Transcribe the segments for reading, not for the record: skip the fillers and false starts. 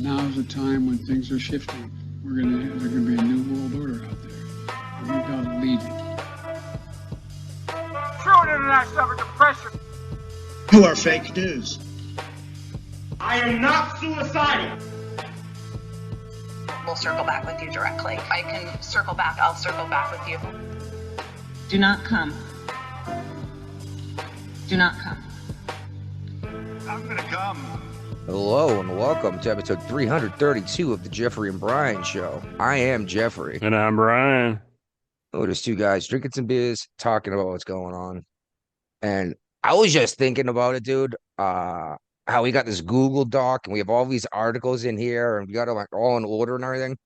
now's the time when things are shifting. There's gonna be a new world order out there. And we've got to lead it. True international depression. You are fake news. I am not suicidal. We'll circle back with you directly. If I can circle back, I'll circle back with you. Do not come. Do not come. I'm gonna come. Hello and welcome to episode 332 of the Jeffrey and Brian Show. I am Jeffrey. And I'm Brian. Oh, there's two guys drinking some beers, talking about what's going on. And I was just thinking about it, dude. How we got this Google Doc and we have all these articles in here and we got them like all in order and everything.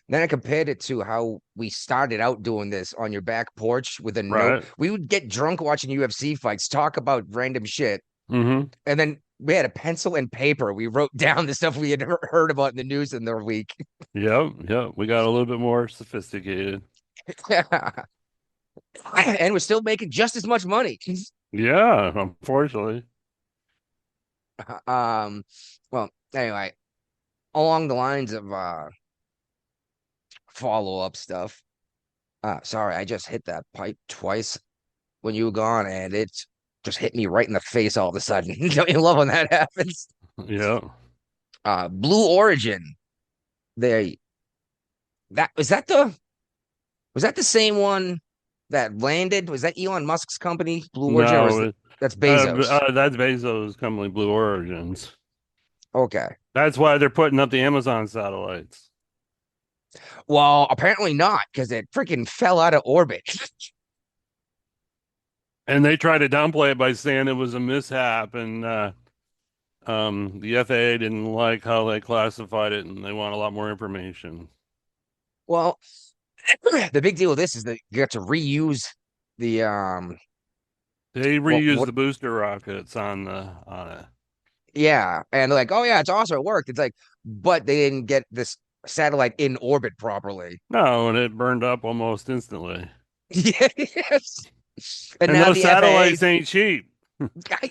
Then I compared it to how we started out doing this on your back porch with a note. We would get drunk watching UFC fights, talk about random shit. Mm-hmm. And then we had a pencil and paper. We wrote down the stuff we had heard about in the news in the week. Yep. We got a little bit more sophisticated. And we're still making just as much money. Yeah, unfortunately. Well, anyway, along the lines of follow-up stuff. Sorry, I just hit that pipe twice when you were gone, and it just hit me right in the face all of a sudden. Don't you love when that happens? Yeah. Blue Origin. Was that the same one that landed? Was that Elon Musk's company, Blue Origin? No, that's Bezos. That's Bezos' company, Blue Origins. Okay. That's why they're putting up the Amazon satellites. Well, apparently not, because it freaking fell out of orbit. And they try to downplay it by saying it was a mishap, and the FAA didn't like how they classified it, and they want a lot more information. Well, the big deal with this is that you have to reuse the They reused the booster rockets on it. Yeah, and they're like, oh yeah, it's awesome, it worked. It's like, but they didn't get this satellite in orbit properly. No, and it burned up almost instantly. Yes. And now those the satellites FAA, ain't cheap.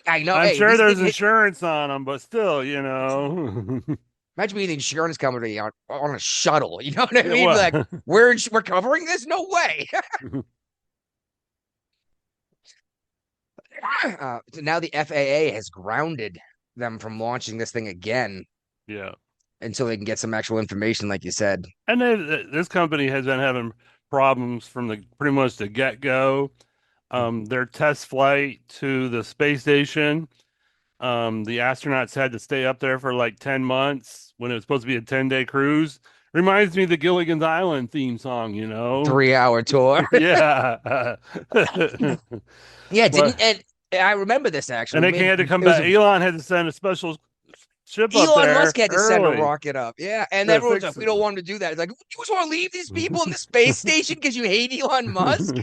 I know. I'm hey, sure there's insurance on them, but still, Imagine being an insurance company on a shuttle. You know what I mean? Well, like, we're covering this? No way. So now the FAA has grounded them from launching this thing again. Yeah. Until they can get some actual information, like you said. And this company has been having problems from pretty much the get-go. Their test flight to the space station, the astronauts had to stay up there for like 10 months when it was supposed to be a 10-day cruise. Reminds me of the Gilligan's Island theme song, 3-hour tour. Yeah. Yeah, and I remember this actually. And they had to come back. Elon had to send a special ship up there. Elon Musk had to send early. a rocket up. Yeah, and everyone's like, we don't want him to do that. It's like, you just want to leave these people in the space station because you hate Elon Musk?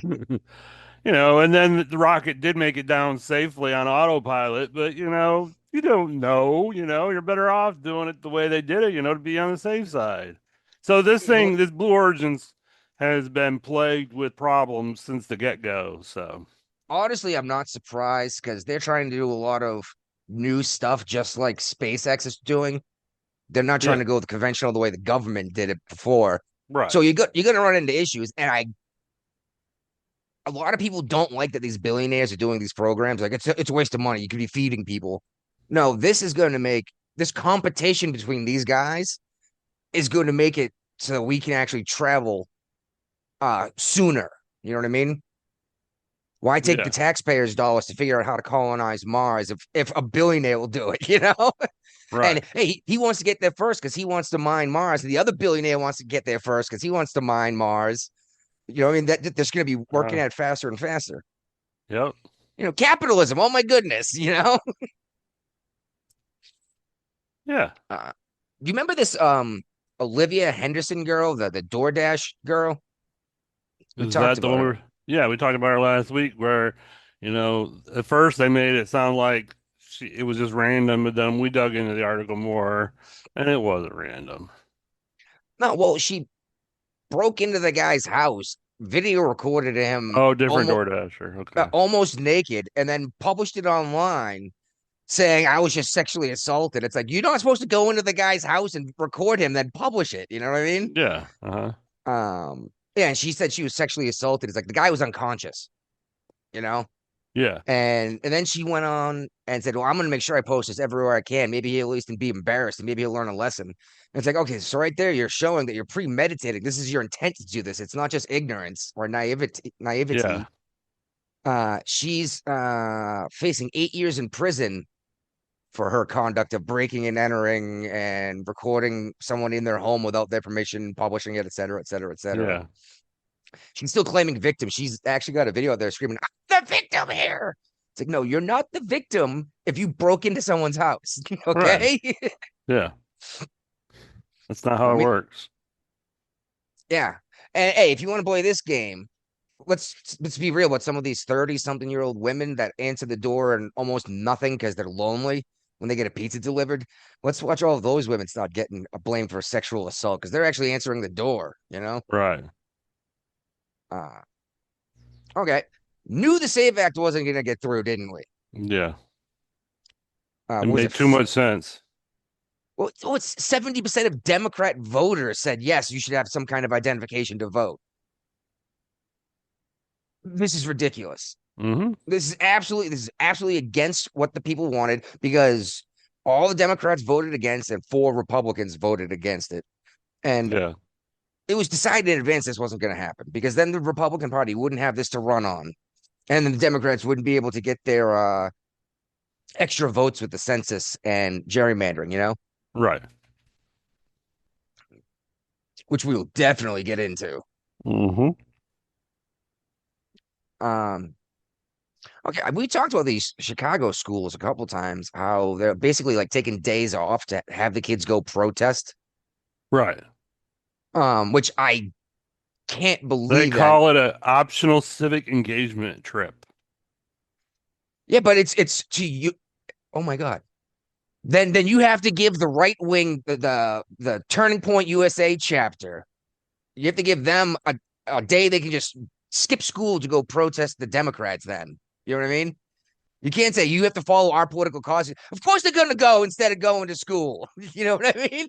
And then the rocket did make it down safely on autopilot, but you don't know, you're better off doing it the way they did it, to be on the safe side. So this Blue Origins has been plagued with problems since the get-go. So honestly, I'm not surprised because they're trying to do a lot of new stuff just like SpaceX is doing. They're not trying to go the conventional the way the government did it before. Right. So you're going to run into issues. And a lot of people don't like that these billionaires are doing these programs. Like, it's a waste of money. You could be feeding people. No, this is going to make this competition between these guys is going to make it so we can actually travel sooner. You know what I mean? Why take the taxpayers' dollars to figure out how to colonize Mars if a billionaire will do it, Right. And hey, he wants to get there first because he wants to mine Mars. And the other billionaire wants to get there first because he wants to mine Mars. You know what I mean? That there's going to be working at it faster and faster. Yep. Capitalism. Oh, my goodness, Yeah. Do you remember this Olivia Henderson girl, the DoorDash girl? Is that the one? Yeah, we talked about her last week where, at first they made it sound like it was just random, but then we dug into the article more and it wasn't random. No, well, she broke into the guy's house, video recorded him. Oh, different DoorDasher. Okay. Almost naked, and then published it online saying I was just sexually assaulted. It's like you're not supposed to go into the guy's house and record him, then publish it. You know what I mean? Yeah. Uh-huh. Yeah, and she said she was sexually assaulted. It's like the guy was unconscious, you know? Yeah. And then she went on and said, "Well, I'm gonna make sure I post this everywhere I can. Maybe he'll at least be embarrassed and maybe he'll learn a lesson." And it's like, okay, so right there, you're showing that you're premeditating. This is your intent to do this. It's not just ignorance or naivety. Yeah. She's facing 8 years in prison for her conduct of breaking and entering and recording someone in their home without their permission, publishing it, et cetera, et cetera, et cetera. Yeah. She's still claiming victim. She's actually got a video out there screaming, "I'm the victim here." It's like, no, you're not the victim if you broke into someone's house. Okay. Right. Yeah. That's not how I it mean, works. yeah. And hey, if you want to play this game, let's be real about some of these 30-something-year-old women that answer the door and almost nothing because they're lonely when they get a pizza delivered. Let's watch all of those women start getting blamed for sexual assault because they're actually answering the door, you know? Right. Uh, okay. Knew the SAVE Act wasn't going to get through, didn't we? Yeah. It Was made it too much sense. Well, it's 70% of Democrat voters said yes, you should have some kind of identification to vote. This is ridiculous. Mm-hmm. This is absolutely against what the people wanted because all the Democrats voted against and 4 Republicans voted against it. And Yeah. it was decided in advance this wasn't going to happen because then the Republican Party wouldn't have this to run on. And then the Democrats wouldn't be able to get their extra votes with the census and gerrymandering, you know, Right. which we will definitely get into. Mm-hmm. Okay, we talked about these Chicago schools a couple times, how they're basically like taking days off to have the kids go protest. Right. Which I can't They believe that. call it an optional civic engagement trip. Yeah, but it's to you. Oh my God. Then you have to give the right wing the Turning Point USA chapter. You have to give them a day they can just skip school to go protest the Democrats then. You know what I mean? You can't say you have to follow our political cause. Of course they're gonna go instead of going to school. You know what I mean?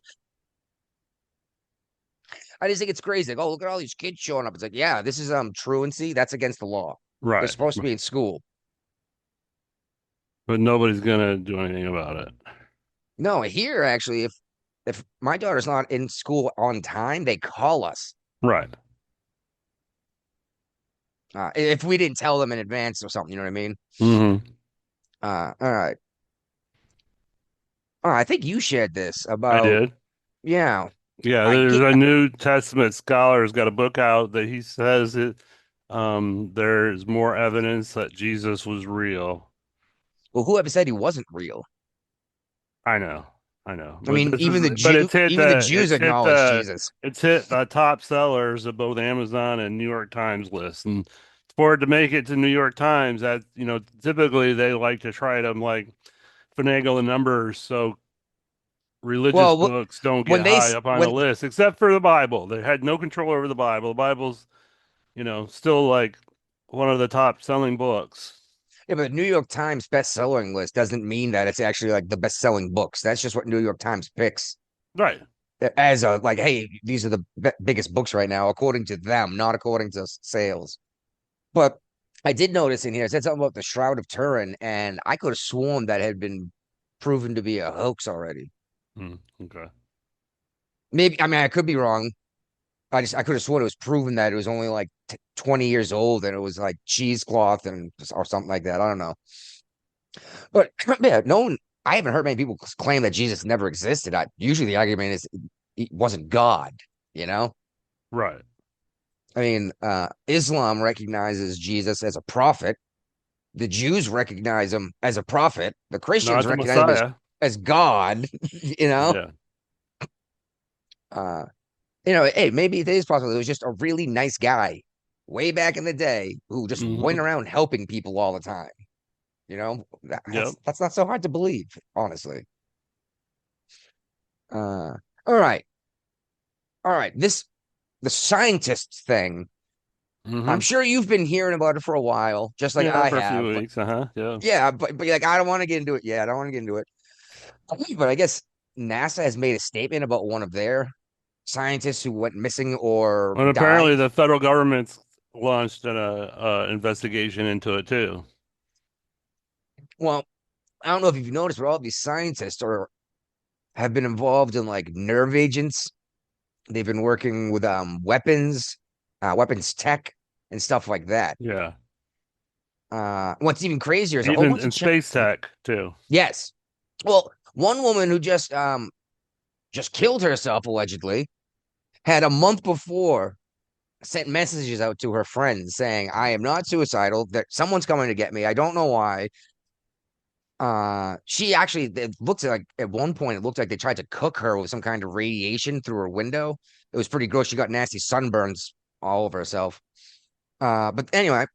I just think it's crazy. Like, oh, look at all these kids showing up. It's like, yeah, this is truancy. That's against the law. They're Right. supposed to be in school. But nobody's gonna do anything about it. No, here actually, if my daughter's not in school on time, they call us. Right. If we didn't tell them in advance or something, you know what I mean? Mm-hmm. All right. I think you shared this I about, did. yeah. Yeah, I there's get, a New Testament scholar has got a book out that he says it there's more evidence that Jesus was real. well, whoever said he wasn't real? I know. I know. I But mean, this even is the but it's hit even the the Jews it's hit acknowledge the Jesus. it's hit the top sellers of both Amazon and New York Times lists. And for it to make it to New York Times, that typically they like to try to like finagle the numbers so religious Well, books don't when get they high up on the when list, except for the Bible. They had no control over the Bible. The Bible's, still like one of the top selling books. yeah, but the New York Times best-selling list doesn't mean that it's actually like the best-selling books. That's just what New York Times picks Right. as a like, hey, these are the biggest books right now according to them, not according to sales. But I did notice in here it said something about the Shroud of Turin, and I could have sworn that had been proven to be a hoax already. Okay. Maybe I mean I could be wrong. I could have sworn it was proven that it was only like 20 years old and it was like cheesecloth and or something like that. I don't know. But yeah, no one. I haven't heard many people claim that Jesus never existed. Usually the argument is he wasn't God. You know. Right. I mean, Islam recognizes Jesus as a prophet. The Jews recognize him as a prophet. The Christians Not the recognize him Messiah. as God. You know. Yeah. Hey, maybe it is possible. It was just a really nice guy way back in the day who just went Mhm. around helping people all the time. Yep. That's not so hard to believe, honestly. Uh, all right. The scientists thing. I'm Mm-hmm. sure you've been hearing about it for a while, just like Yeah, I for a few have. But weeks. Uh-huh. Yeah. yeah, but like I don't want to get into it yet. I don't want to get into it. But I guess NASA has made a statement about one of their scientists who went missing or And apparently died. the federal government's launched an investigation into it too. Well, I don't know if you've noticed, but all these scientists are have been involved in like nerve agents. They've been working with weapons, weapons tech, and stuff like that. Yeah. What's even crazier is a whole Even bunch in of space tech too. yes. Well, one woman who just killed herself allegedly had a month before sent messages out to her friends saying, "I am not suicidal. That someone's coming to get me. I don't know why." She actually it looks like at one point it looked like they tried to cook her with some kind of radiation through her window. It was pretty gross. She got nasty sunburns all over herself. But anyway,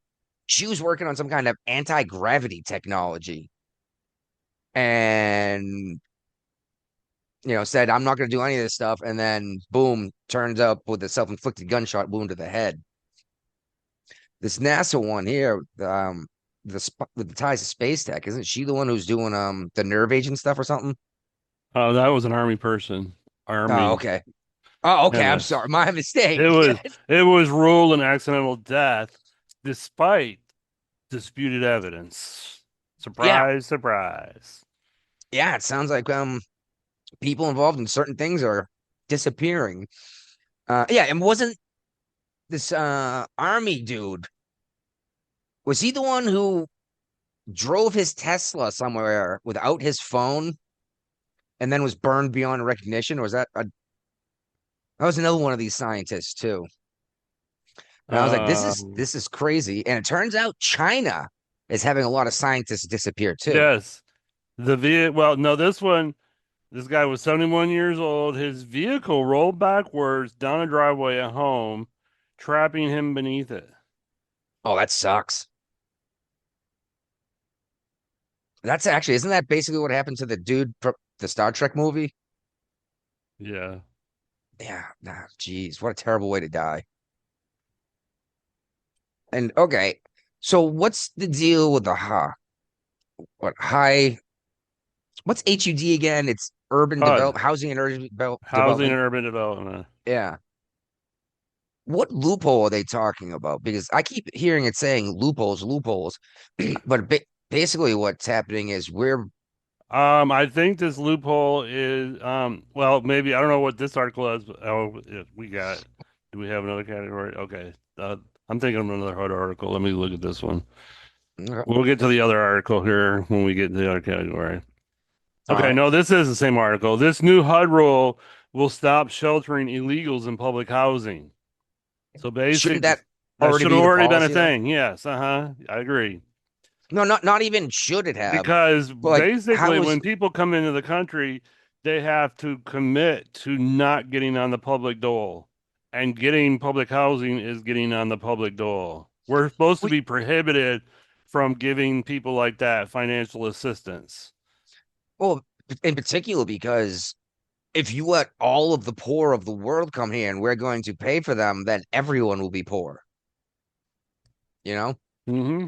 she was working on some kind of anti-gravity technology and said, I'm not going to do any of this stuff. And then boom, turns up with a self-inflicted gunshot wound to the head. This NASA one here, with the ties to space tech, isn't she the one who's doing the nerve agent stuff or something? Oh, that was an army person. Oh, Army. okay. Oh, okay. I'm And sorry. My mistake. it was it was ruled an accidental death despite disputed evidence. Yeah. Surprise, surprise. Yeah. It sounds like people involved in certain things are disappearing. Yeah, and wasn't this army dude, was he the one who drove his Tesla somewhere without his phone and then was burned beyond recognition? Or was that was another one of these scientists too? And I was like, this is Um, this is crazy. And it turns out China is having a lot of scientists disappear too. yes. Well, no, this guy was 71 years old. His vehicle rolled backwards down a driveway at home, trapping him beneath it. Oh, that sucks. That's actually, isn't that basically what happened to the dude from the Star Trek movie? Yeah. Yeah, nah, geez, what a terrible way to die. And okay, so what's the deal with the what high what's HUD again? It's urban HUD, develop housing and urban Housing and development. Urban Development. Yeah. What loophole are they talking about? Because I keep hearing it saying loopholes, loopholes, but basically what's happening is I think this loophole is, well, maybe I don't know what this article is. But, oh, we got. Do we have another category? Okay. I'm thinking of another HUD article. Let me look at this one. all We'll get to the other article here when we get to the other category. Okay, right. no, this is the same article. This new HUD rule will stop sheltering illegals in public housing. So Shouldn't basic, that that already should be have the already been a policy though? thing. Yes, I agree. No, not even should it have. Because But like, basically, how is when people come into the country, they have to commit to not getting on the public dole. And getting public housing is getting on the public dole. We're supposed to we be prohibited from giving people like that financial assistance. well in particular because if you let all of the poor of the world come here and we're going to pay for them, then everyone will be poor. You know? Hmm.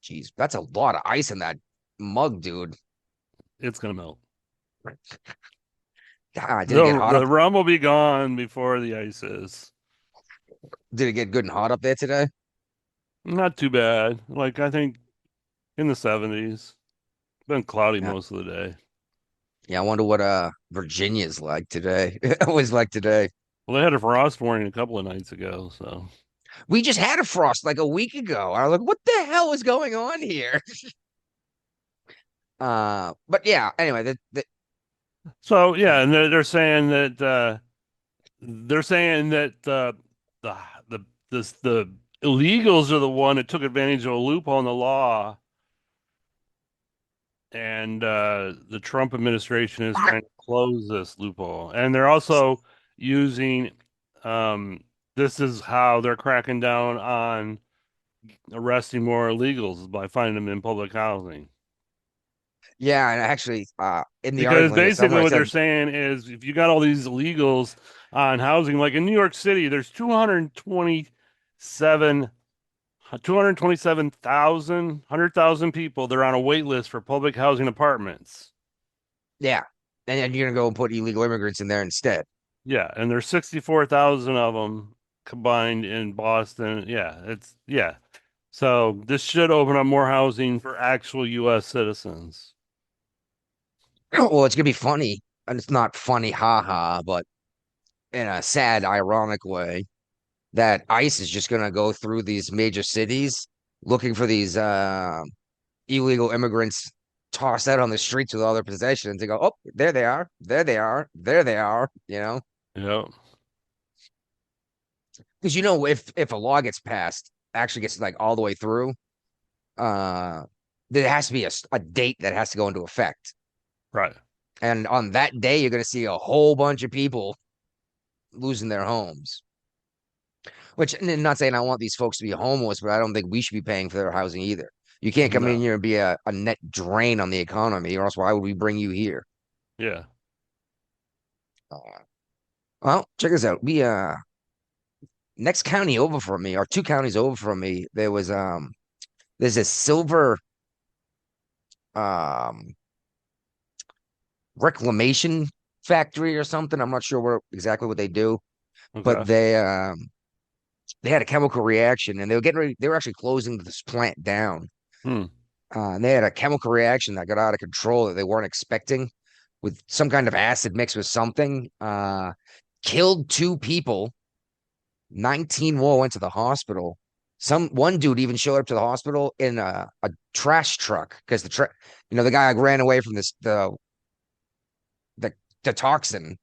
Jeez, that's a lot of ice in that mug, dude. It's gonna melt. God, did it get The hot the up? rum will be gone before the ice is. Did it get good and hot up there today? Not too bad. Like I think in the 70s. Been cloudy Yeah. most of the day. Yeah, I wonder what Virginia's like today. It was like today. Well, they had a frost warning a couple of nights ago, so. We just had a frost like a week ago. I was like, what the hell is going on here? But yeah, anyway, So yeah, and they're saying that the the illegals are the one that took advantage of a loophole in the law, and the Trump administration is trying to close this loophole, and they're also using this is how they're cracking down on arresting more illegals is by finding them in public housing. yeah, and actually, in the Because article here basically somewhere it what they're said, saying is if you got all these illegals on housing, like in New York City, there's 220 7 227,000, 100,000 people. They're on a wait list for public housing apartments. Yeah. And then you're gonna go and put illegal immigrants in there instead. Yeah, and there's 64,000 of them combined in Boston. Yeah. So this should open up more housing for actual U.S. citizens. Well, it's gonna be funny, and it's not funny, haha, but in a sad, ironic way, that ICE is just gonna go through these major cities looking for these illegal immigrants tossed out on the streets with all their possessions. They go, oh, there they are, there they are, there they are, you know? Yep. Because if a law gets passed, actually gets like all the way through, uh, there has to be a date that has to go into effect. Right. And on that day, you're going to see a whole bunch of people losing their homes. Which, and not saying I want these folks to be homeless, but I don't think we should be paying for their housing either. You can't come in No. here and be a net drain on the economy, or else why would we bring you here? Yeah. Uh, well, check this out. We next county over from me, or two counties over from me, there's a silver um reclamation factory or something. I'm not sure exactly what they do, but Okay. they had a chemical reaction and they were getting ready, they were actually closing this plant down. Hmm. And they had a chemical reaction that got out of control that they weren't expecting with some kind of acid mixed with something. Killed two people, 19 more went to the hospital. One dude even showed up to the hospital in a trash truck because the guy like, ran away from the the toxin.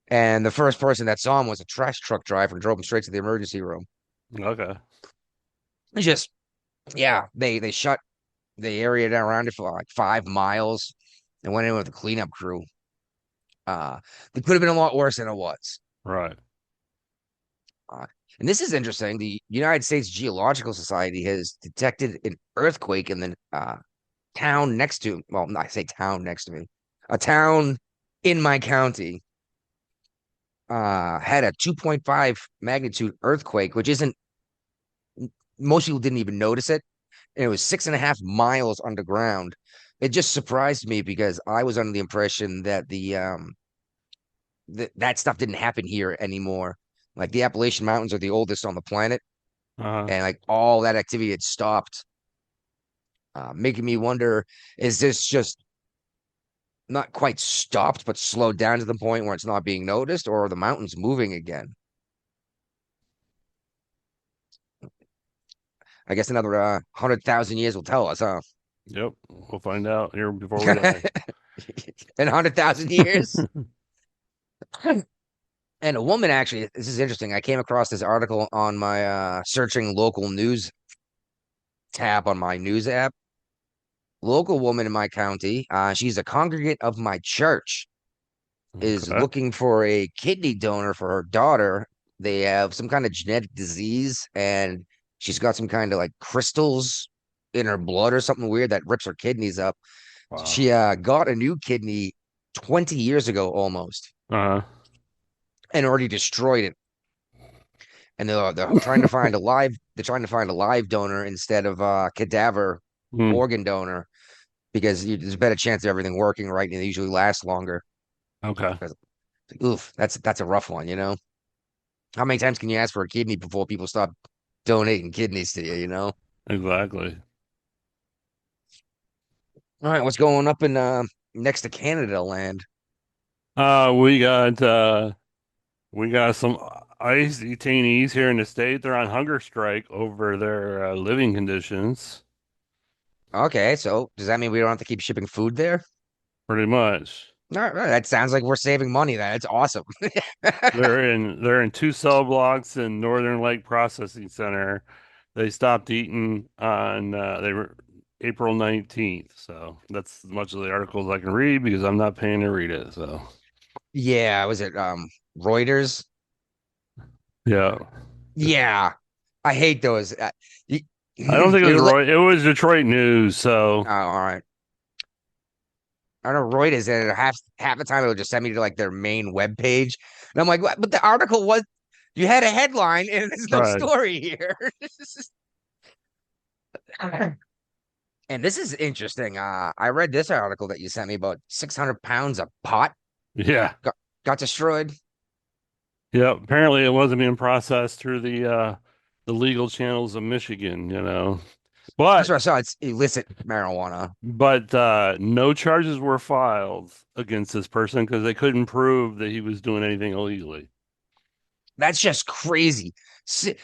And the first person that saw him was a trash truck driver and drove him straight to the emergency room. Okay. It's just, yeah, they shut the area down around it for like 5 miles and went in with a cleanup crew. It could have been a lot worse than it was. Right. Uh, and this is interesting. The United States Geological Society has detected an earthquake in the town next to, well, I say town next to me, a town in my county had a 2.5 magnitude earthquake, which isn't, most people didn't even notice it. And it was 6.5 miles underground. It just surprised me because I was under the impression that that stuff didn't happen here anymore. Like the Appalachian Mountains are the oldest on the planet, Uh-huh. and like all that activity had stopped, making me wonder: is this just not quite stopped, but slowed down to the point where it's not being noticed, or are the mountains moving again? I guess another 100,000 years will tell us, huh? Yep. We'll find out here before we die. In 100,000 years. And a woman actually, this is interesting. I came across this article on my searching local news tab on my news app. Local woman in my county, she's a congregant of my church, is Okay. looking for a kidney donor for her daughter. They have some kind of genetic disease, and she's got some kind of like crystals in her blood or something weird that rips her kidneys up. Wow. She got a new kidney 20 years ago almost Uh-huh. and already destroyed it. And they're trying to find a live donor instead of a cadaver Hmm. organ donor because there's a better chance of everything working right and they usually last longer. Okay. Oof, that's a rough one, you know. How many times can you ask for a kidney before people stop donating kidneys to you, you know? Exactly. All right, what's going up in next to Canada land? Uh, we got uh we got some ICE detainees here in the state. They're on hunger strike over their living conditions, Okay, so does that mean we don't have to keep shipping food there? pretty much. All right, that sounds like we're saving money. That's awesome. They're in two cell blocks in Northern Lake Processing Center. They stopped eating on they were April 19th. So that's as much of the articles I can read because I'm not paying to read it. So Yeah, was it Reuters? yeah. Yeah, I hate those. I don't think it was You're Roy. It was Detroit News. So oh, all right. I know Reuters, and half the time it would just send me to like their main web page, and I'm like, what? But the article was You had a headline and there's no Right. story here. And this is interesting. I read this article that you sent me about 600 pounds of pot Yeah. got destroyed. Yeah. Apparently, it wasn't being processed through the legal channels of Michigan. That's But what I saw. It's illicit marijuana. no charges were filed against this person because they couldn't prove that he was doing anything illegally. That's just crazy.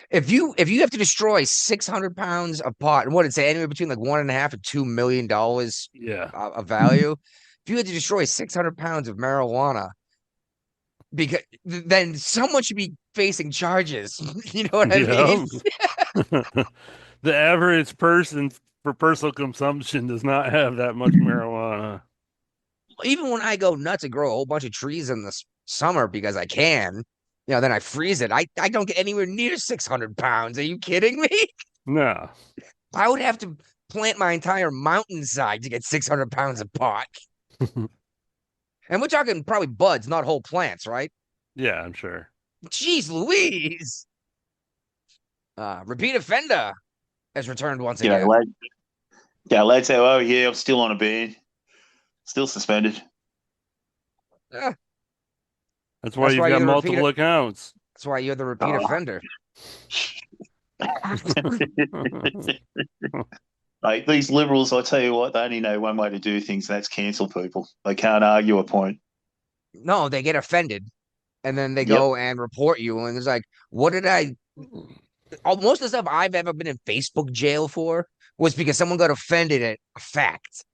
If you have to destroy 600 pounds of pot, and what did it say, anywhere between like $1.5 and $2 million Yeah. of value, if you had to destroy 600 pounds of marijuana, because then someone should be facing charges. You know what I mean? Yeah. The average person for personal consumption does not have that much marijuana. Even when I go nuts and grow a whole bunch of trees in the summer because I can, then I freeze it. I don't get anywhere near 600 pounds. Are you kidding me? No. I would have to plant my entire mountainside to get 600 pounds of pot. And we're talking probably buds, not whole plants, right? Yeah, I'm sure. Jeez Louise. Repeat offender has returned once You know, again. lad. Yeah, lad say, "Oh yeah, I'm still on a ban, still suspended." Eh, That's why you've you're got the multiple repeat. accounts. That's why you're the repeat Oh. offender. Like these liberals, I tell you what, they only know one way to do things, and that's cancel people. They can't argue a point. No, they get offended and then they Yep. go and report you. And it's like, what did I? Most of the stuff I've ever been in Facebook jail for was because someone got offended at a fact.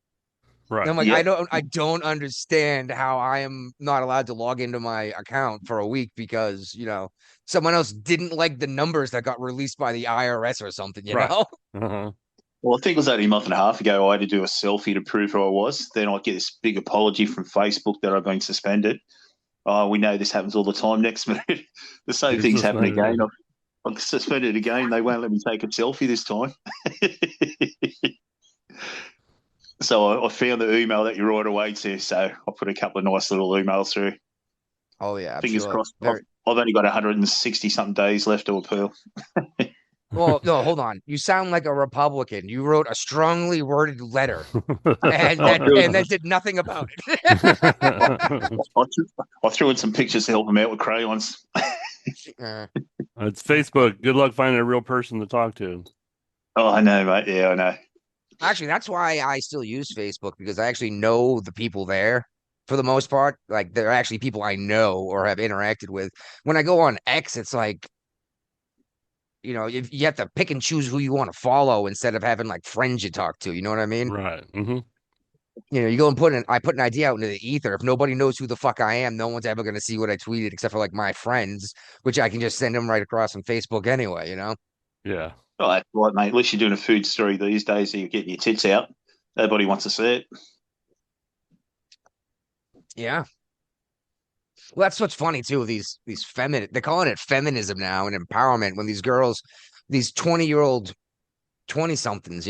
And I'm Right. like, Yep. I don't understand how I am not allowed to log into my account for a week because, someone else didn't like the numbers that got released by the IRS or something, you Right. know? Uh-huh. Well, I think it was only a month and a half ago I had to do a selfie to prove who I was. Then I get this big apology from Facebook that I've been suspended. Oh, we know this happens all the time. Next minute, the same You're thing's happening suspended. again. I'm suspended again. They won't let me take a selfie this time. So I found the email that you right away to. So I put a couple of nice little emails through. Oh, yeah. I'm Fingers sure. crossed. Very, I've only got 160 something days left to appeal. well, no, hold on. You sound like a Republican. You wrote a strongly worded letter and that did nothing about it. I threw in some pictures to help them out with crayons. It's Facebook. Good luck finding a real person to talk to. Oh, I know, mate. Yeah, I know. Actually, that's why I still use Facebook because I actually know the people there for the most part. Like they're actually people I know or have interacted with. When I go on X, it's like, you have to pick and choose who you want to follow instead of having like friends you talk to. You know what I mean? Right. Mm-hmm. You go and I put an idea out into the ether. If nobody knows who the fuck I am, no one's ever going to see what I tweeted except for like my friends, which I can just send them right across on Facebook anyway, Yeah. Oh, that's right, mate. At least you're doing a food story these days. So you're getting your tits out. Nobody wants to see it. Yeah. Well, that's what's funny too. These they're calling it feminism now and empowerment when these girls, these 20-year-old 20 somethings,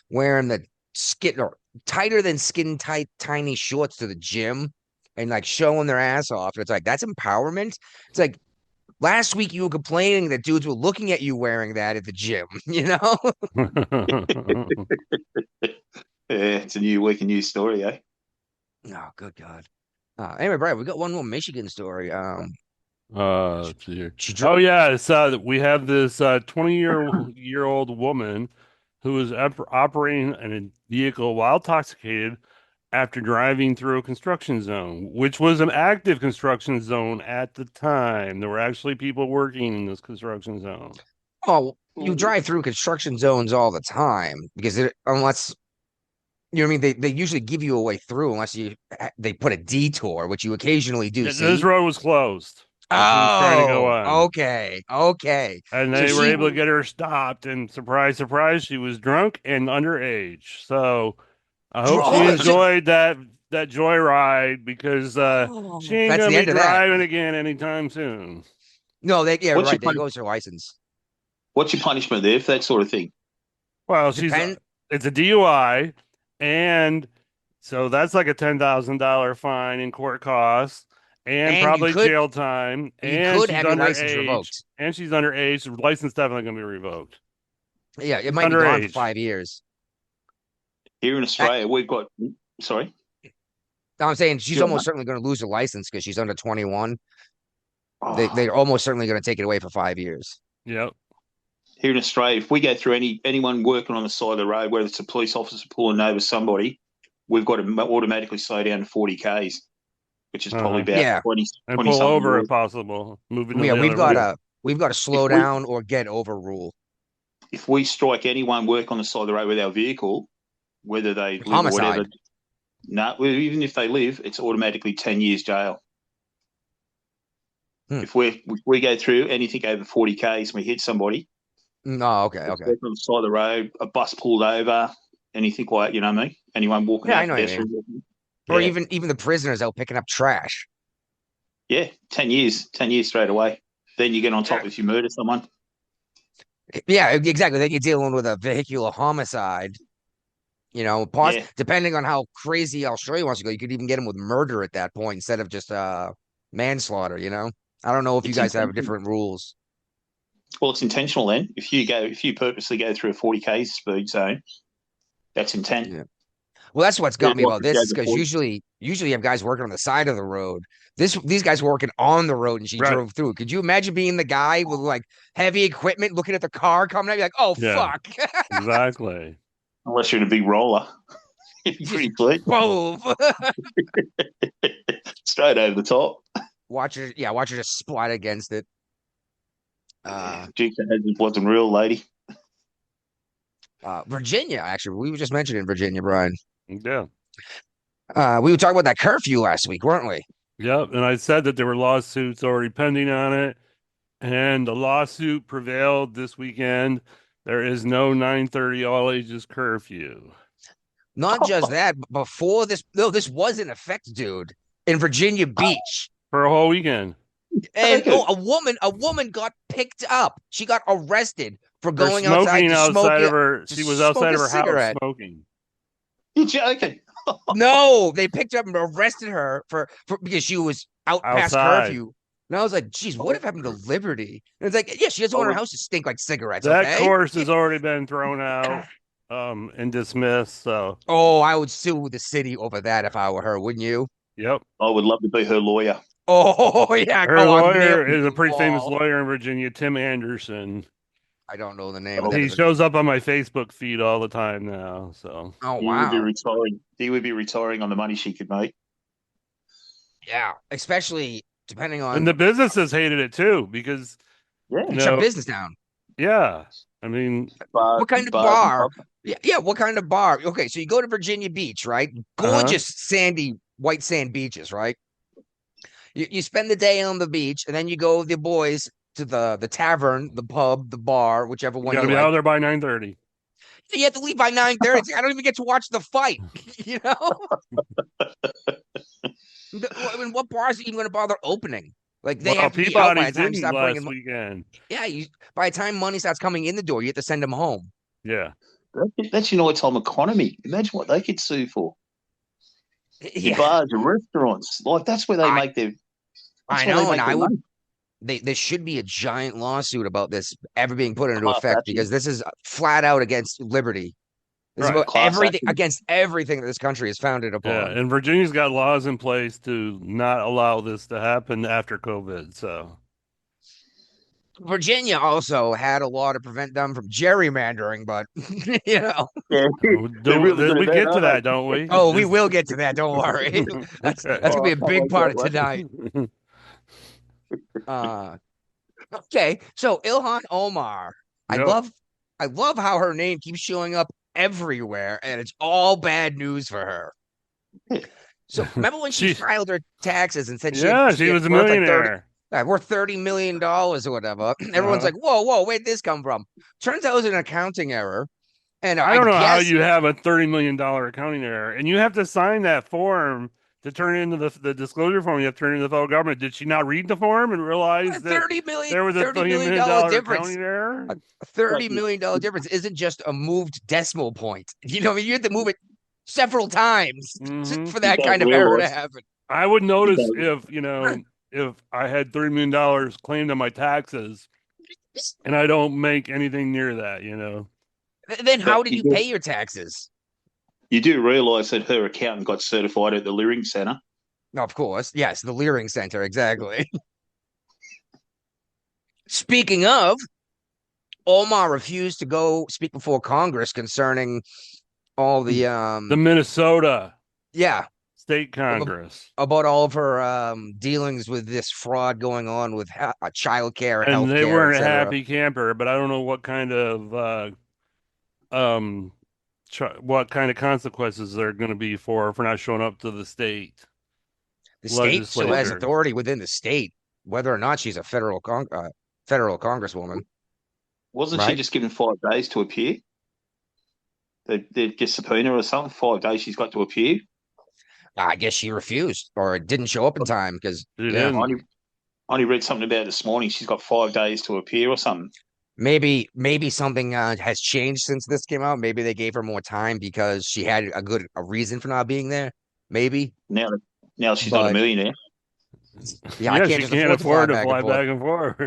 wearing the skin or tighter than skin tight, tiny shorts to the gym and like showing their ass off. It's like, that's empowerment. It's like last week you were complaining that dudes were looking at you wearing that at the gym, Yeah, it's a new week, a new story, eh? Oh, good God. Anyway, Brad, we got one more Michigan story. Let's see here. She Oh yeah, it's we have this 20-year-old woman who was operating in a vehicle while intoxicated after driving through a construction zone, which was an active construction zone at the time. There were actually people working in this construction zone. Oh, you drive through construction zones all the time because unless you know what I mean, they usually give you a way through unless they put a detour, which you occasionally do see. This road was closed. She was trying to go on. Okay. And So they were able to get her stopped, and surprise, surprise, she was drunk and underage. So I hope she enjoyed that joyride because she ain't That's gonna the be end of that. driving again anytime soon. No, What's right. your There goes her license. What's your punishment there for that sort of thing? Well, it's a DUI, and so that's like a $10,000 fine in court costs. and And you probably could- jail time. You And could she's have your license underage. revoked. And she's underage. Her license definitely going to be revoked. Yeah, it might be gone for Underage. 5 years. Here in Australia, we've got. Sorry. No, I'm saying she's Sure, almost mate. certainly going to lose her license because she's under 21. Oh, They're almost certainly going to take it away for 5 years. Yep. here in Australia, if we go through anyone working on the side of the road, whether it's a police officer pulling over somebody, we've got to automatically slow down to 40 k's, which is probably about Yeah. 20 And 20 pull something over rules. if possible. Moving to Yeah, the we've other got way. to slow If we- down or get over rule. If we strike anyone work on the side of the road with our vehicle, whether they live Homicide. or whatever, no, even if they live, it's automatically 10 years jail. If we go through anything over 40 k's and we hit somebody, No, okay. on the side of the road, a bus pulled over, anything like, you know what I mean? Anyone walking Yeah, out I know what you pedestrian. Or Yeah. even the prisoners out picking up trash. Yeah, 10 years straight away. Then you get on top if you murder someone. Yeah, exactly. Then you're dealing with a vehicular homicide. You know, Yeah. depending on how crazy Australia wants to go, you could even get him with murder at that point instead of just manslaughter. You know, I don't know if you It's guys have intentional. different rules. Well, it's intentional then. If you purposely go through a 40 k speed zone, that's intent. Yeah. Well, that's what's got Yeah, me about yeah, this because before- usually you have guys working on the side of the road. These guys were working on the road and she Right. drove through. Could you imagine being the guy with like heavy equipment looking at the car coming at you like, oh Yeah. fuck. Exactly. Unless you're in a big roller. Pretty clean. Boom. Straight over the top. watch her just splat against it. Dukes of Hazzard wasn't real, lady. Virginia, actually. We were just mentioning Virginia, Brian. Yeah. We were talking about that curfew last week, weren't we? Yep. And I said that there were lawsuits already pending on it. And the lawsuit prevailed this weekend. There is no 9:30 all ages curfew. Not just that, but before this, no, this was in effect, dude, in Virginia Beach. For a whole weekend. And Okay. a woman got picked up. She got arrested for For going outside smoking to outside smoke of it. her. to She was smoke outside a of her cigarette. house smoking. You're joking. No, they picked her up and arrested her for because she was out past Outside. curfew. And I was like, geez, what happened to Liberty? And it's like, yeah, she doesn't want her house to stink like cigarettes. That Okay? course has already been thrown out and dismissed. So, Oh, I would sue the city over that if I were her, wouldn't you? yep. I would love to be her lawyer. Oh, yeah. Her go on, lawyer nail is a pretty the famous wall. lawyer in Virginia, Tim Anderson. I don't know the name of He that. shows up on my Facebook feed all the time now. So, Oh, He would be wow. retiring. He would be retiring on the money she could make. Yeah, especially depending on and the businesses hated it too because, Yeah. you shut know, business down. yeah. I mean, What kind of bar? Yeah, what kind of bar? Okay, so you go to Virginia Beach, right? Gorgeous sandy white sand beaches, right? You spend the day on the beach, and then you go with your boys to the tavern, the pub, the bar, whichever you one got to you be like. out there by 9:30. You have to leave by 9:30. I don't even get to watch the fight. You know? I mean, what bars are you even going to bother opening? Like they Well, have to be out by Peabody's the time you didn't start last bringing. weekend. Yeah, by the time money starts coming in the door, you have to send them home. Yeah. That's your nighttime economy. Imagine what they could sue for. Your Yeah, bars and restaurants. Like, that's where they make their. I know, and I would. There should be a giant lawsuit about this ever being put into Class effect action. because this is flat out against liberty. This is Right, about class everything action. against everything that this country is founded upon. Yeah. And Virginia's got laws in place to not allow this to happen after COVID. So, Virginia also had a law to prevent them from gerrymandering, but you know, Yeah. They're really good we at get that, to aren't that, they? don't we? oh, we will get to that. Don't worry. That's Okay. gonna be a Oh, I big can't part wait of tonight. Okay, so Ilhan Omar, Yep. I love how her name keeps showing up everywhere, and it's all bad news for her. So remember when she She- filed her taxes and said Yeah, she she had was a worth like 30 millionaire. worth $30 million or whatever. Everyone's like, whoa, where'd this come from? Turns out it was an accounting error. And I don't know how guess you have a $30 million accounting error, and you have to sign that form to turn into the disclosure form. You have to turn into the federal government. Did she not read the form and realize that $30 million, there was a $30 $30 million million difference. accounting error? $30 million difference isn't just a moved decimal point. You know, I mean, you have to move it several times Mhm. for that You kind don't of error to realize. happen. I would notice if, if I had $3 million claimed on my taxes and I don't make anything near that. Then how But did you pay your taxes? you do realise that her accountant got certified at the Leering Centre. Of course. Yes, the Leering Center, exactly. Speaking of, Omar refused to go speak before Congress concerning all the The Minnesota yeah, State Congress. about all of her dealings with this fraud going on with child care, And health they care, weren't a etc. happy camper, but I don't know what kind of um what kind of consequences they're going to be for not showing up to the state The state still has legislature. authority within the state, whether or not she's a federal congresswoman. Wasn't she Right? just given 5 days to appear? They just subpoena her or something. 5 days she's got to appear. I guess she refused or didn't show up in time because She yeah, didn't. I only read something about it this morning. She's got 5 days to appear or something. maybe something has changed since this came out. Maybe they gave her more time because she had a reason for not being there. Maybe, Now she's not a but millionaire. yeah, I Yeah, can't she just can't afford afford to fly forth. back and forth.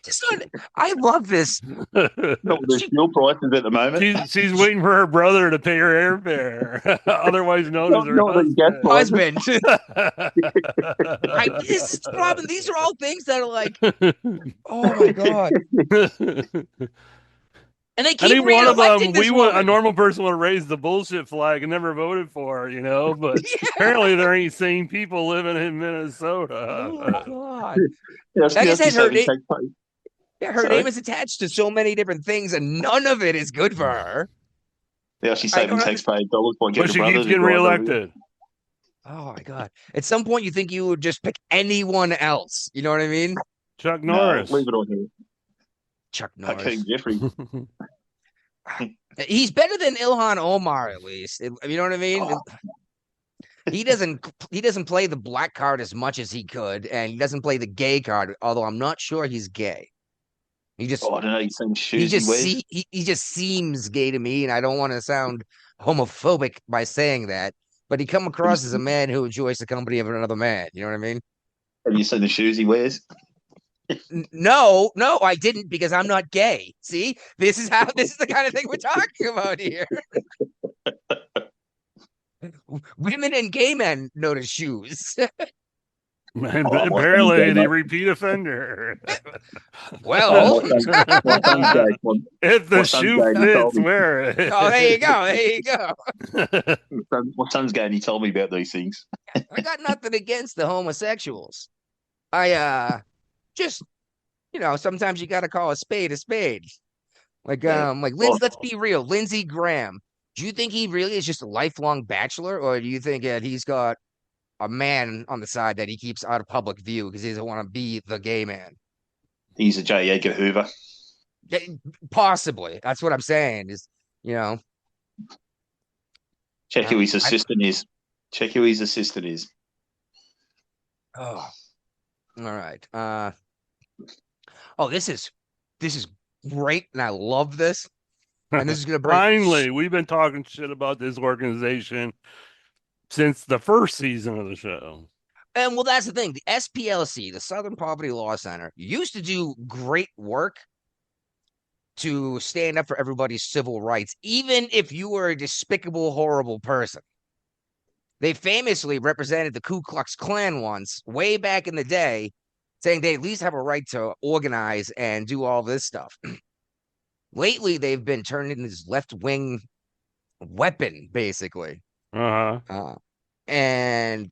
Just not, I love this. Not with the fuel prices at the moment. She's waiting for her brother to pay her airfare, otherwise known as her Not with gas husband. prices. This is the problem. These are all things that are like, oh my god, and they keep Any one of re-electing them, this a woman. normal person would raise the bullshit flag and never voted for, but Yeah. apparently there ain't sane people living in Minnesota. Oh god. Yes, Like I yes, said, she's her saving name, taxpayers. yeah, her Sorry. name is attached to so many different things, and none of it is good for her. Now she's I saving don't taxpayer dollars by getting But a she brother keeps to getting drive over. reelected. Oh my god. At some point, you think you would just pick anyone else. You know what I mean? Chuck No, Norris. leave it on here. Chuck Hakeem Norris. Jeffrey. He's better than Ilhan Omar, at least. You know what I mean? Oh. He doesn't play the black card as much as he could, and he doesn't play the gay card. Although I'm not sure he's gay. He just I don't know. He's some shoes he wears. he just seems gay to me, and I don't want to sound homophobic by saying that. But he come across as a man who enjoys the company of another man. You know what I mean? Have you seen the shoes he wears? No, I didn't because I'm not gay. See, this is the kind of thing we're talking about here. Women and gay men notice shoes. Man, Oh, apparently the repeat offender. Well, My son's gay. If the My son's shoe gay, he told fits, me. wear it. oh, there you go. There you go. My son's gay and he told me about these things. I got nothing against the homosexuals. I just sometimes you gotta call a spade a spade. Like let's be real. Lindsey Graham. Do you think he really is just a lifelong bachelor, or do you think that he's got a man on the side that he keeps out of public view because he doesn't want to be the gay man? He's a J. Edgar Hoover. Possibly. That's what I'm saying. Check who his assistant is. Check who his assistant is. Oh, all right. Oh, this is great, and I love this. And this is gonna bring Finally, we've been talking shit about this organization since the first season of the show. And well, that's the thing. The SPLC, the Southern Poverty Law Center, used to do great work to stand up for everybody's civil rights, even if you were a despicable, horrible person. They famously represented the Ku Klux Klan once, way back in the day, saying they at least have a right to organize and do all this stuff. Lately, they've been turned into this left-wing weapon, basically. And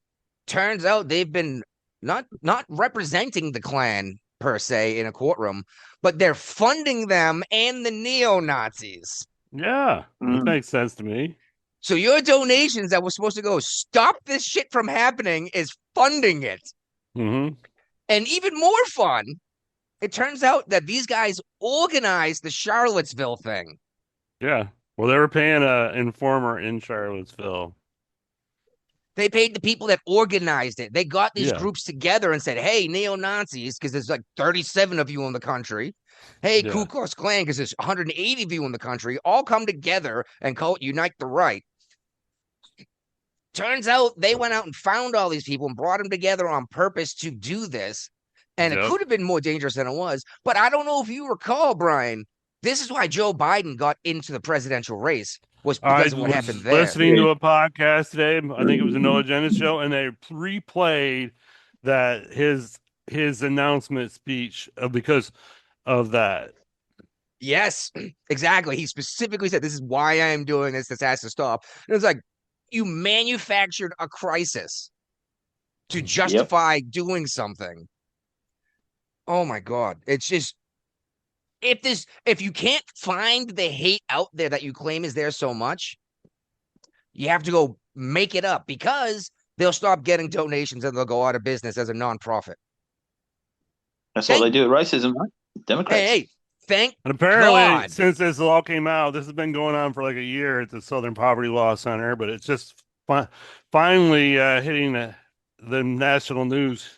turns out they've been not representing the Klan per se in a courtroom, but they're funding them and the neo-Nazis. Yeah, that makes sense to me. So your donations that were supposed to go stop this shit from happening is funding it. Mm-hmm. And even more fun, it turns out that these guys organized the Charlottesville thing. Yeah. Well, they were paying an informer in Charlottesville. They paid the people that organized it. They got these groups together and said, hey, neo-Nazis, because there's like 37 of you in the country. Hey, Ku Klux Klan, because there's 180 of you in the country. All come together and call it Unite the Right. Turns out they went out and found all these people and brought them together on purpose to do this. And it Yep. could have been more dangerous than it was. But I don't know if you recall, Brian, this is why Joe Biden got into the presidential race, was I because of what was happened there. listening to a podcast today. I think it was a No Agenda show, and they replayed that his announcement speech because of that. Yes, exactly. He specifically said, "This is why I am doing this. This has to stop." And it's like, you manufactured a crisis to justify doing something. Oh my God. It's just, if you can't find the hate out there that you claim is there so much, you have to go make it up, because they'll stop getting donations and they'll go out of business as a nonprofit. That's what they do with racism, right? Democrats. Hey, thank And apparently, God. since this all came out, this has been going on for like a year at the Southern Poverty Law Center, but it's just finally hitting the national news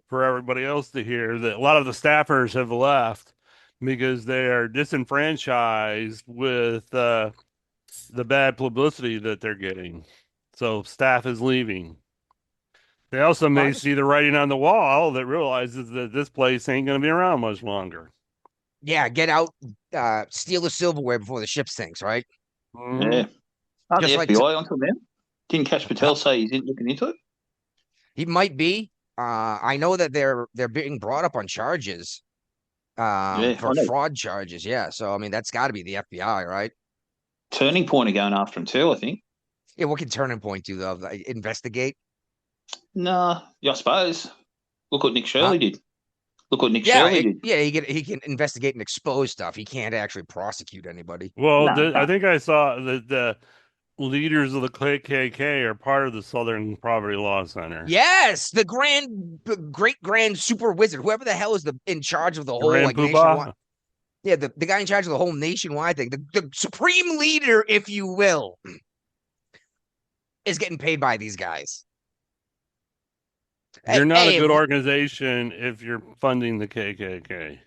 for everybody else to hear that a lot of the staffers have left because they are disenfranchised with the bad publicity that they're getting. So staff is leaving. They also may see the writing on the wall that realizes that this place ain't going to be around much longer. Yeah, get out, steal the silverware before the ship sinks, right? Yeah. Aren't Just the like FBI onto them? Didn't Cash Patel say he's looking into it? He might be. I know that they're being brought up on charges, for fraud charges. Yeah, so I mean that's got to be the FBI, right? Turning Point are going after him too, I think. Yeah, what can Turning Point do though? Like, investigate? Nah, I suppose. Look what Nick Shirley did. Look what Nick Shirley did. Yeah, he can investigate and expose stuff. He can't actually prosecute anybody. Well, I think I saw that the leaders of the KKK are part of the Southern Poverty Law Center. Yes, the great grand super wizard, whoever the hell is in charge of the whole Grand like Poobah? nationwide. Yeah, the guy in charge of the whole nationwide thing, the supreme leader, if you will, is getting paid by these guys. You're not a good organization if you're funding the KKK.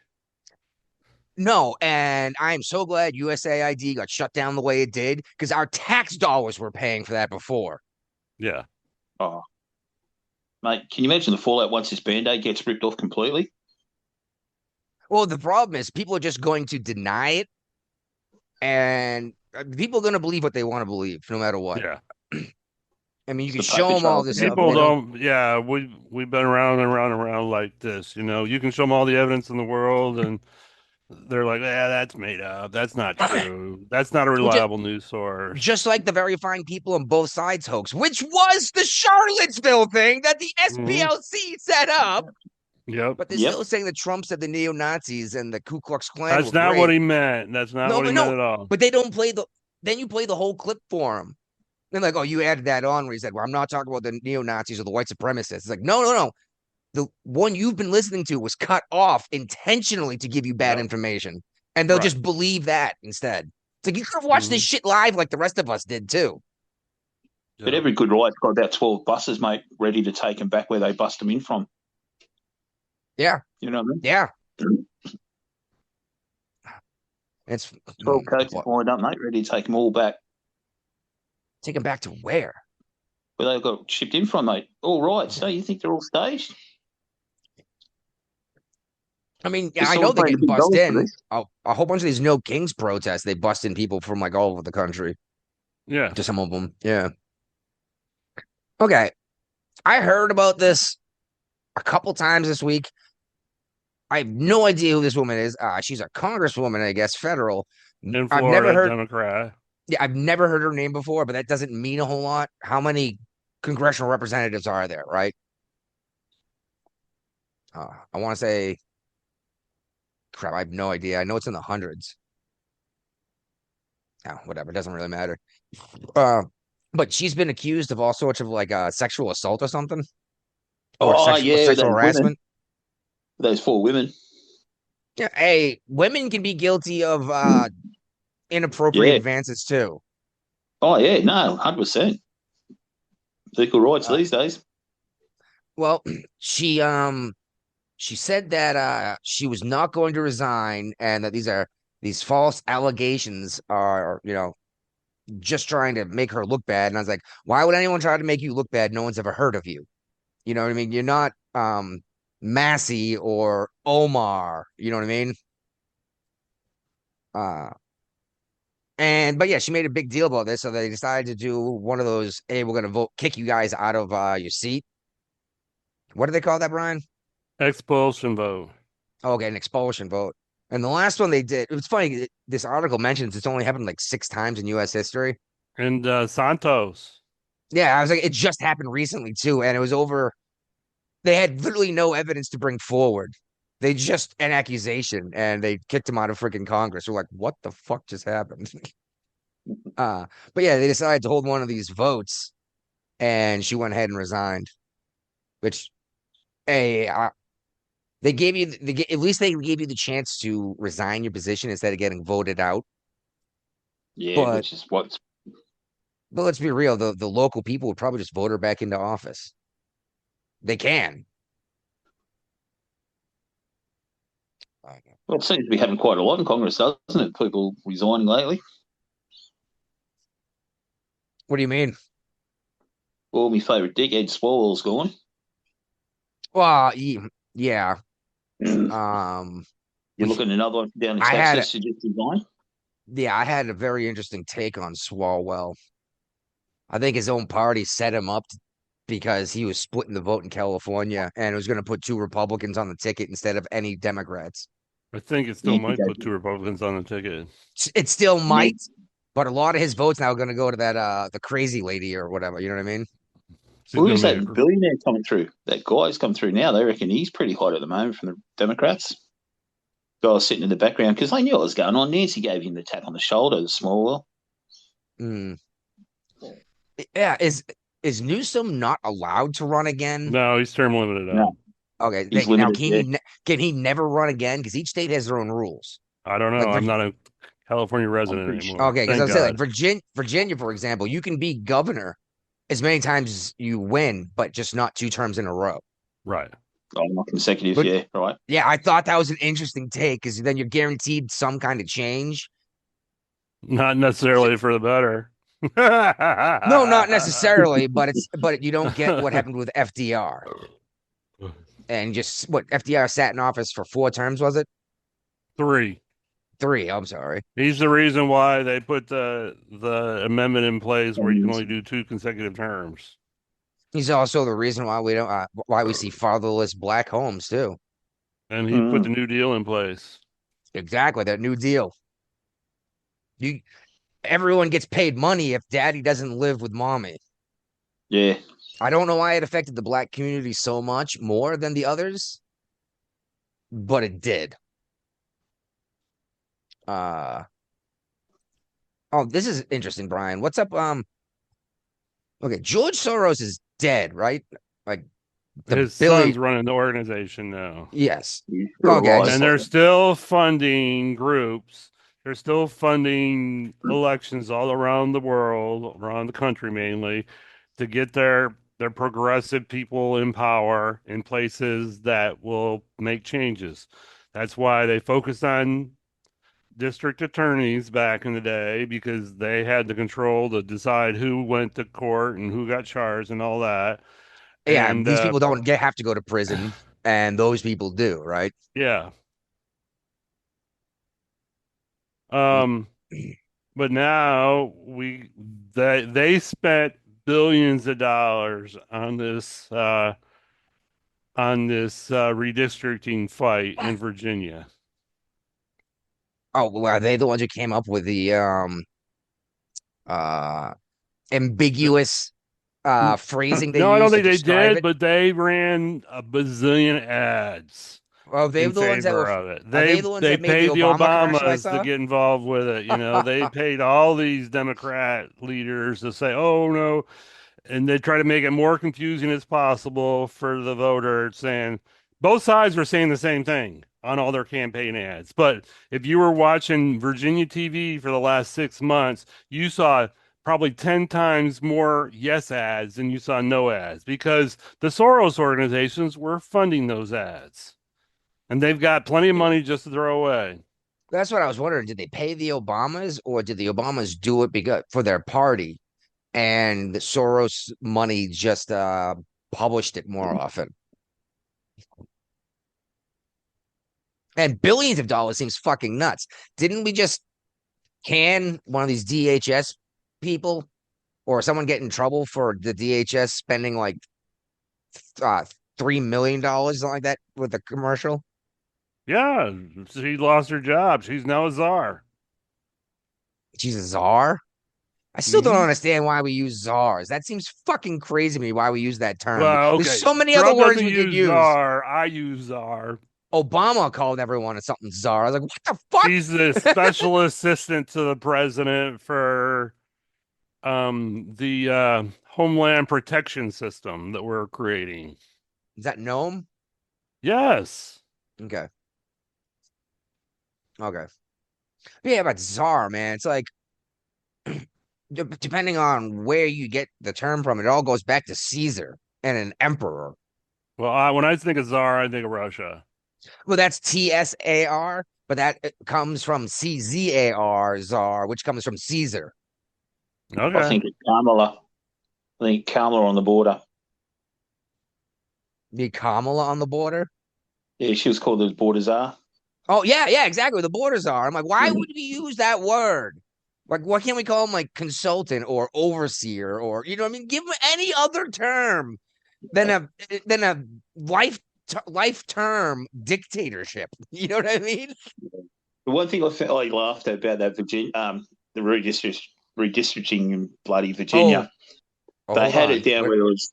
No, and I'm so glad USAID got shut down the way it did, because our tax dollars were paying for that before. Yeah. Oh, mate, can you imagine the fallout once this Band-Aid gets ripped off completely? Well, the problem is people are just going to deny it, and people are going to believe what they want to believe, no matter what. Yeah. I mean, you can show them all this people stuff. Yeah, we've been around and around and around like this. You know, you can show them all the evidence in the world, and they're like, "Yeah, that's made up. That's not true. That's not a reliable news source." Just like the very fine people on both sides hoax, which was the Charlottesville thing that the SPLC set up. Yep. But they're still saying that Trump said the neo-Nazis and the Ku Klux Klan. That's not what he meant. That's not what he meant at all. But they don't play then you play the whole clip for him. Then like, oh, you added that on where he said, well, I'm not talking about the neo-Nazis or the white supremacists. It's like, no. The one you've been listening to was cut off intentionally to give you bad information. And they'll just believe that instead. It's like, you could have watched this shit live like the rest of us did too. But every good riot's got about 12 buses, mate, ready to take them back where they bust them in from. Yeah. You know what I mean? Yeah. It's 12 coaches lined up, mate, ready to take them all back. Take them back to where? Where they got shipped in from, mate. All right. So you think they're all staged? I mean, I know they get bust in. A whole bunch of these No Kings protests, they bust in people from like all over the country. Yeah. To some of them. Yeah. Okay. I heard about this a couple times this week. I have no idea who this woman is. She's a congresswoman, I guess, federal. In Florida, I've never heard Democrat. Yeah, I've never heard her name before, but that doesn't mean a whole lot. How many congressional representatives are there, right? I want to say, crap, I have no idea. I know it's in the hundreds. Oh, whatever, it doesn't really matter. But she's been accused of all sorts of like sexual assault or something. Or sexual harassment. Those 4 women. Yeah, hey, women can be guilty of inappropriate advances too. Oh yeah, no, 100%. Equal rights these days. Well, she said that she was not going to resign, and that these false allegations are, just trying to make her look bad. And I was like, why would anyone try to make you look bad? No one's ever heard of you. You know what I mean? You're not Massey or Omar. You know what I mean? Uh, but yeah, she made a big deal about this, so they decided to do one of those. Hey, we're gonna vote, kick you guys out of your seat. What do they call that, Brian? Expulsion vote. Oh, okay, an expulsion vote. And the last one they did, it was funny. This article mentions it's only happened like 6 times in U.S. history. And Santos. Yeah, I was like, it just happened recently too, and it was over. They had literally no evidence to bring forward. They just an accusation, and they kicked him out of freaking Congress. We're like, what the fuck just happened? But yeah, they decided to hold one of these votes, and she went ahead and resigned. Which, hey, they gave you at least they gave you the chance to resign your position instead of getting voted out. Yeah, But which is what's but let's be real, the local people would probably just vote her back into office. They can. well, it seems to be happening quite a lot in Congress, doesn't it? People resigning lately. What do you mean? Well, my favourite dickhead Swalwell's gone. Well, yeah. You're Um, looking at another one down in I had Texas to just resign. yeah, I had a very interesting take on Swalwell. I think his own party set him up because he was splitting the vote in California and was going to put 2 Republicans on the ticket instead of any Democrats. I think it still might put 2 Republicans on the ticket. It still might, but a lot of his votes now are going to go to that the crazy lady or whatever. You know what I mean? Who's that billionaire coming through? That guy's coming through now. They reckon he's pretty hot at the moment from the Democrats. Guy was sitting in the background because they knew what was going on. Nancy gave him the tap on the shoulder, the Smallwell. Mm. Yeah, is Newsom not allowed to run again? No, he's term limited. No. Okay, He's now limited, can he never run again? Because each state has their own rules. I don't know. Like, I'm not a California resident anymore. Okay, because I Thank was saying, God. like Virginia, for example, you can be governor as many times as you win, but just not 2 terms in a row. Right. Oh, not consecutive, But- yeah, right. Yeah, I thought that was an interesting take because then you're guaranteed some kind of change. Not necessarily for the better. No, not necessarily, but you don't get what happened with FDR. And just what FDR sat in office for 4 terms, was it? 3. 3, I'm sorry. He's the reason why they put the amendment in place where you can only do 2 consecutive terms. He's also the reason why we don't why we see fatherless black homes too. And he put the New Deal in place. Exactly, that New Deal. Everyone gets paid money if daddy doesn't live with mommy. Yeah. I don't know why it affected the black community so much more than the others, but it did. Oh, this is interesting, Brian. What's up? Okay, George Soros is dead, right? Like His son's running the organization now. Yes. Okay. And they're still funding groups. They're still funding elections all around the world, around the country mainly, to get their progressive people in power in places that will make changes. That's why they focused on district attorneys back in the day, because they had the control to decide who went to court and who got charged and all that. Yeah, and these people don't have to go to prison, and those people do, right? Yeah. But now they spent billions of dollars on this redistricting fight in Virginia. Oh, well, are they the ones who came up with the ambiguous phrasing they No, I don't used to think they describe did, it? but they ran a bazillion ads Oh, they're in the ones that favor were. of it. Are they the ones They that made paid the the Obama commercial I Obamas saw? to get involved with it. You know, they paid all these Democrat leaders to say, "Oh no," and they try to make it more confusing as possible for the voter, saying both sides were saying the same thing on all their campaign ads. But if you were watching Virginia TV for the last 6 months, you saw probably 10 times more yes ads than you saw no ads, because the Soros organizations were funding those ads. And they've got plenty of money just to throw away. That's what I was wondering. Did they pay the Obamas, or did the Obamas do it because for their party, and the Soros money just published it more often? And billions of dollars seems fucking nuts. Didn't we just can one of these DHS people or someone get in trouble for the DHS spending like uh, $3 million, something like that, with the commercial? Yeah, she lost her job. She's now a czar. She's a czar. I still don't understand why we use czars. That seems fucking crazy to me. Why we use that term? Well, okay. There's so many Trump other words doesn't we could use. czar. I use czar. Obama called everyone something czar. I was like, what the fuck? She's the special assistant to the president for the Homeland Protection System that we're creating. Is that gnome? Yes. Okay. Okay. But yeah, about czar, man. It's like depending on where you get the term from, it all goes back to Caesar and an emperor. Well, when I think of czar, I think of Russia. Well, that's TSAR, but that comes from CZAR, czar, which comes from Caesar. Okay. I think it's Kamala. I think Kamala on the border. The Kamala on the border. Yeah, she was called the border czar. Oh, yeah, exactly. The border czar. I'm like, why would we use that word? Like, why can't we call him like consultant or overseer or you know what I mean? Give him any other term than a life term dictatorship. You know what I mean? The one thing I laughed at about that Virginia, the redistricting in bloody Virginia, they had it down where it was.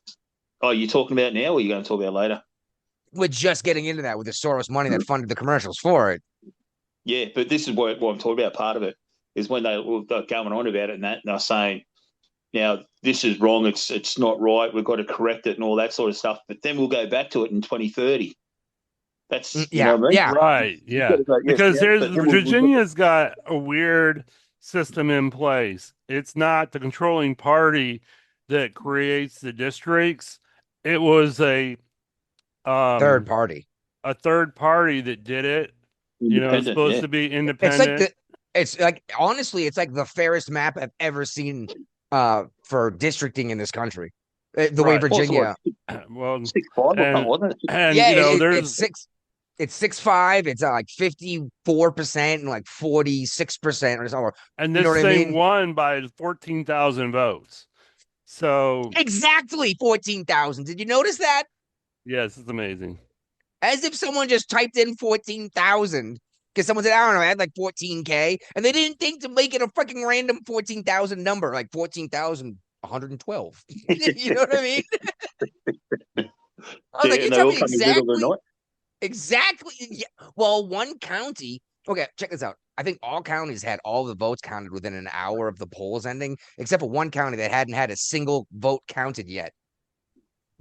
Oh, you're talking about now, or are you going to talk about later? We're just getting into that with the Soros money that funded the commercials for it. Yeah, but this is what I'm talking about. Part of it is when they're going on about it and they're saying, now this is wrong. It's not right. We've got to correct it and all that sort of stuff. But then we'll go back to it in 2030. That's you know what I mean? Yeah, right. Yeah, because Virginia's got a weird system in place. It's not the controlling party that creates the districts. It was a third party that did it. You know, it's supposed to be independent. It's like honestly, it's like the fairest map I've ever seen for districting in this country. The way Virginia, well, 6'5", wasn't it? And yeah, you know, there's it's 6'5". It's like 54% and like 46% or something. And this thing won by 14,000 votes. So exactly 14,000. Did you notice that? Yes, it's amazing. As if someone just typed in 14,000 because someone said, I don't know, I had like 14K, and they didn't think to make it a freaking random 14,000 number, like 14,112. You know what I mean? I was like, you tell me exactly. Yeah. Well, one county. Okay, check this out. I think all counties had all the votes counted within an hour of the polls ending, except for one county that hadn't had a single vote counted yet.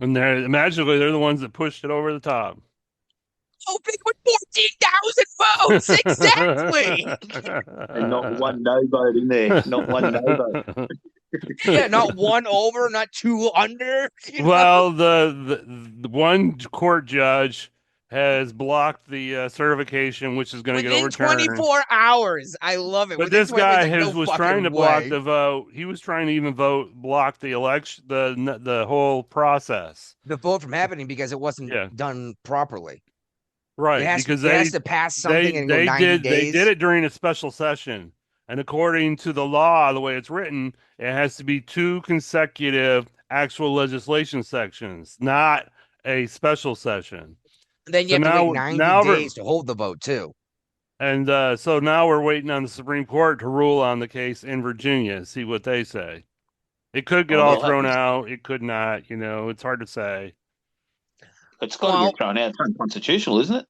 And magically, they're the ones that pushed it over the top. Oh, big with 14,000 votes, exactly. And not one no vote in there. Not one no vote. Yeah, not one over, not two under. Well, the one court judge has blocked the certification, which is going to get overturned. 24 hours. I love it. But this guy was trying to block the vote. He was trying to even block the election, the whole process. The vote from happening because it wasn't done properly. Right, because they has to pass something in 90 days. They did it during a special session, and according to the law, the way it's written, it has to be 2 consecutive actual legislation sections, not a special session. Then you have to wait 90 days to hold the vote too. And so now we're waiting on the Supreme Court to rule on the case in Virginia, see what they say. It could get all thrown out. It could not. You know, it's hard to say. It's got to get thrown out. It's unconstitutional, isn't it?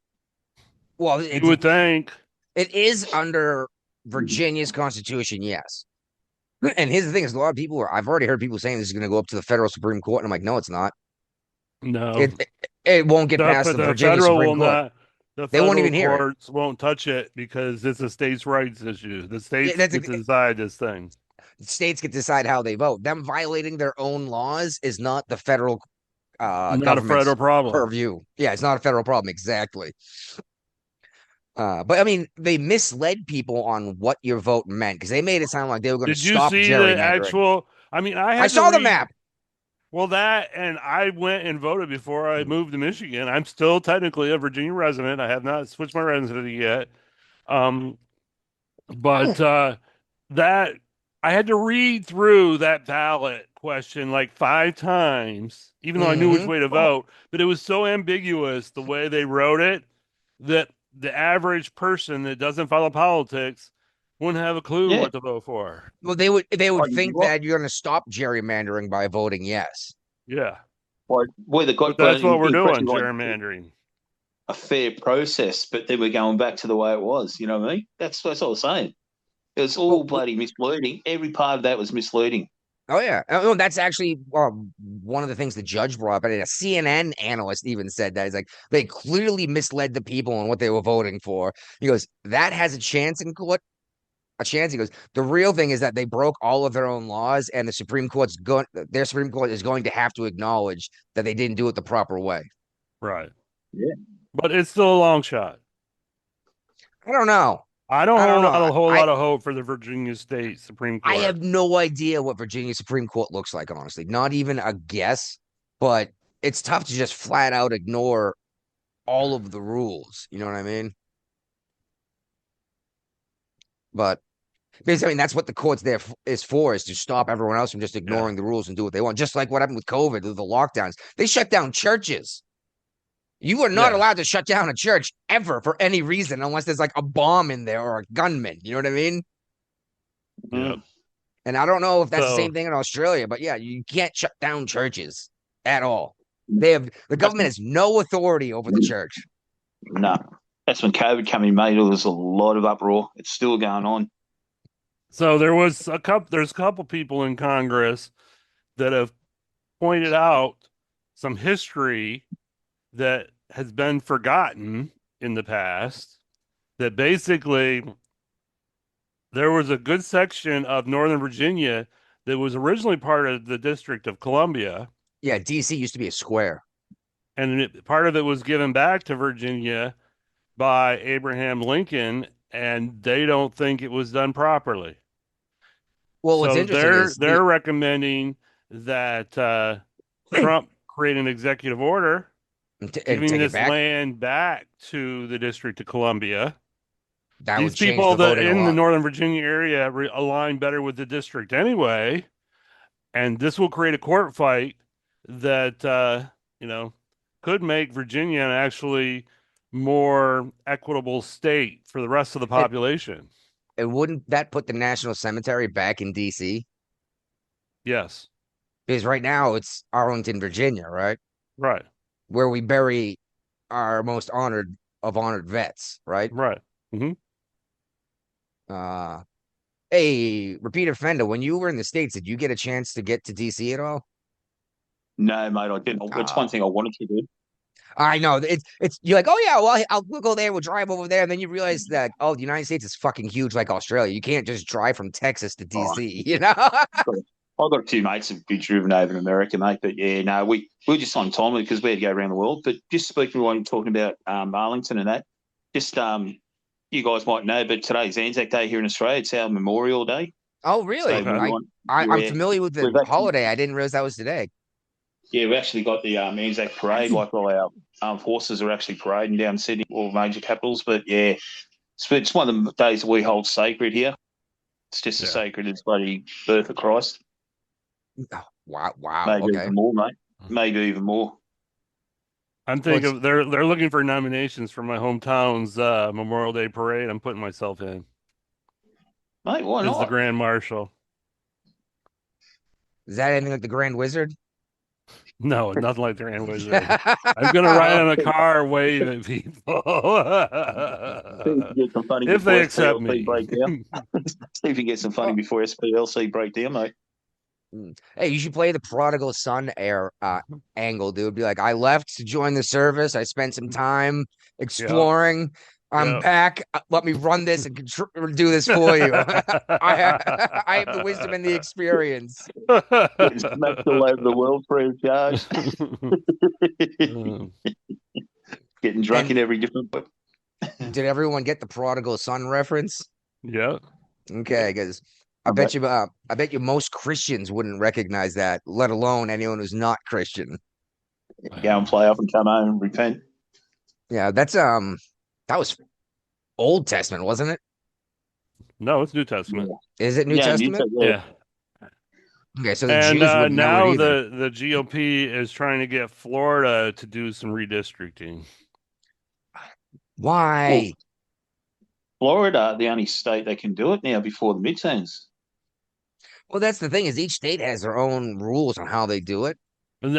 Well, you would think. It is under Virginia's constitution, yes. And here's the thing: is a lot of people I've already heard people saying this is going to go up to the federal Supreme Court, and I'm like, no, it's not. No, it won't get past the Virginia Supreme Court. They won't even hear it. Courts won't touch it because it's a states' rights issue. The states get to decide this thing. States get to decide how they vote. Them violating their own laws is not the federal not a federal problem purview. Yeah, it's not a federal problem. Exactly. But I mean, they misled people on what your vote meant because they made it sound like they were going to Did you stop see the gerrymandering. actual? I mean, I I had to saw the read. map. Well, that and I went and voted before I moved to Michigan. I'm still technically a Virginia resident. I have not switched my residency yet. Um, but that I had to read through that ballot question like 5 times, even though I knew which way to vote. But it was so ambiguous the way they wrote it that the average person that doesn't follow politics wouldn't have a clue Yeah. what to vote for. Well, they would Oh, think that you're going to stop gerrymandering by voting yes. Yeah, Where the but that's what we're doing, like gerrymandering. a fair process, but then we're going back to the way it was. You know what I mean? That's what I was saying. It was all bloody misleading. Every part of that was misleading. Oh yeah, oh, that's actually one of the things the judge brought up. And a CNN analyst even said that. He's like, they clearly misled the people on what they were voting for. He goes, that has a chance in court. A chance. He goes, the real thing is that they broke all of their own laws, and their Supreme Court is going to have to acknowledge that they didn't do it the proper way. Right. Yeah. But it's still a long shot. I don't know. I don't hold out a whole I- lot of hope for the Virginia State Supreme Court. I have no idea what Virginia Supreme Court looks like, honestly. Not even a guess, but it's tough to just flat out ignore all of the rules. You know what I mean? But because I mean that's what the court's there is for, is to stop everyone else from just ignoring the rules and do what they want. Just like what happened with COVID, with the lockdowns. They shut down churches. You are not allowed to shut down a church ever for any reason unless there's like a bomb in there or a gunman. You know what I mean? Yeah. And I don't know if that's the same thing in Australia, but yeah, you can't shut down churches at all. The government has no authority over the church. No. That's when COVID came in, mate. There was a lot of uproar. It's still going on. So there's a couple people in Congress that have pointed out some history that has been forgotten in the past, that basically there was a good section of Northern Virginia that was originally part of the District of Columbia. Yeah, DC used to be a square. And part of it was given back to Virginia by Abraham Lincoln, and they don't think it was done properly. Well, what's interesting they're recommending that Trump create an executive order giving this land back to the District of Columbia. These people that in the Northern Virginia area align better with the district anyway, and this will create a court fight that could make Virginia an actually more equitable state for the rest of the population. And wouldn't that put the National Cemetery back in DC? Yes. Because right now it's Arlington, Virginia, right? Right. Where we bury our most honored vets, right? Right. Mm-hmm. Hey, repeat offender, when you were in the States, did you get a chance to get to DC at all? No, mate, I didn't. It's one thing I wanted to do. I know it's you're like, oh yeah, well we'll go there, we'll drive over there, and then you realize that the United States is fucking huge like Australia. You can't just drive from Texas to DC, you know. I've got a few mates who've been driven over in America, mate. But yeah, no, we were just on time because we had to go around the world. But just speaking while you're talking about Arlington and that, just you guys might know, but today's Anzac Day here in Australia. It's our Memorial Day. Oh, really? So I'm familiar with the holiday. I didn't realize that was today. Yeah, we actually got the Anzac Parade, like all our armed forces are actually parading down Sydney, all major capitals. But yeah, it's one of the days that we hold sacred here. It's just as sacred as bloody birth of Christ. Oh, wow. Maybe even more, mate. Maybe even more. I'm thinking they're looking for nominations for my hometown's Memorial Day parade. I'm putting myself in. Mate, why not? As the Grand Marshal. Is that anything like the Grand Wizard? No, nothing like the Grand Wizard. I'm gonna ride in a car wave at people. If they accept me. See if you get some funny before SPLC break down, mate. Hey, you should play the prodigal son angle, dude. Be like, I left to join the service. I spent some time exploring. I'm back. Let me run this and do this for you. I have the wisdom and the experience. Getting smacked all over the world free of charge. Getting drunk in every different way. Did everyone get the prodigal son reference? Yeah. Okay, because I bet you most Christians wouldn't recognize that, let alone anyone who's not Christian. Go and play up and come home and repent. Yeah, that was Old Testament, wasn't it? No, it's New Testament. Is it New Testament? Yeah. Okay, so the And Jews wouldn't know now it either. the GOP is trying to get Florida to do some redistricting. Why? Florida, the only state that can do it now before the midterms. Well, that's the thing is each state has their own rules on how they do it. And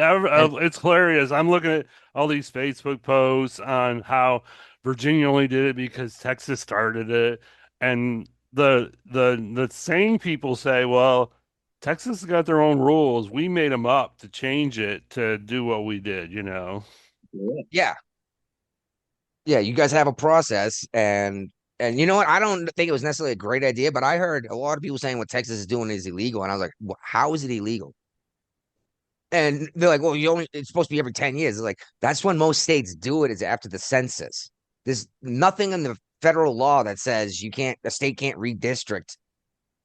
it's hilarious. I'm looking at all these Facebook posts on how Virginia only did it because Texas started it, and the same people say, "Well, Texas has got their own rules. We made them up to change it to do what we did." Yeah. Yeah, you guys have a process and you know what? I don't think it was necessarily a great idea, but I heard a lot of people saying what Texas is doing is illegal, and I was like, how is it illegal? And they're like, well, it's supposed to be every 10 years. It's like, that's when most states do it, is after the census. There's nothing in the federal law that says a state can't redistrict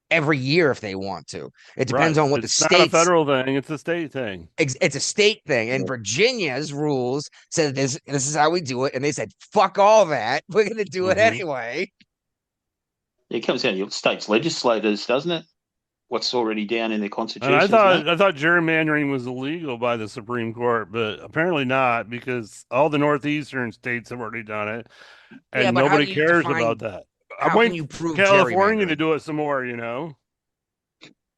every year if they want to. It depends on what the It's not a state's federal thing, it's a state thing. it's a state thing. And Virginia's rules said this is how we do it. And they said, fuck all that. We're gonna do it anyway. It comes down to your state's legislators, doesn't it? What's already down in their constitution. And I thought gerrymandering was illegal by the Supreme Court, but apparently not, because all the northeastern states have already done it, and nobody cares about that. I'm waiting for California to do it some more, Well,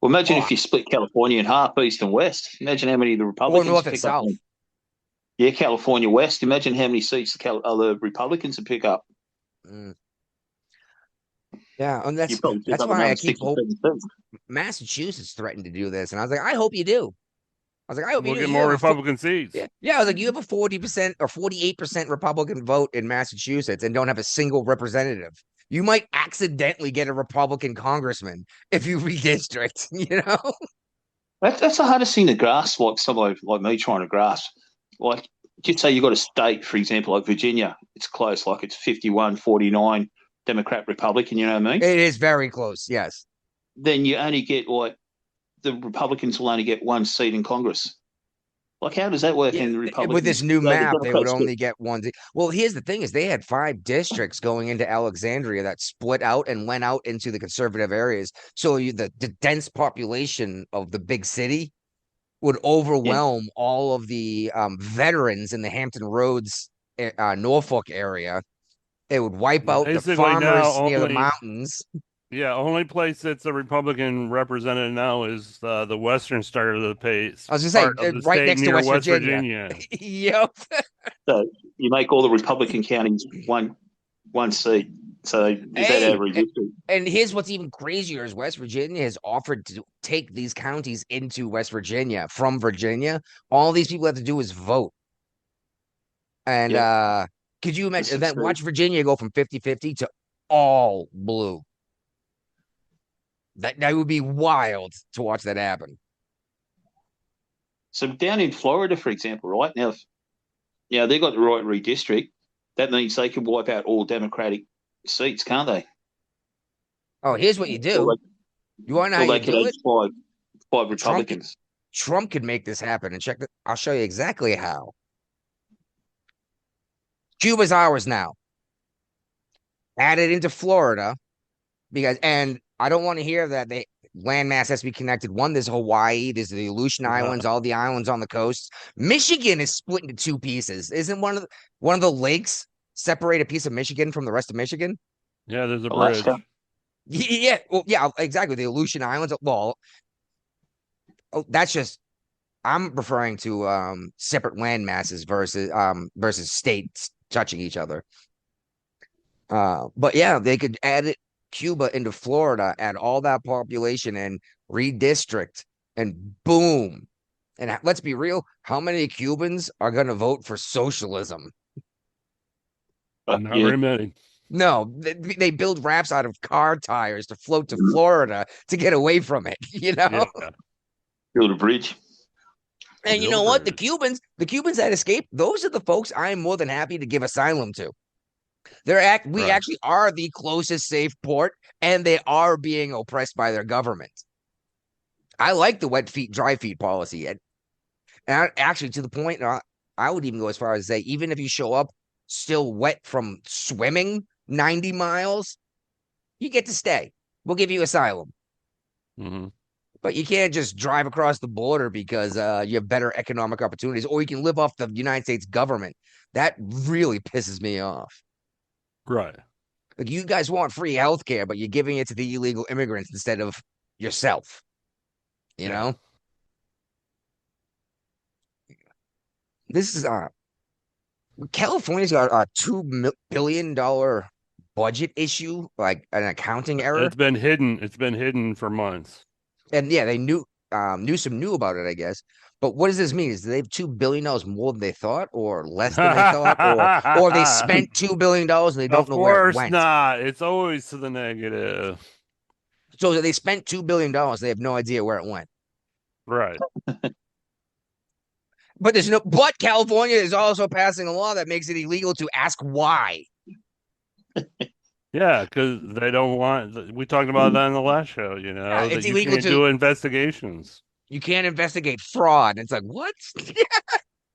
imagine if you split California in half, east and west. Imagine how many of the Republicans or north and south. Yeah, California West. Imagine how many seats the Republicans would pick up. Yeah, and that's why I keep hoping. Massachusetts threatened to do this, and I was like, I hope you do. I was like, I hope we'll get more Republican seats. Yeah, I was like, you have a 40% or 48% Republican vote in Massachusetts and don't have a single representative. You might accidentally get a Republican congressman if you redistrict, That's the hardest thing to grasp, like somebody like me trying to grasp. Like, just say you got a state, for example, like Virginia, it's close, like it's 51-49 Democrat Republican, you know what I mean? It is very close, yes. Then you only get the Republicans will only get one seat in Congress. Like, how does that work in the Republicans? With this new map, they would only get one. Well, here's the thing is they had 5 districts going into Alexandria that split out and went out into the conservative areas. So the dense population of the big city would overwhelm all of the veterans in the Hampton Roads, Norfolk area. It would wipe out the farmers near the mountains. Yeah, only place that's a Republican represented now is the western part of the pace. I was going to say, right next to West Virginia. Yep. So you make all the Republican counties one seat. So is that every district? And here's what's even crazier is West Virginia has offered to take these counties into West Virginia from Virginia. All these people have to do is vote. And could you imagine that? Watch Virginia go from 50-50 to all blue. That would be wild to watch that happen. So down in Florida, for example, right now, they got the right redistrict. That means they can wipe out all Democratic seats, can't they? Oh, here's what you do. You want to know how you do it? Five Republicans. Trump could make this happen. And check that. I'll show you exactly how. Cuba's ours now. Add it into Florida and I don't want to hear that landmass has to be connected. One, there's Hawaii, there's the Aleutian Islands, all the islands on the coast. Michigan is split into 2 pieces. Isn't one of the lakes separate a piece of Michigan from the rest of Michigan? Yeah, there's a bridge. Yeah, well, yeah, exactly. The Aleutian Islands. Well, that's just I'm referring to separate land masses versus states touching each other. But yeah, they could add it. Cuba into Florida, add all that population and redistrict, and boom. And let's be real, how many Cubans are going to vote for socialism? Not very many. No, they build rafts out of car tires to float to Florida to get away from it, Yeah. Build a bridge. And you know what? The Cubans that escaped, those are the folks I am more than happy to give asylum to. We Right. actually are the closest safe port, and they are being oppressed by their government. I like the wet feet, dry feet policy. And actually, to the point, I would even go as far as say, even if you show up still wet from swimming 90 miles, you get to stay. We'll give you asylum. Hmm. But you can't just drive across the border because you have better economic opportunities, or you can live off the United States government. That really pisses me off. Right. Like, you guys want free healthcare, but you're giving it to the illegal immigrants instead of yourself. You Yeah. know, this is California's got a $2 billion budget issue, like an accounting error. It's been hidden. It's been hidden for months. And yeah, they Newsom knew about it, I guess. But what does this mean? Is they have $2 billion more than they thought, or less than they thought, or they spent $2 billion and they don't Of know where it course went? not. It's always to the negative. So they spent $2 billion, they have no idea where it went. Right. But but California is also passing a law that makes it illegal to ask why. Yeah, because they don't want. We talked about that in the last show. You know that It's you illegal can't do investigations. you can't investigate fraud. It's like, what?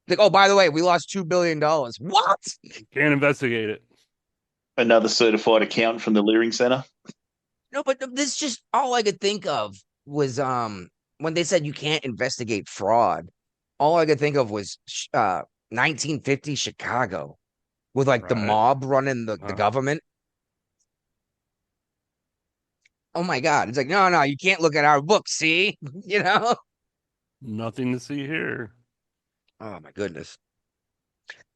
Like, oh, by the way, we lost $2 billion. What? Can't investigate it. Another certified accountant from the Leering Center. No, but this just all I could think of was when they said you can't investigate fraud. All I could think of was 1950 Chicago with like the Right. mob running the government. Oh my God. It's like, no, you can't look at our book, see? You know? Nothing to see here. Oh my goodness.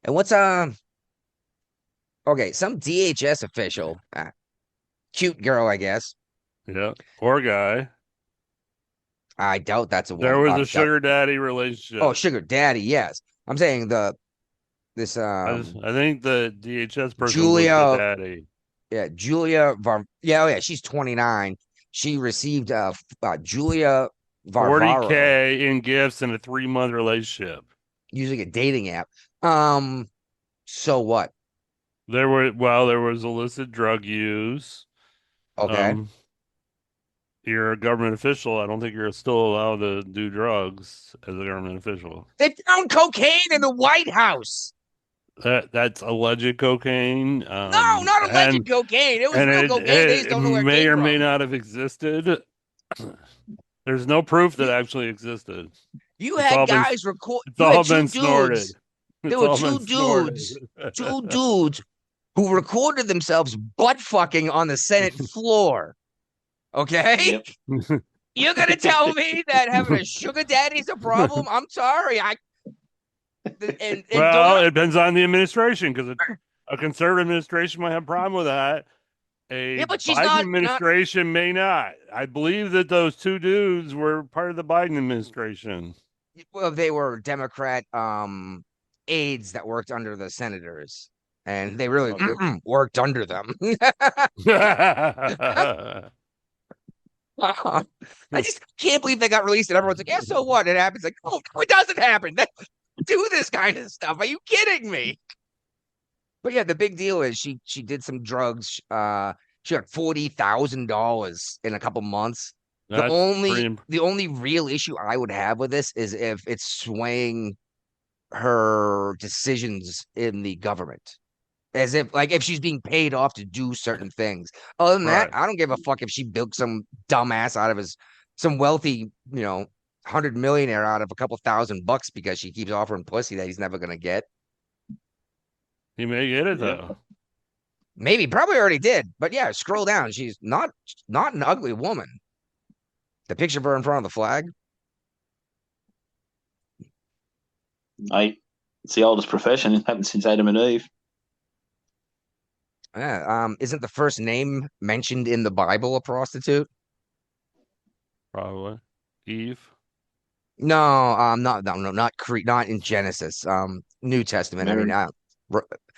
And what's okay, some DHS official, cute girl, I guess. Yeah. Poor guy. I doubt that's a There woman. was a sugar daddy relationship. Oh, sugar daddy, yes. I'm saying this I think the DHS person Julia, was the daddy. yeah, yeah, she's 29. She received Julia Varvaro 40K in gifts in a 3-month relationship. using a dating app. So what? There was illicit drug use. Okay. You're a government official. I don't think you're still allowed to do drugs as a government official. They found cocaine in the White House. That's alleged cocaine. No, not alleged cocaine. It was real cocaine. They just don't know where it may came or from. may not have existed. There's no proof that it actually existed. You had guys record. It's all been snorted. There were two dudes who recorded themselves butt fucking on the Senate floor. Okay? Yep. You're gonna tell me that having a sugar daddy's a problem? I'm sorry. Well, it depends on the administration, because a conservative administration might have a problem with that. But she's Biden not administration may not. I believe that those two dudes were part of the Biden administration. Well, they were Democrat aides that worked under the senators, and they really worked under them. I just can't believe they got released, and everyone's like, "Yeah, so what? It happens." Like, oh, it doesn't happen. Do this kind of stuff. Are you kidding me? But yeah, the big deal is she did some drugs. She got $40,000 in a couple months. The only real issue I would have with this is if it's swaying her decisions in the government. As if she's being paid off to do certain things. Other than that, I don't give a fuck if she bilked some dumbass out of some wealthy, 100 millionaire out of a couple $1,000 because she keeps offering pussy that he's never gonna get. He may get it though. Maybe, probably already did. But yeah, scroll down. She's not an ugly woman. The picture of her in front of the flag. It's the oldest profession. It happened since Adam and Eve. Yeah. Isn't the first name mentioned in the Bible a prostitute? Probably Eve. No, not in Genesis. New Testament. Mary. I mean,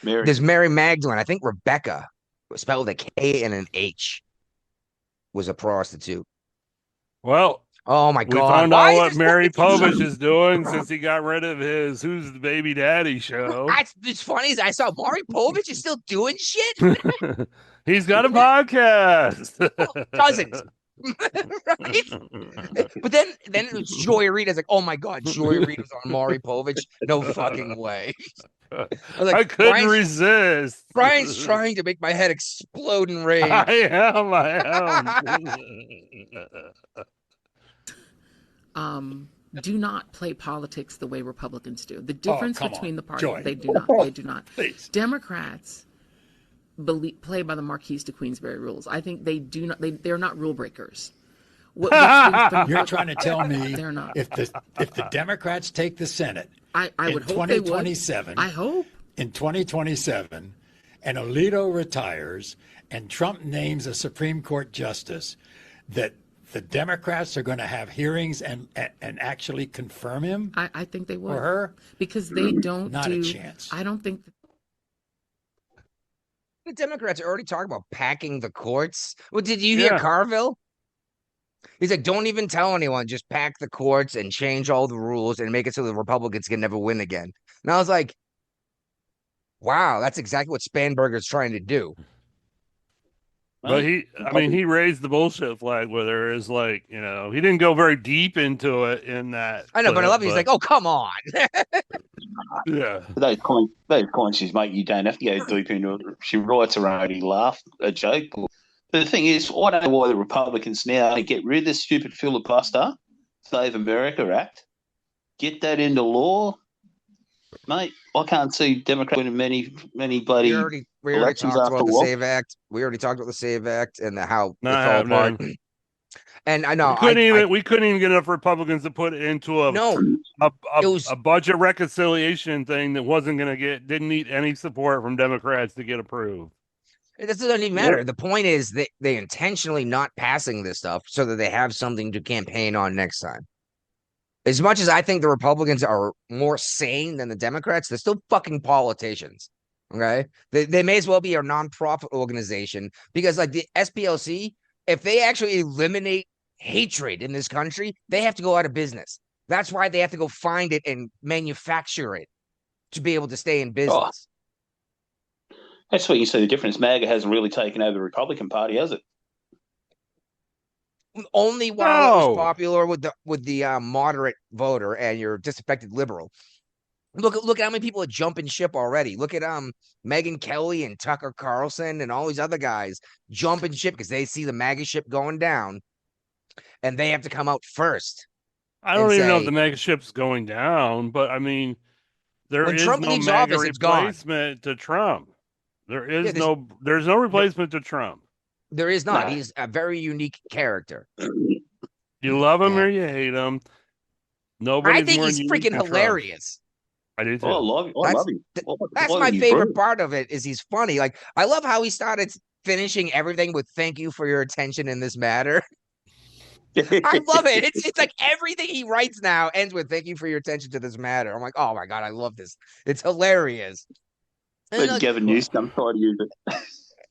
Mary. there's Mary Magdalene. I think Rebecca, spelled a K and an H, was a prostitute. Well, Oh my we God! found Why out is what this Mary fucking- Povich is doing since he got rid of his "Who's the Baby Daddy" show. It's funny is I saw Maury Povich is still doing shit. He's got a podcast. Doesn't. Right? But then it was Joy Rita's like, oh my God, Joy Rita's on Maury Povich. No fucking way. I was like, I couldn't resist. Brian's trying to make my head explode in rage. I am. Do not play politics the way Republicans do. The difference between the parties, Joy. they do not. They do not. Please. Democrats play by the Marquis de Queensberry rules. I think they do not. They're not rule breakers. You're trying to tell me they're not. if the Democrats take the Senate, I would hope they would. 2027. I hope in 2027, and Alito retires, and Trump names a Supreme Court justice, that the Democrats are going to have hearings and actually confirm him. I think they would. Or her? Because they don't Not do. a chance. I don't think. The Democrats are already talking about packing the courts. Well, did you hear Carville? He's like, don't even tell anyone. Just pack the courts and change all the rules and make it so the Republicans can never win again. And I was like, wow, that's exactly what Spanberger's trying to do. But he raised the bullshit flag with her. Is like, he didn't go very deep into it in that. I know, but I love it. He's like, oh, come on. Yeah. Those comments she's making, you don't have to go deep into it. She writes her own a joke. But the thing is, I don't know why the Republicans now get rid of this stupid filibuster, Save America Act, get that into law. Mate, I can't see Democrats winning many bloody we already talked about the Save Act. We already talked about the Save Act and how it fell apart. And I know we couldn't even get enough Republicans to put it into a budget reconciliation thing that didn't need any support from Democrats to get approved. It doesn't even matter. The point is they intentionally not passing this stuff so that they have something to campaign on next time. As much as I think the Republicans are more sane than the Democrats, they're still fucking politicians. Okay. They may as well be a nonprofit organization because, like, the SPLC, if they actually eliminate hatred in this country, they have to go out of business. That's why they have to go find it and manufacture it to be able to stay in business. That's what you see the difference. MAGA hasn't really taken over the Republican Party, has it? Only while it was popular with the moderate voter and your disaffected liberal. Look at how many people are jumping ship already. Look at Megyn Kelly and Tucker Carlson and all these other guys jumping ship because they see the MAGA ship going down, and they have to come out first. I don't even know if the MAGA ship's going down, but I mean, there is no MAGA replacement to Trump. There's no replacement to Trump. There is not. He's a very unique character. You love him or you hate him. I think he's freaking hilarious. I do too. I love him. That's my favorite part of it. Is he's funny. Like, I love how he started finishing everything with "Thank you for your attention in this matter." I love it. It's like everything he writes now ends with "Thank you for your attention to this matter." I'm like, oh my God, I love this. It's hilarious. And Gavin Newsom tried to use it.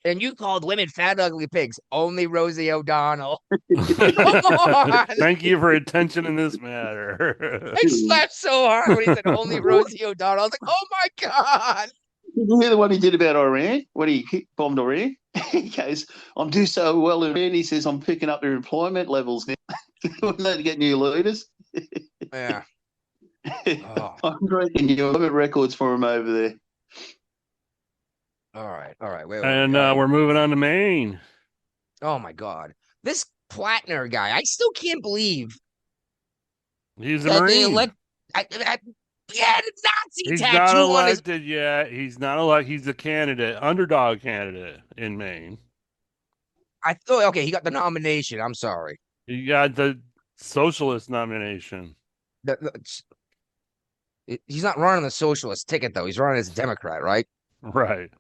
And you called women fat, ugly pigs. Only Rosie O'Donnell. Come on. Thank you for attention in this matter. I slapped so hard when he said only Rosie O'Donnell. I was like, oh my God. Did you hear the one he did about Iran? When he bombed Iran? He goes, I'm doing so well in Iran. He says, I'm picking up their employment levels now. We're allowed to get new leaders. Yeah. I'm breaking new records for him over there. All right. Wait, and we're moving on to Maine. Oh my God, this Plattner guy! I still can't believe he's a Marine. The Nazi he's tattoo not on his. Elected yet. He's not elected. He's a candidate, underdog candidate in Maine. I thought, okay, he got the nomination. I'm sorry. He got the socialist nomination. He's not running the socialist ticket though. He's running as a Democrat, right? Right.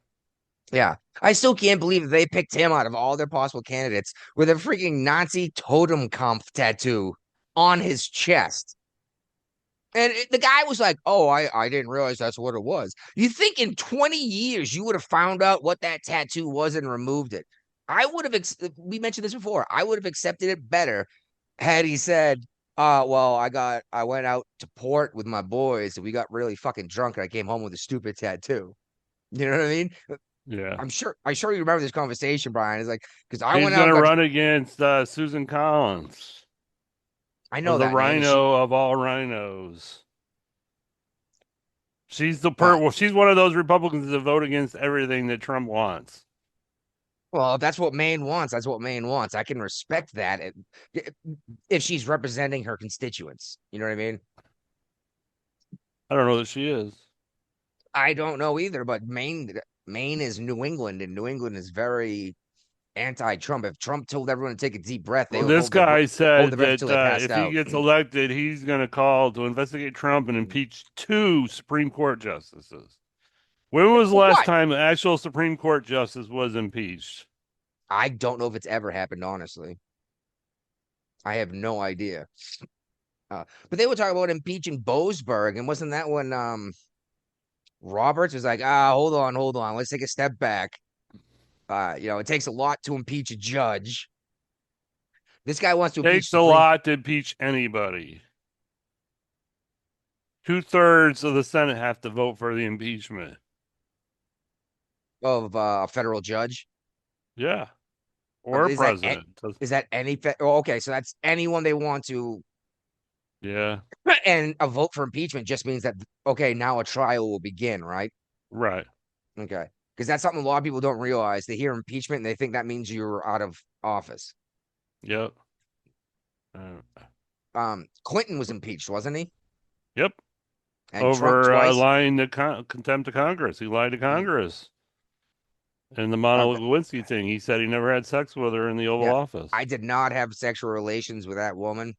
Yeah, I still can't believe that they picked him out of all their possible candidates with a freaking Nazi Totemkampf tattoo on his chest. And the guy was like, oh, I didn't realize that's what it was. You think in 20 years you would have found out what that tattoo was and removed it. I would have, we mentioned this before, I would have accepted it better had he said, well, I went out to port with my boys and we got really fucking drunk and I came home with a stupid tattoo. You know what I mean? Yeah. I'm sure you remember this conversation, Brian. It's like, because I He's went out going and to got, run against Susan Collins, I know the that name. Is she, rhino of all rhinos. She's uh, she's one of those Republicans that vote against everything that Trump wants. well, if that's what Maine wants. That's what Maine wants. I can respect that if she's representing her constituents. You know what I mean? I don't know that she is. I don't know either, but Maine is New England, and New England is very anti-Trump. If Trump told everyone to take a deep breath, they Well, would this guy hold said their breath that until they passed if he out. gets elected, he's going to call to investigate Trump and impeach 2 Supreme Court justices. When was the For last what? time an actual Supreme Court justice was impeached? I don't know if it's ever happened, honestly. I have no idea. But they were talking about impeaching Boasberg, and wasn't that when Roberts was like, hold on, let's take a step back. It takes a lot to impeach a judge. This guy wants to impeach Takes a Supreme lot to impeach anybody. 2/3 of the Senate have to vote for the impeachment. of a federal judge. Yeah. Or Is president. that any? Okay, so that's anyone they want to. Yeah. And a vote for impeachment just means that okay, now a trial will begin, right? Right. Okay, because that's something a lot of people don't realize. They hear impeachment and they think that means you're out of office. Yep. Clinton was impeached, wasn't he? Yep. And Trump Over twice. lying to contempt of Congress. He lied to Congress. And the Monica Lewinsky thing, he said he never had sex with her in the Oval Office. I did not have sexual relations with that woman.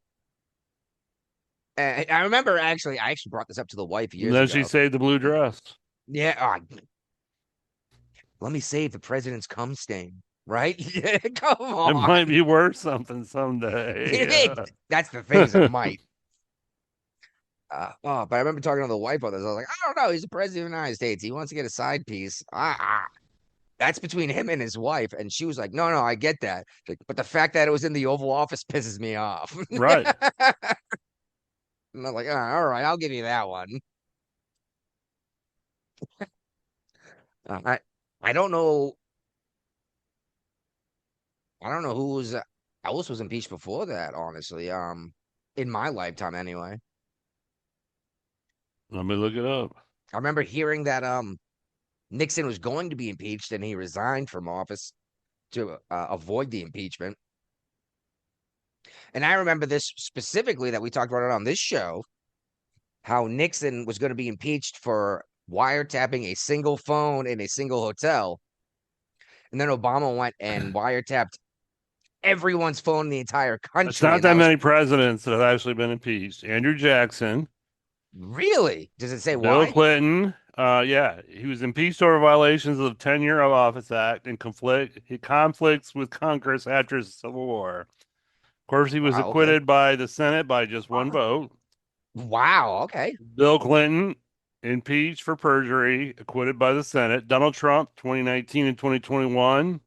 And I remember I actually brought this up to the wife years And then ago. she saved the blue dress. Yeah. Let me save the president's cum stain, right? Yeah, come on. It might be worth something someday. That's the thing, is it might. But I remember talking to the wife about this. I was like, I don't know. He's the president of the United States. He wants to get a side piece. That's between him and his wife. And she was like, no, I get that. Like, but the fact that it was in the Oval Office pisses me off. Right. And I'm like, all right, I'll give you that one. I don't know. I don't know who else was impeached before that, honestly. In my lifetime anyway. Let me look it up. I remember hearing that Nixon was going to be impeached and he resigned from office to avoid the impeachment. And I remember this specifically that we talked about it on this show, how Nixon was going to be impeached for wiretapping a single phone in a single hotel. And then Obama went and wiretapped everyone's phone in the entire country. It's not that many presidents that have actually been impeached. Andrew Jackson. Really? Does it say Bill why? Clinton. Yeah, he was impeached over violations of the Tenure of Office Act and conflicts with Congress after the Civil War. Of course, he was acquitted by the Senate by just one vote. Wow. Okay. Bill Clinton impeached for perjury, acquitted by the Senate. Donald Trump, 2019 and 2021,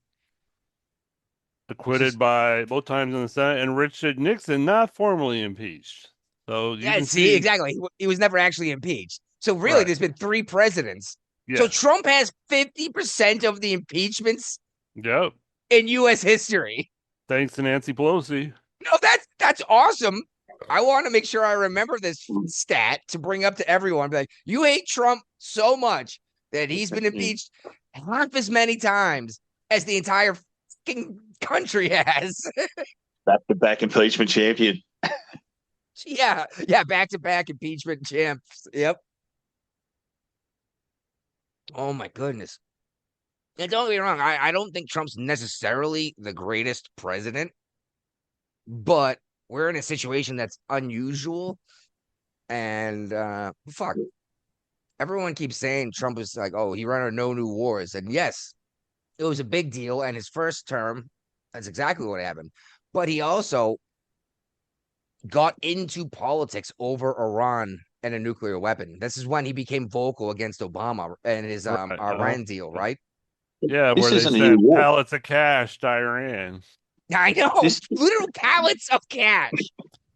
acquitted by both times in the Senate. And Richard Nixon, not formally impeached. So you can see exactly. He was never actually impeached. So really, there's been 3 presidents. Yeah. So Trump has 50% of the impeachments in U.S. history. Thanks to Nancy Pelosi. No, that's awesome. I want to make sure I remember this stat to bring up to everyone. Be like, you hate Trump so much that he's been impeached half as many times as the entire fucking country has. Back-to-back impeachment champion. Yeah, back-to-back impeachment champs. Yep. Oh my goodness. And don't get me wrong, I don't think Trump's necessarily the greatest president, but we're in a situation that's unusual. And fuck. Everyone keeps saying Trump is like, oh, he ran a no new wars. And yes, it was a big deal. And his first term, that's exactly what happened. But he also got into politics over Iran and a nuclear weapon. This is when he became vocal against Obama and his Iran deal, right? Yeah, where they sent pallets of cash to Iran. I know. This- Literal pallets of cash.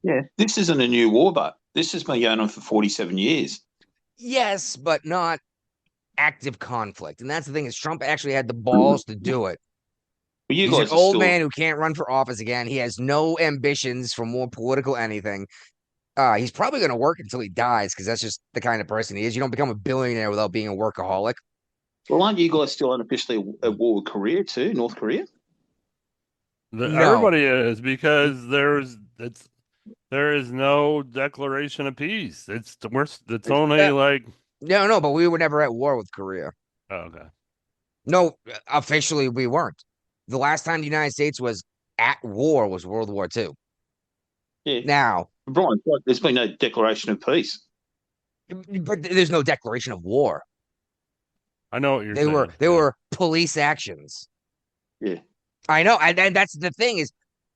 Yeah, this isn't a new war, but this has been going on for 47 years. Yes, but not active conflict. And that's the thing is Trump actually had the balls to do it. But you He's an guys are old still man who can't run for office again. He has no ambitions for more political anything. He's probably going to work until he dies because that's just the kind of person he is. You don't become a billionaire without being a workaholic. well, aren't you guys still unofficially at war with Korea too, North Korea? No. Everybody is because there is no declaration of peace. It's only like No, but we were never at war with Korea. oh, okay. No, officially we weren't. The last time the United States was at war was World War II. Yeah. Now, Brian, there's been no declaration of peace. but there's no declaration of war. I know what you're saying. They were police actions. Yeah. I know, and that's the thing is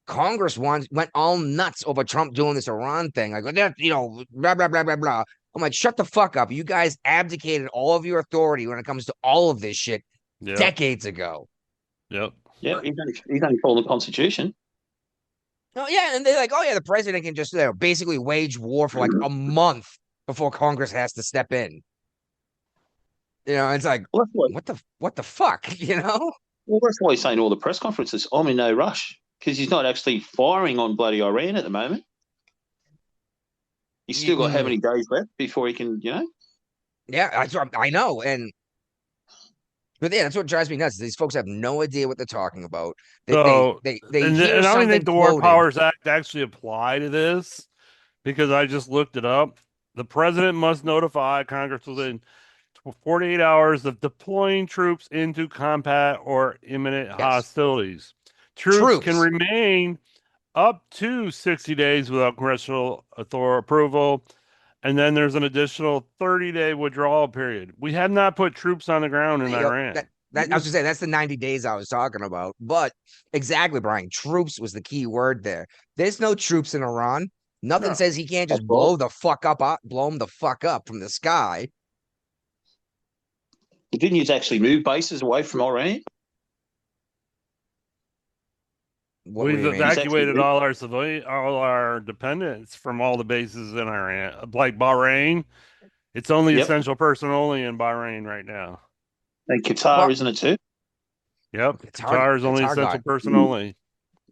Congress went all nuts over Trump doing this Iran thing. Like, blah, blah, blah, blah, blah. I'm like, shut the fuck up. You guys abdicated all of your authority when it comes to all of this shit decades ago. Yep. Yeah, he's only following the Constitution. Oh, yeah, and they're like, oh, yeah, the president can just basically wage war for like a month before Congress has to step in. It's like, well, what the fuck, Well, that's why he's saying all the press conferences, I'm in no rush, because he's not actually firing on bloody Iran at the moment. He's still got how many days left before he can, Yeah, I know, but yeah, that's what drives me nuts. These folks have no idea what they're talking about. They and hear I don't something think the War quoted. Powers Act actually apply to this because I just looked it up. The president must notify Congress within 48 hours of deploying troops into combat or imminent hostilities. Troops can remain up to 60 days without congressional approval. And then there's an additional 30-day withdrawal period. We have not put troops on the ground in Iran. I was going to say, that's the 90 days I was talking about. But exactly, Brian, troops was the key word there. There's no troops in Iran. Nothing says he can't just blow them the fuck up from the sky. Didn't you actually move bases away from Iran? We've evacuated all our dependents from all the bases in Iran, like Bahrain. It's only essential person only in Bahrain right now. And Qatar, isn't it too? Yep, Qatar is only essential person only.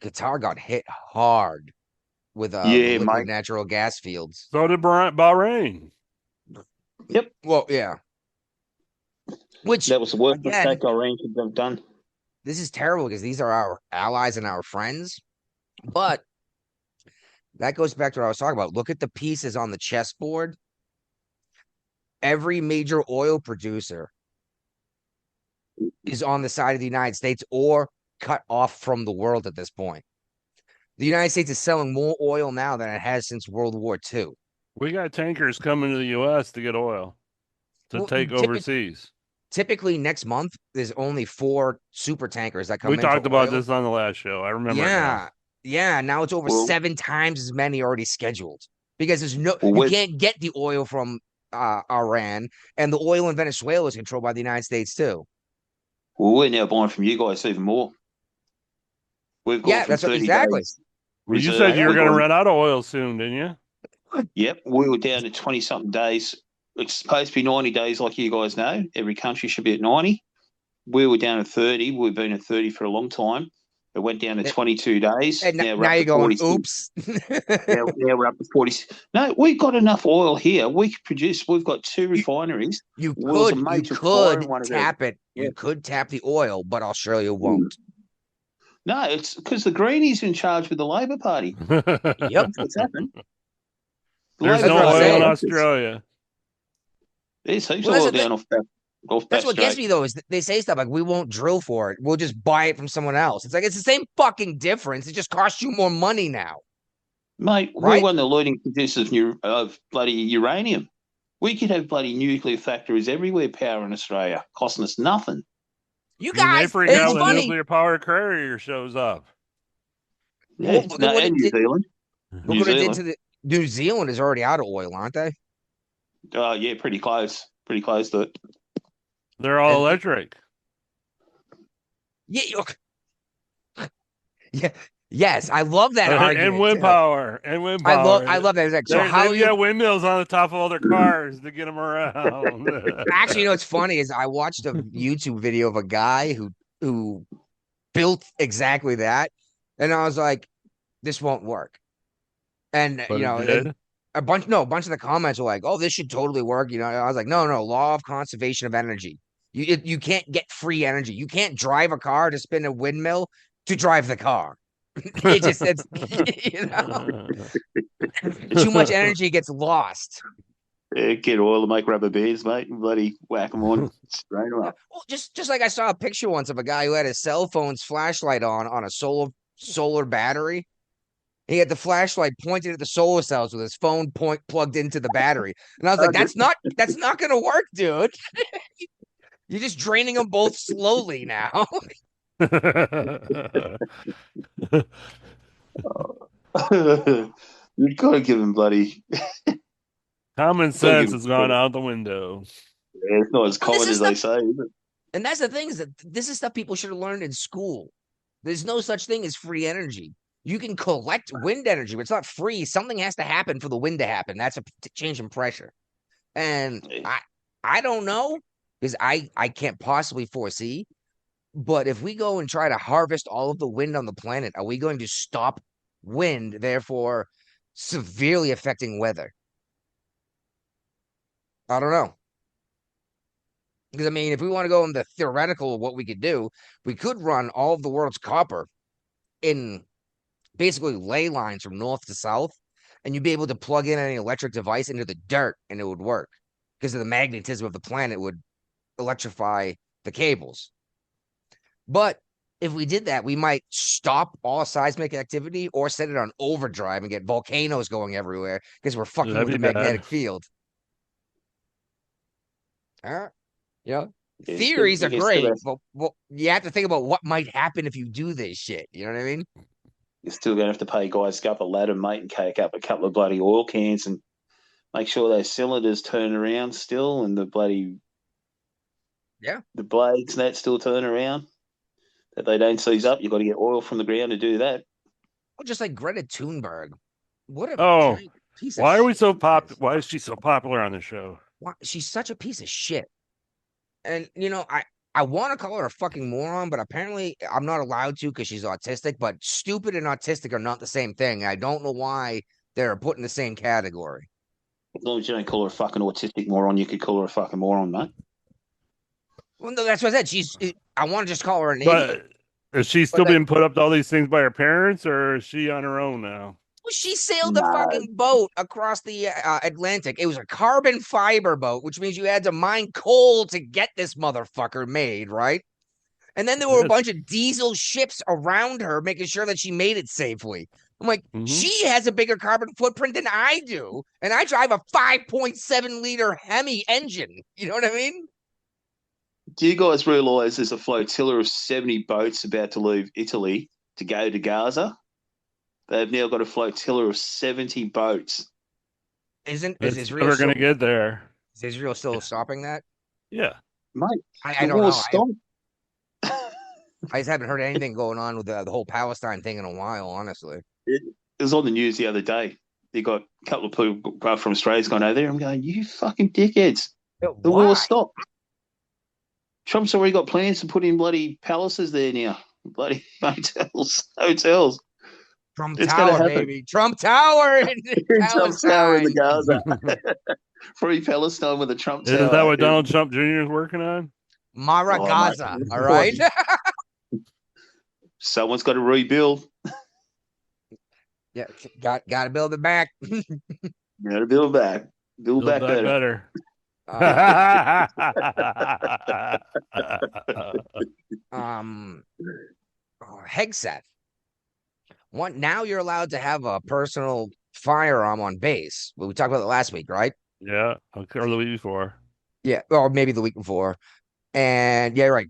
Qatar got hit hard with liquid natural gas fields. So did Bahrain. Yep. Well, yeah. Which that was the worst mistake Iran could have done. This is terrible because these are our allies and our friends. But that goes back to what I was talking about. Look at the pieces on the chessboard. Every major oil producer is on the side of the United States or cut off from the world at this point. The United States is selling more oil now than it has since World War II. We got tankers coming to the U.S. to get oil to take overseas. Typically, next month, there's only 4 super tankers that come in. We talked about this on the last show. I remember. Yeah. Now it's over 7 times as many already scheduled because there's you can't get the oil from Iran, and the oil in Venezuela is controlled by the United States too. Well, we're now buying from you guys even more. We've got that's exactly. Well, you said you were going to run out of oil soon, didn't you? Yep, we were down to 20-something days. It's supposed to be 90 days, like you guys know. Every country should be at 90. We were down to 30. We've been at 30 for a long time. It went down to 22 days. And now you're going, oops. now we're up to 40. No, we've got enough oil here. We can produce. We've got 2 refineries. You could tap it. Yeah. You could tap the oil, but Australia won't. No, it's because the Greenies are in charge with the Labor Party. Yep. That's what's happened. There's no oil in Australia. There's heaps of oil down off that. That's what gets me though is they say stuff like we won't drill for it. We'll just buy it from someone else. It's like it's the same fucking difference. It just costs you more money now. Mate, we're one of the leading producers of bloody uranium. We could have bloody nuclear factories everywhere powering Australia, costing us nothing. You guys, freak out when nuclear power carrier shows up. Yeah, and New Zealand. Look what it did to the New Zealand is already out of oil, aren't they? Yeah, pretty close. Pretty close to it. They're all electric. Yeah, Yes, I love that argument. And wind too. power. And wind power. I love that. It's like, so how They've you got windmills on the top of all their cars to get them around. actually, you know what's funny is I watched a YouTube video of a guy who built exactly that, and I was like, this won't work. And But you it know, did. a bunch of the comments were like, oh, this should totally work. You know, I was like, no, law of conservation of energy. You can't get free energy. You can't drive a car to spin a windmill to drive the car. It's you know, too much energy gets lost. Get oil to make rubber bands, mate. And bloody whack them on, strain them up. Well, just like I saw a picture once of a guy who had his cell phone's flashlight on a solar battery. He had the flashlight pointed at the solar cells with his phone plugged into the battery. And I was like, that's not gonna work, dude. You're just draining them both slowly now. You've got to give him bloody. Common sense has gone out the window. Yeah, it's not as common as they say, is it? And that's the thing, is that this is stuff people should have learned in school. There's no such thing as free energy. You can collect wind energy, but it's not free. Something has to happen for the wind to happen. That's a change in pressure. And I don't know, because I can't possibly foresee. But if we go and try to harvest all of the wind on the planet, are we going to stop wind, therefore severely affecting weather? I don't know. Because, I mean, if we want to go into theoretical of what we could do, we could run all of the world's copper in basically ley lines from north to south, and you'd be able to plug in any electric device into the dirt, and it would work because of the magnetism of the planet would electrify the cables. But if we did that, we might stop all seismic activity or set it on overdrive and get volcanoes going everywhere because we're fucking with the magnetic field. You know, theories are great, but you have to think about what might happen if you do this shit. You know what I mean? You're still going to have to pay guys to go up a ladder, mate, and cake up a couple of bloody oil cans and make sure those cylinders turn around still, and the bloody the blades and that still turn around. That they don't seize up. You've got to get oil from the ground to do that. Well, just like Greta Thunberg. What a piece of why are shit we so popular? Why is she so popular on the show? She's such a piece of shit. And, you know, I want to call her a fucking moron, but apparently I'm not allowed to because she's autistic. But stupid and autistic are not the same thing. I don't know why they're put in the same category. As long as you don't call her a fucking autistic moron, you could call her a fucking moron, mate. Well, no, that's what I said. I want to just call her an idiot. Is she still being put up to all these things by her parents, or is she on her own now? Well, she sailed the fucking boat across the Atlantic. It was a carbon fiber boat, which means you had to mine coal to get this motherfucker made, right? And then there were a bunch of diesel ships around her, making sure that she made it safely. I'm like, she has a bigger carbon footprint than I do, and I drive a 5.7 liter Hemi engine. You know what I mean? Do you guys realise there's a flotilla of 70 boats about to leave Italy to go to Gaza? They've now got a flotilla of 70 boats. Is Israel never going to get there? Is Israel still stopping that? Yeah, mate. I don't know. I just haven't heard anything going on with the whole Palestine thing in a while, honestly. It was on the news the other day. You got a couple of people from Australia's gone over there. I'm going, you fucking dickheads. The war stopped. Trump's already got plans to put in bloody palaces there now. Bloody hotels. Trump Tower, baby. Trump Tower in Trump Tower in the Gaza. Free Palestine with a Trump Tower. Isn't that what Donald Trump Jr. is working on? Mara Gaza, all right? Someone's got to rebuild. Yeah, got to build it back. Got to build back. Build back better. Hegseth. Now you're allowed to have a personal firearm on base. We talked about it last week, right? Yeah, or the week before. Yeah, or maybe the week before. And yeah, right.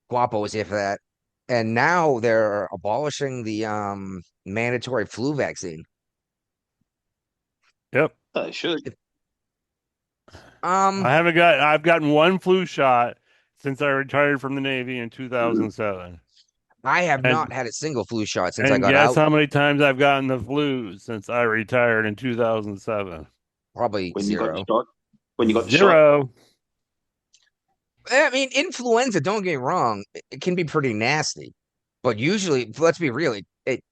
Guapo was here for that. And now they're abolishing the mandatory flu vaccine. Yep. They should. I've gotten one flu shot since I retired from the Navy in 2007. I have And not had a single flu shot since I and got guess out. how many times I've gotten the flu since I retired in 2007? Probably When you got zero. shot, when you got the shot. Zero. I mean, influenza, don't get me wrong, it can be pretty nasty. But usually, let's be real, it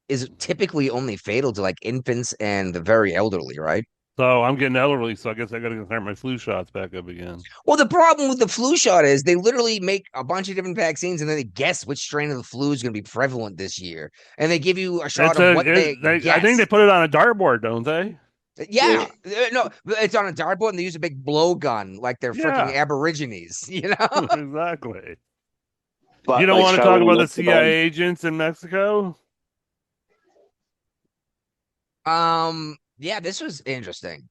is typically only fatal to like infants and the very elderly, right? So I'm getting elderly, so I guess I got to start my flu shots back up again. Well, the problem with the flu shot is they literally make a bunch of different vaccines and then they guess which strain of the flu is going to be prevalent this year. And they give you a shot It's of what they I think they guess. put it on a dartboard, don't they? Yeah. No, it's on a dartboard and they use a big blowgun like they're freaking Yeah, Aborigines, you know? exactly. But You don't they want to throw talk in about the lots of CIA old- agents in Mexico? Yeah, this was interesting.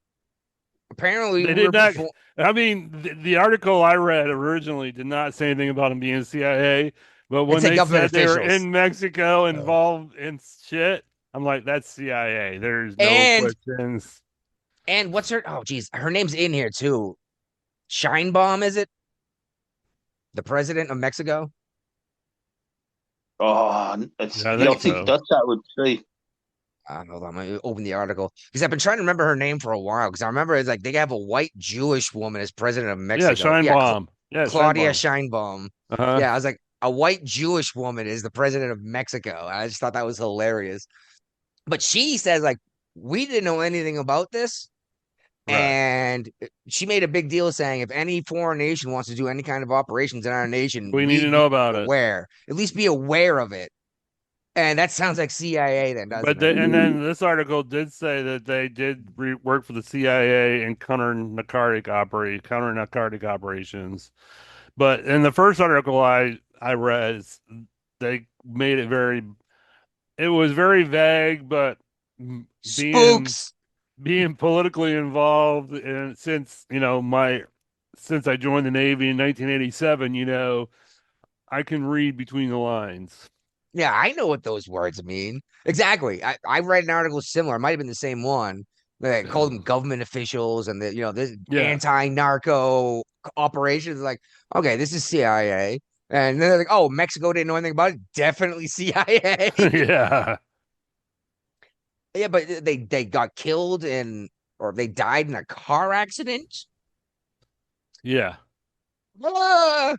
Apparently, They we were did not. before. I mean, the article I read originally did not say anything about them being CIA, but when It's like they government said they were officials. in Mexico involved in shit, I'm like, that's CIA. There's no And questions. what's her? Oh, geez, her name's in here too. Scheinbaum, is it? The president of Mexico. Oh, it's, Yeah, I yeah, I think think so. that's that would see. Hold on, let me open the article because I've been trying to remember her name for a while. Because I remember it's like they have a white Jewish woman as president of Yeah, Mexico. Yeah, Scheinbaum. Yeah, Claudia Scheinbaum. Scheinbaum. Uh-huh. Yeah, I was like, a white Jewish woman is the president of Mexico. I just thought that was hilarious. But she says like we didn't know anything about this. Right. And she made a big deal saying if any foreign nation wants to do any kind of operations in our nation, We need to we'd know be about it. aware, at least be aware of it. And that sounds like CIA then, doesn't it? And then this article did say that they did work for the CIA in counter narcotic operations. But in the first article I read, they made it it was very vague, but being Spooks. politically involved, and since I joined the Navy in 1987, I can read between the lines. Yeah, I know what those words mean. Exactly. I read an article similar. It might have been the same one. They called them government officials and this Yeah. anti-narco operations. Like, okay, this is CIA. And then they're like, oh, Mexico didn't know anything about it. Definitely CIA. Yeah. Yeah, but they got killed or they died in a car accident. Yeah. Uh,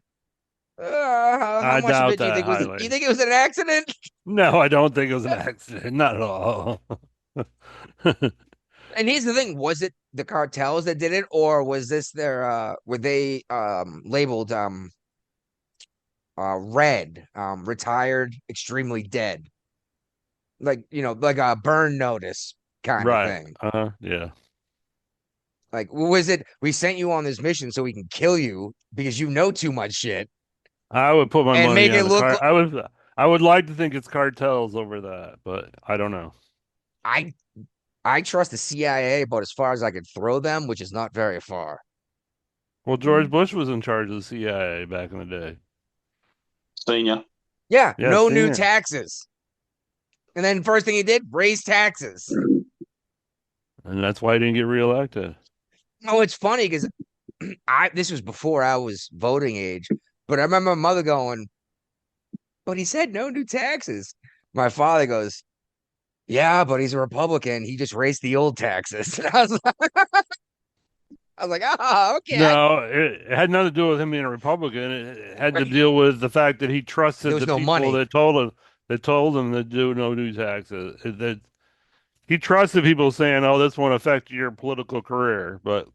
how I much of doubt it do you that think was? highly. You think it was an accident? No, I don't think it was an accident. Not at all. And here's the thing: was it the cartels that did it, or was this their? Were they labeled red, retired, extremely dead, like like a burn notice kind of Right. thing? Yeah. Like, was it? We sent you on this mission so we can kill you because you know too much shit I would put my and money make it on the look. car. I would like to think it's cartels over that, but I don't know. I I trust the CIA about as far as I could throw them, which is not very far. Well, George Bush was in charge of the CIA back in the day. Senior. Yeah, Yeah, no new senior. taxes. And then first thing he did, raise taxes. And that's why he didn't get reelected. Oh, it's funny because this was before I was voting age, but I remember my mother going, but he said no new taxes. My father goes, yeah, but he's a Republican. He just raised the old taxes. And I was like, oh, okay. No, it had nothing to do with him being a Republican. It had to deal with the fact that he There trusted was the no people money. that told him to do no new taxes. That he trusted people saying, "Oh, this won't affect your political career," but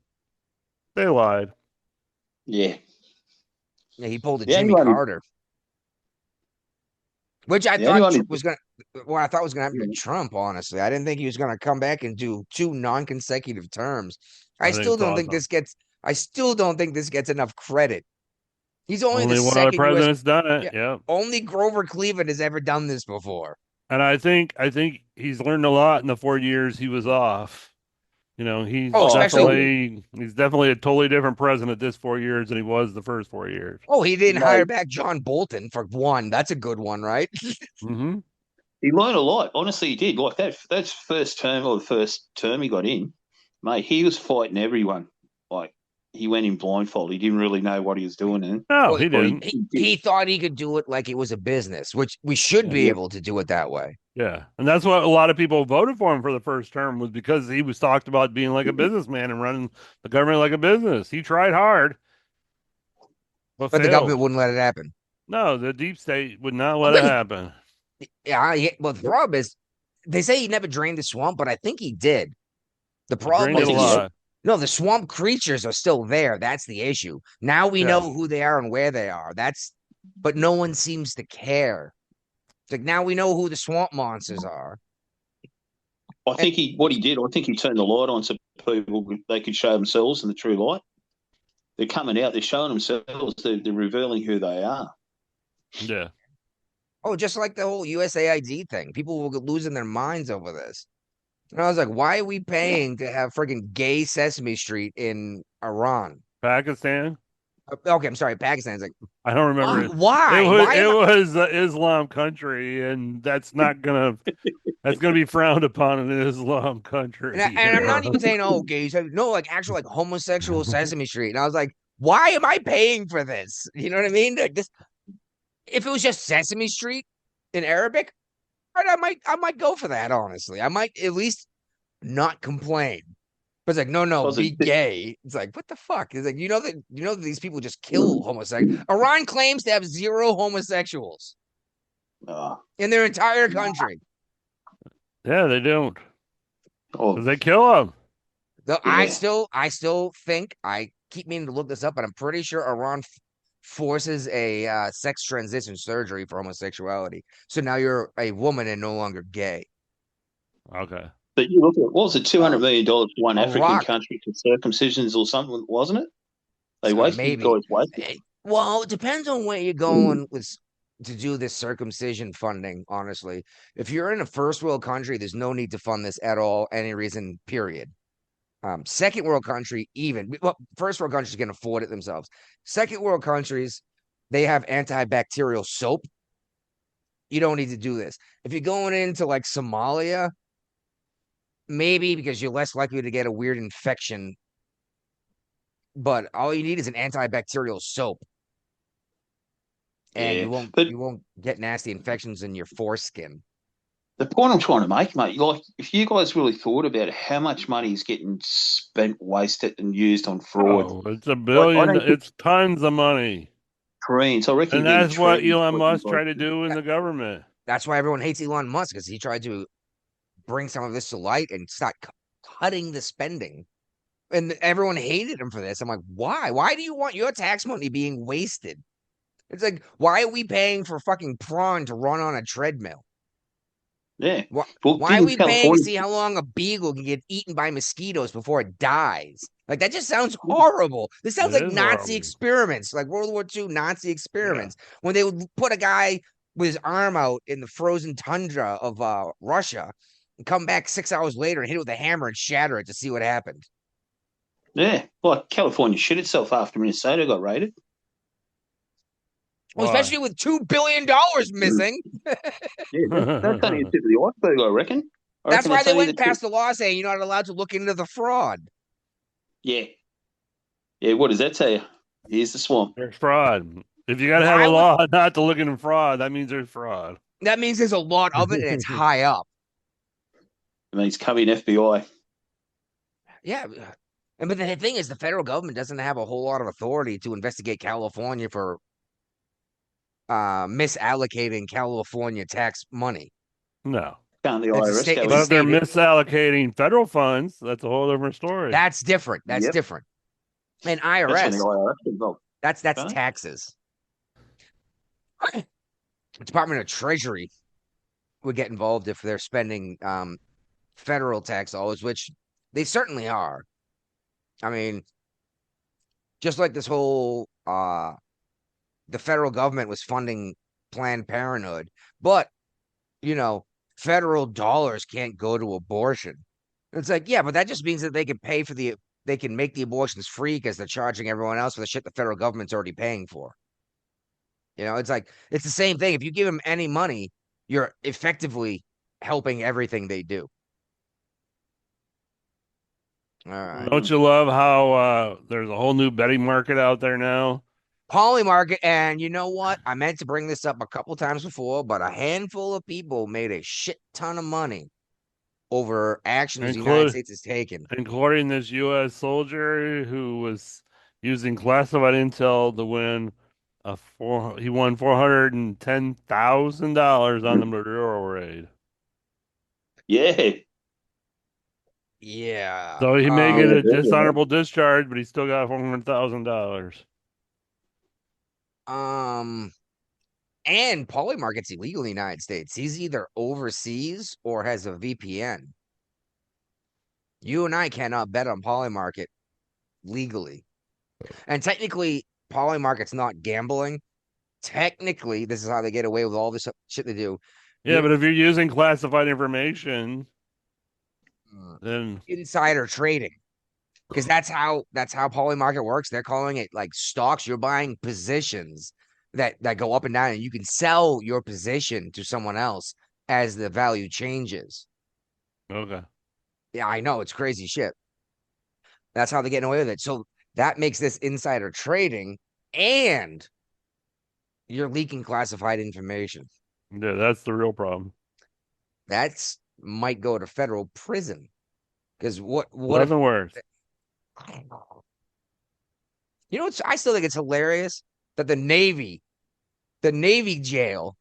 they lied. Yeah. Yeah, he pulled a The only Jimmy one who- Carter, which I The only thought one who- was gonna. Well, I thought was gonna happen to Trump. Honestly, I didn't think he was gonna come back and do 2 non-consecutive terms. I I think still it's don't think awesome. this gets. I still don't think this gets enough credit. He's only Only the one other second U.S. president's done it. Yeah, Yeah. only Grover Cleveland has ever done this before. And I think he's learned a lot in the 4 years he was off. Oh, especially. He's definitely a totally different president this 4 years than he was the first 4 years. Oh, he didn't No. hire back John Bolton for one. That's a good one, right? Mm-hmm. He learned a lot. Honestly, he did. Like that's first term or the first term he got in, mate. He was fighting everyone. Like he went in blindfold. He didn't really know what he was doing. And No, Well, he didn't. he thought he could do it like it was a business, which we should be able to do it that way. Yeah, and that's what a lot of people voted for him for the first term, was because he was talked about being like a businessman and running the government like a business. He tried hard, but the failed. government wouldn't let it happen. No, the deep state would not let it happen. Yeah, well, the problem is they say he never drained the swamp, but I think he did. The problem Drained it a is lot. no, the swamp creatures are still there. That's the issue. Now we know who they are and where they are. But no one seems to care. It's like now we know who the swamp monsters are. I think I think he turned the light on so people they could show themselves in the true light. They're coming out. They're showing themselves. They're revealing who they are. Yeah. Oh, just like the whole USAID thing. People were losing their minds over this. And I was like, why are we paying to have freaking gay Sesame Street in Iran? Pakistan. Okay, I'm sorry, Pakistan's like, I don't remember. Why? It was an Islam country, and that's gonna be frowned upon in an Islam country. And I'm not even saying, oh, gays. No, like actual like homosexual Sesame Street. And I was like, why am I paying for this? You know what I mean? Like this, if it was just Sesame Street in Arabic, right, I might go for that. Honestly, I might at least not complain. But it's like, no, be gay. It's like, what the fuck? It's like, you know that these people just kill homosexuals. Iran claims to have 0 homosexuals in their entire country. Yeah, they don't. Oh, they kill them. I still think, I keep meaning to look this up, but I'm pretty sure Iran forces a sex transition surgery for homosexuality. So now you're a woman and no longer gay. Okay. But you look at, what was it, $200 million for one African country for circumcisions or something, wasn't it? They wasted. Guys wasted. Well, it depends on where you're going to do this circumcision funding, honestly. If you're in a first world country, there's no need to fund this at all, any reason, period. Second world country, first world countries can afford it themselves. Second world countries, they have antibacterial soap. You don't need to do this. If you're going into like Somalia, maybe, because you're less likely to get a weird infection. But all you need is an antibacterial soap. And you won't get nasty infections in your foreskin. The point I'm trying to make, mate, like if you guys really thought about how much money is getting spent, wasted, and used on fraud. Oh, it's $1 billion. It's tons of money. Koreans, I reckon. And that's what Elon Musk tried to do in the government. That's why everyone hates Elon Musk, because he tried to bring some of this to light and start cutting the spending. And everyone hated him for this. I'm like, why? Why do you want your tax money being wasted? It's like, why are we paying for fucking prawn to run on a treadmill? Yeah. Why are we paying to see how long a beagle can get eaten by mosquitoes before it dies? Like, that just sounds horrible. This sounds like Nazi experiments, like World War II Nazi experiments, when they would put a guy with his arm out in the frozen tundra of Russia and come back 6 hours later and hit it with a hammer and shatter it to see what happened. Yeah, like California shit itself after Minnesota got raided. Well, especially with $2 billion missing. Yeah, that's only a tip of the iceberg, I reckon. That's why they went past the law saying you're not allowed to look into the fraud. Yeah. Yeah, what does that tell you? Here's the swamp. There's fraud. If you got to have a law not to look into fraud, that means there's fraud. That means there's a lot of it and it's high up. It means coming FBI. Yeah. But the thing is, the federal government doesn't have a whole lot of authority to investigate California for misallocating California tax money. No. But they're misallocating federal funds. That's a whole different story. That's different. That's different. And IRS, that's taxes. The Department of Treasury would get involved if they're spending federal tax dollars, which they certainly are. I mean, just like this whole the federal government was funding Planned Parenthood, but federal dollars can't go to abortion. It's like, yeah, but that just means that they can pay for they can make the abortions free because they're charging everyone else for the shit the federal government's already paying for. It's like, it's the same thing. If you give them any money, you're effectively helping everything they do. All right. Don't you love how there's a whole new betting market out there now? Poly market, and you know what? I meant to bring this up a couple times before, but a handful of people made a shit ton of money over actions the United Include, States has taken. including this U.S. soldier who was using classified intel to win he won $410,000 on the Maduro raid. Yeah. Yeah. So he may get Yeah, a there you go. dishonorable discharge, but he still got $400,000. And poly market's illegal in the United States. He's either overseas or has a VPN. You and I cannot bet on poly market legally. And technically, poly market's not gambling. Technically, this is how they get away with all this shit they do. Yeah, but if you're using classified information, then insider trading, because that's how poly market works. They're calling it like stocks. You're buying positions that go up and down, and you can sell your position to someone else as the value changes. okay. Yeah, I know, it's crazy shit. That's how they're getting away with it. So that makes this insider trading, and you're leaking classified information. Yeah, that's the real problem. That's might go to federal prison. Because what if Nothing worse. you know I still think it's hilarious that the Navy jail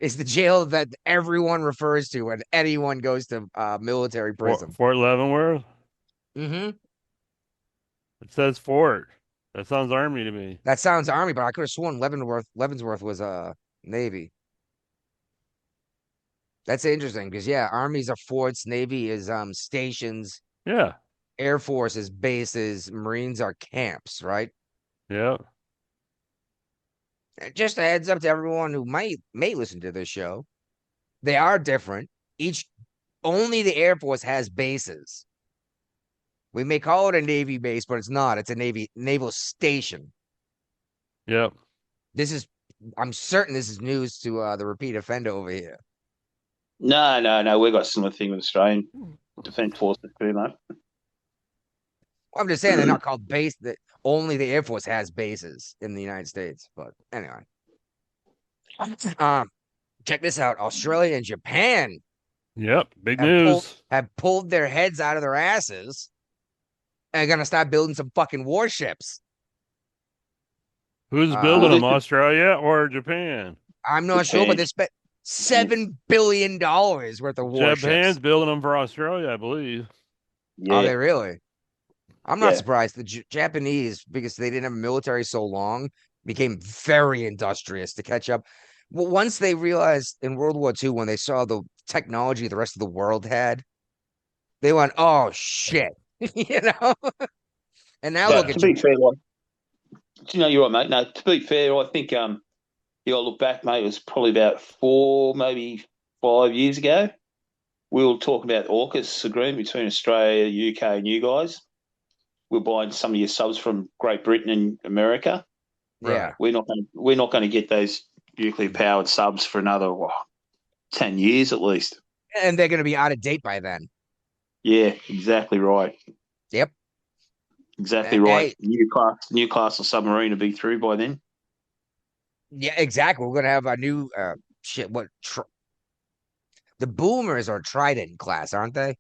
is the jail that everyone refers to when anyone goes to military prison. Fort Leavenworth? Mm-hmm. It says Fort. That sounds Army to me. That sounds Army, but I could have sworn Leavenworth was Navy. That's interesting because yeah, Armies are forts, Navy is stations, Yeah. Air Force is bases, Marines are camps, right? Yeah. Just a heads up to everyone who may listen to this show. They are different. Only the Air Force has bases. We may call it a Navy base, but it's not. It's a naval station. Yep. I'm certain this is news to the repeat offender over here. No. We've got a similar thing with Australian Defence Forces pretty much. I'm just saying they're not called base. That only the Air Force has bases in the United States. But anyway, check this out: Australia and Japan Yep. Big news. have pulled their heads out of their asses and are gonna start building some fucking warships. Who's building them? Australia or Japan? I'm not sure, but they spent $7 billion worth of warships. Japan's building them for Australia, I believe. Yeah. Are they really? I'm not surprised. The Japanese, because they didn't have a military so long, became very industrious to catch up. Well, once they realized in World War II, when they saw the technology the rest of the world had, they went, "Oh shit," you know. And now look at to be fair, you're right, mate. No, to be fair, I think you got to look back, mate. It was probably about 4, maybe 5 years ago. We were talking about the AUKUS agreement between Australia, UK, and you guys. We're buying some of your subs from Great Britain and America. Yeah, we're not going to get those nuclear powered subs for another 10 years at least. And they're going to be out of date by then. Yeah, exactly right. Yep, exactly right. New class of submarine will be through by then. Yeah, exactly. We're going to have a new shit. The boomers are Trident class, aren't they?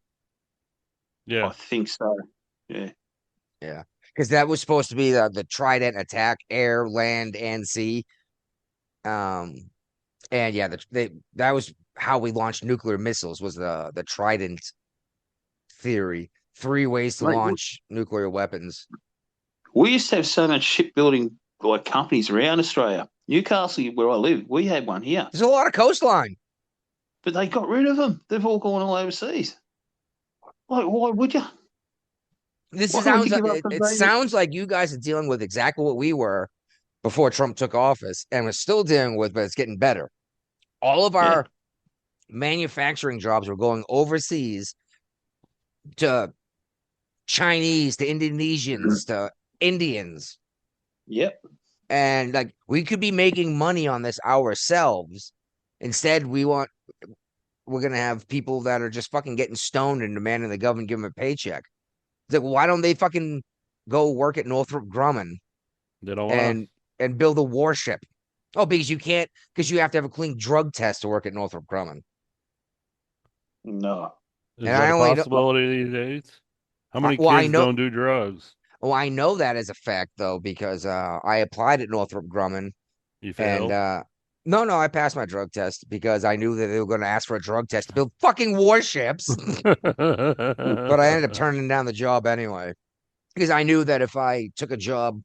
Yeah, I think so. Yeah. Yeah, because that was supposed to be the Trident attack, air, land, and sea. And yeah, that was how we launched nuclear missiles. Was the Trident theory? 3 ways to launch nuclear weapons. We used to have so much shipbuilding companies around Australia. Newcastle, where I live, we had one here. There's a lot of coastline, but they got rid of them. They've all gone all overseas. Why would you? It sounds like you guys are dealing with exactly what we were before Trump took office, and we're still dealing with, but it's getting better. All of our manufacturing jobs were going overseas to Chinese, to Indonesians, to Indians. Yep. And we could be making money on this ourselves. Instead, we're gonna have people that are just fucking getting stoned and demanding the government give them a paycheck. It's like, why don't they fucking go work at Northrop Grumman They don't want to. and build a warship? Oh, because you can't, because you have to have a clean drug test to work at Northrop Grumman. No. Is And that I a only know, possibility these days? How many well, I kids know, don't do drugs? well, I know that as a fact though, because I applied at Northrop Grumman You and failed. no, I passed my drug test because I knew that they were going to ask for a drug test to build fucking warships. But I ended up turning down the job anyway because I knew that if I took a job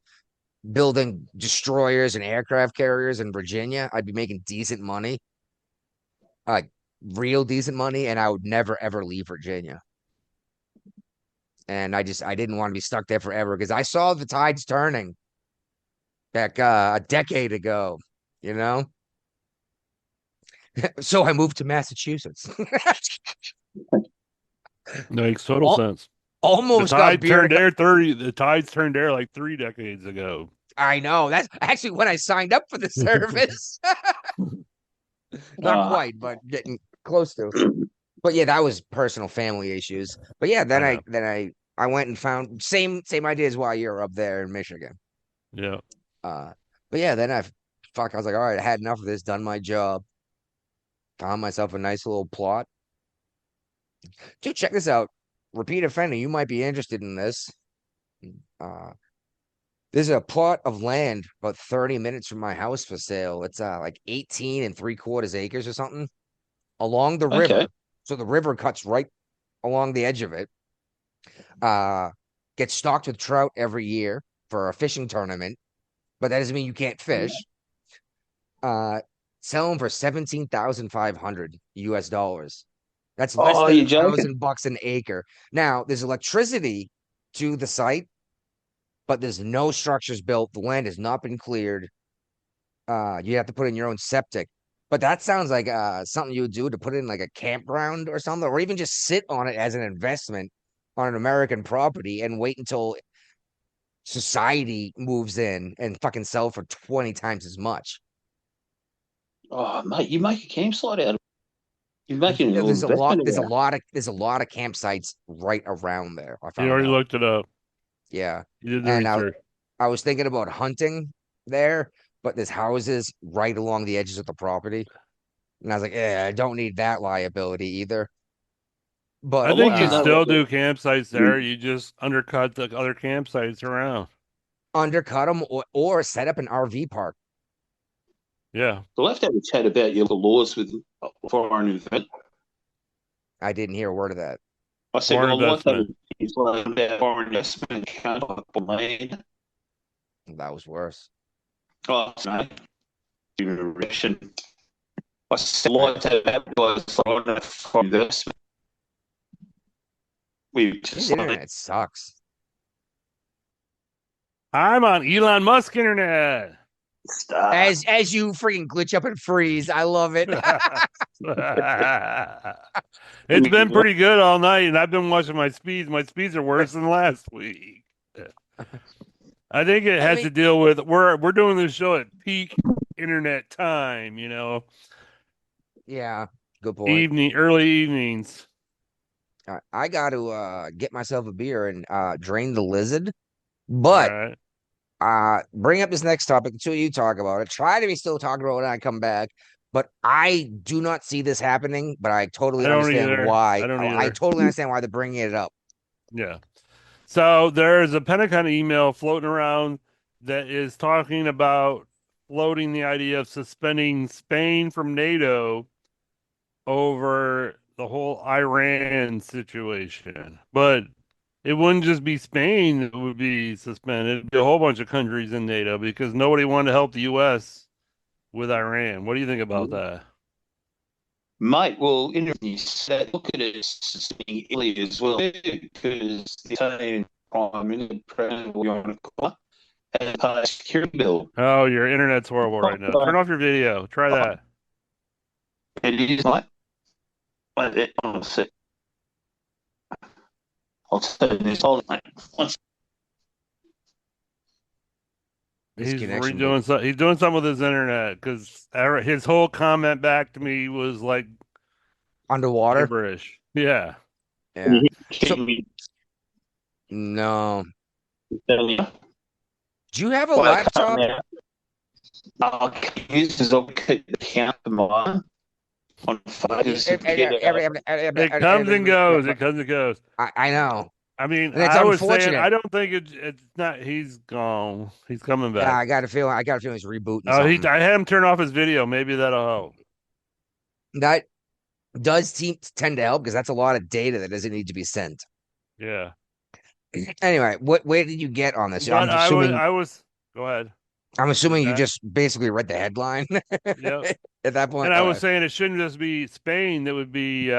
building destroyers and aircraft carriers in Virginia, I'd be making decent money, like real decent money, and I would never ever leave Virginia. And I didn't want to be stuck there forever because I saw the tides turning back a decade ago, you know. So I moved to Massachusetts. Makes total sense. Almost got beer. The tides turned there like 3 decades ago. I know. That's actually when I signed up for the service. Not quite, but getting close to. But yeah, that was personal family issues. But yeah, then I went and found same ideas while you're up there in Michigan. Yeah. But yeah, then I was like, all right, I had enough of this, done my job. Found myself a nice little plot. Dude, check this out. Repeat offender, you might be interested in this. There's a plot of land about 30 minutes from my house for sale. It's like 18 3/4 acres or something along the river. Okay. So the river cuts right along the edge of it. Gets stocked with trout every year for a fishing tournament, but that doesn't mean you can't fish. Sell them for $17,500 US. That's less than you're joking. $1,000 an acre. Now there's electricity to the site, but there's no structures built. The land has not been cleared. You have to put in your own septic. But that sounds like something you would do to put in like a campground or something, or even just sit on it as an investment on an American property and wait until society moves in and fucking sell for 20 times as much. Oh, mate, you make a campsite out of it. You're making an There's a lot. investment out of There's a lot of campsites right around there. I You found already out. looked it up. Yeah, You did the and research. I was thinking about hunting there, but there's houses right along the edges of the property, and I was like, yeah, I don't need that liability either. But I think like you to know still what do campsites there. You just undercut the other campsites around. undercut them or set up an RV park. Yeah. we'll have to have a chat about your laws with foreign investment. I didn't hear a word of that. I said, Foreign well, I'd like to have investment. about foreign investment for me. That was worse. Oh, no. Direction. I said, I'd like to have foreign investment. We His just internet sucks. I'm on Elon Musk internet. As you freaking glitch up and freeze, I love it. It's been pretty good all night, and I've been watching my speeds. My speeds are worse than last week. I think it has to deal with we're doing this show at peak internet time, you know. Yeah, good point. Early evenings. I got to get myself a beer and drain the lizard. But bring up this next topic until you talk about it. Try to be still talking about it when I come back. But I do not see this happening, but I totally understand why. I totally understand why they're bringing it up. Yeah. So there's a Pentagon email floating around that is talking about floating the idea of suspending Spain from NATO over the whole Iran situation. But it wouldn't just be Spain that would be suspended. It'd be a whole bunch of countries in NATO because nobody wanted to help the U.S. with Iran. What do you think about that? Mate, well, you said, look at it as being Italy as well, because the Italian Prime Minister, President, what you want to call it, has passed a security bill. Oh, your internet's horrible right now. Turn off your video. Try that. It is, mate. Wait, hold on a sec. I'll turn this on, mate. He's doing something with his internet because his whole comment back to me was like underwater. Gibberish. Yeah. Yeah. No. Telling you. Do you have a Well, I can't laptop? now. I'll use this. I'll keep the count for mine on focus. It comes and goes. It comes and goes. I know. I mean, And it's I was saying unfortunate. I don't think it's not. He's gone. He's coming Yeah, back. I got a feeling. He's rebooting Oh, something. I had him turn off his video. Maybe that'll help. That does tend to help because that's a lot of data that doesn't need to be sent. Yeah. Anyway, where did you get on this? But I was. Go ahead. I'm assuming you That- just basically read the headline. Yep. At that point, And I was saying it shouldn't just be Spain that would be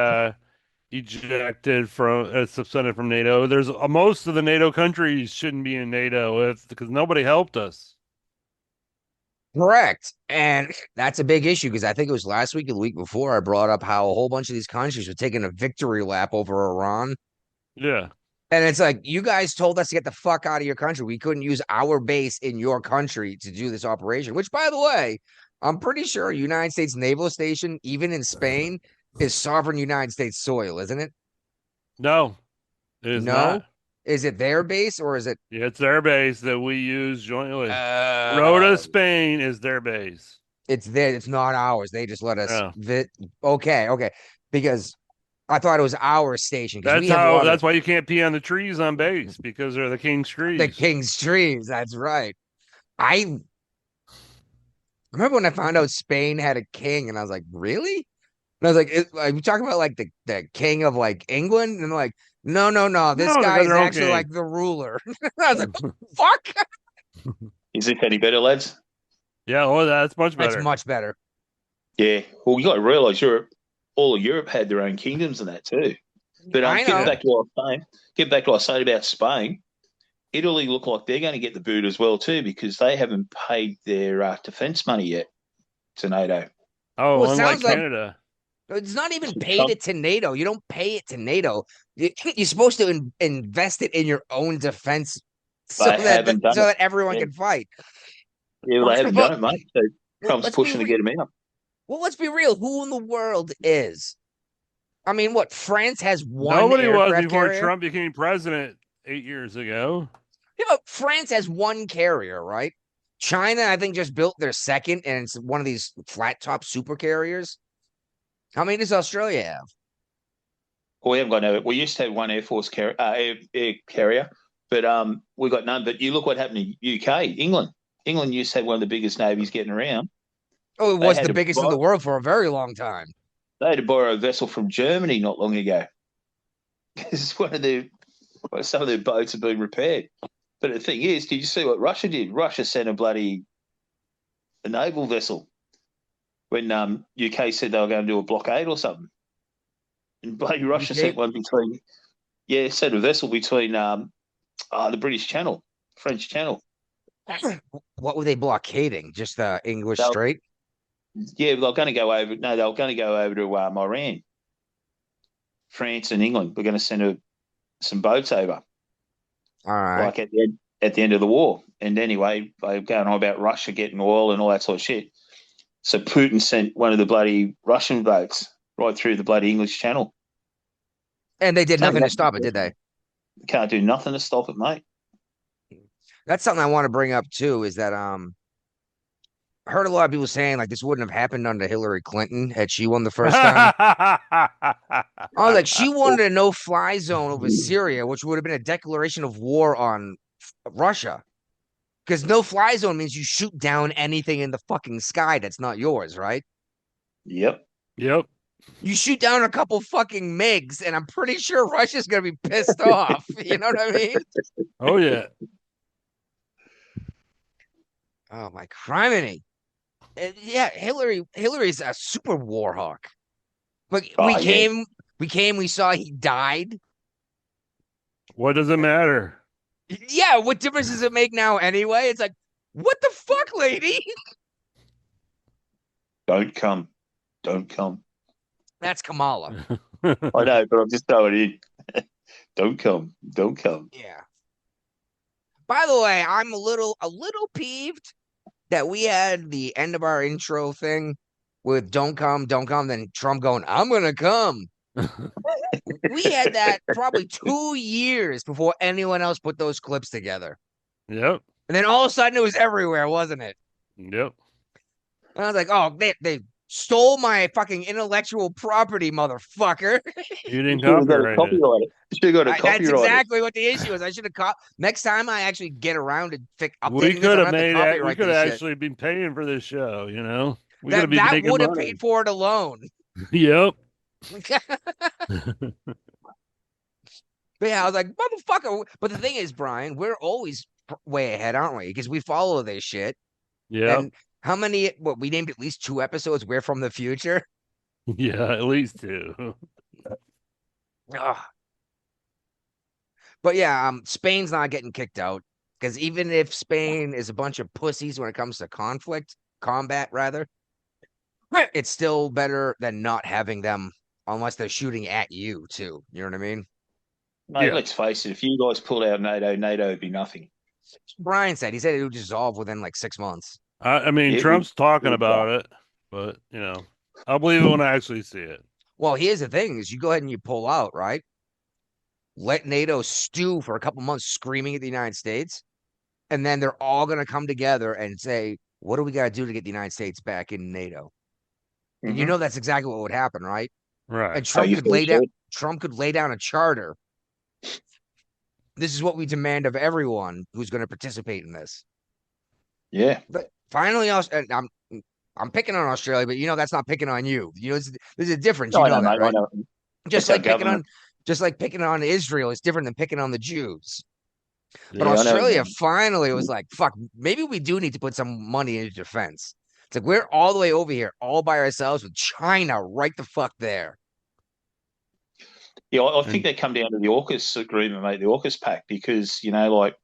ejected from suspended from NATO. There's most of the NATO countries shouldn't be in NATO because nobody helped us. correct, and that's a big issue because I think it was last week or the week before I brought up how a whole bunch of these countries were taking a victory lap over Iran. Yeah. And it's like, you guys told us to get the fuck out of your country. We couldn't use our base in your country to do this operation, which, by the way, I'm pretty sure United States Naval Station, even in Spain, is sovereign United States soil, isn't it? No, it is No? not. Is it their base or is it? Yeah, it's their base that we use jointly. Rota, Spain is their base. It's there. It's not ours. They just let us. Yeah. Okay. Because I thought it was our station. That's why you can't pee on the trees on base because they're the king's trees. The king's trees. That's right. I remember when I found out Spain had a king, and I was like, really? And I was like, are you talking about like the king of like England? And they're like, no. This No, they guy got is their own actually king. like the ruler. I was like, fuck. Is it any better, lads? Yeah, well, that's much better. That's much better. Yeah. Well, you got to realise all of Europe had their own kingdoms and that too. But I know. Get back to what I was saying about Spain. Italy look like they're going to get the boot as well too because they haven't paid their defence money yet to NATO. Oh, Well, it unlike sounds like- Canada. It's not even paid it to NATO. You don't pay it to NATO. You're supposed to invest it in your own defense so that everyone can fight. Yeah, well, they haven't done it, mate. So Trump's pushing to get them out. Well, let's be real. Who in the world is? I mean, what? France has one. Nobody was before carrier? Trump became president 8 years ago. Yeah, but France has one carrier, right? China, I think, just built their second, and it's one of these flat top super carriers. How many does Australia have? Well, we haven't got no. We used to have one Air Force air carrier, but we got none. But you look what happened in UK, England. England used to have one of the biggest navies getting around. Oh, it was the biggest in the world for a very long time. They had to borrow a vessel from Germany not long ago because some of their boats have been repaired. But the thing is, did you see what Russia did? Russia sent a naval vessel when UK said they were going to do a blockade or something. And bloody Russia sent one sent a vessel between the British Channel, French Channel. What were they blockading? Just the English Strait? Yeah, they were going to go over. No, they were going to go over to Iran. France and England were going to send some boats over. All right. Like at the end of the war. And anyway, they were going on about Russia getting oil and all that sort of shit. So Putin sent one of the bloody Russian boats right through the bloody English Channel. And they did nothing to stop it, did they? Can't do nothing to stop it, mate. That's something I want to bring up too, is that I heard a lot of people saying like this wouldn't have happened under Hillary Clinton had she won the first time. I was like, she wanted a no-fly zone over Syria, which would have been a declaration of war on Russia. Because no-fly zone means you shoot down anything in the fucking sky that's not yours, right? Yep. You shoot down a couple fucking MiGs, and I'm pretty sure Russia's gonna be pissed off. You know what I mean? Oh yeah. Oh my criminy. Yeah, Hillary's a super war hawk. But we saw he died. What does it matter? Yeah, what difference does it make now anyway? It's like, what the fuck, lady? Don't come. That's Kamala. I know, but I'm just throwing it in. Don't come. Yeah. By the way, I'm a little peeved that we had the end of our intro thing with don't come, then Trump going, I'm gonna come. We had that probably 2 years before anyone else put those clips together. Yep. And then all of a sudden it was everywhere, wasn't it? Yep. And I was like, oh, they stole my fucking intellectual property, motherfucker. You didn't Should have got a copyright it. copyright. Should have got a That's copyright. exactly what the issue is. I should have next time I actually get around to updating We this, could I have don't have to made it. We copyright could this have shit. actually been paying for this show. You know, we could have That been making would have money. paid for it alone. Yep. But yeah, I was like, motherfucker. But the thing is, Brian, we're always way ahead, aren't we? Because we follow this shit. Yep. And how many? What we named at least 2 episodes. We're from the future. Yeah, at least 2. Ugh. But yeah, Spain's not getting kicked out because even if Spain is a bunch of pussies when it comes to combat rather, it's still better than not having them unless they're shooting at you too. You know what I mean? Mate, Yeah. let's face it. If you guys pulled out NATO would be nothing. Brian said it would dissolve within like 6 months. I mean, Yeah, Trump's talking we- about it, but I'll believe it when I actually see it. Well, here's the thing: is you go ahead and you pull out, right? Let NATO stew for a couple months, screaming at the United States, and then they're all going to come together and say, "What do we got to do to get the United States back in NATO?" And you Mhm. know that's exactly what would happen, right? Right. And Trump you could feel lay down. good? Trump could lay down a charter. This is what we demand of everyone who's going to participate in this. Yeah. But finally, I'm picking on Australia, but that's not picking on you. There's a difference. You I know know, that, mate. right? I know. Just It's our like picking on, government. just like picking on Israel is different than picking on the Jews. But Yeah, I know. Australia finally was like, fuck, maybe we do need to put some money into defense. It's like we're all the way over here, all by ourselves with China right the fuck there. Yeah, I think they come down to the AUKUS agreement, mate, the AUKUS pact, because like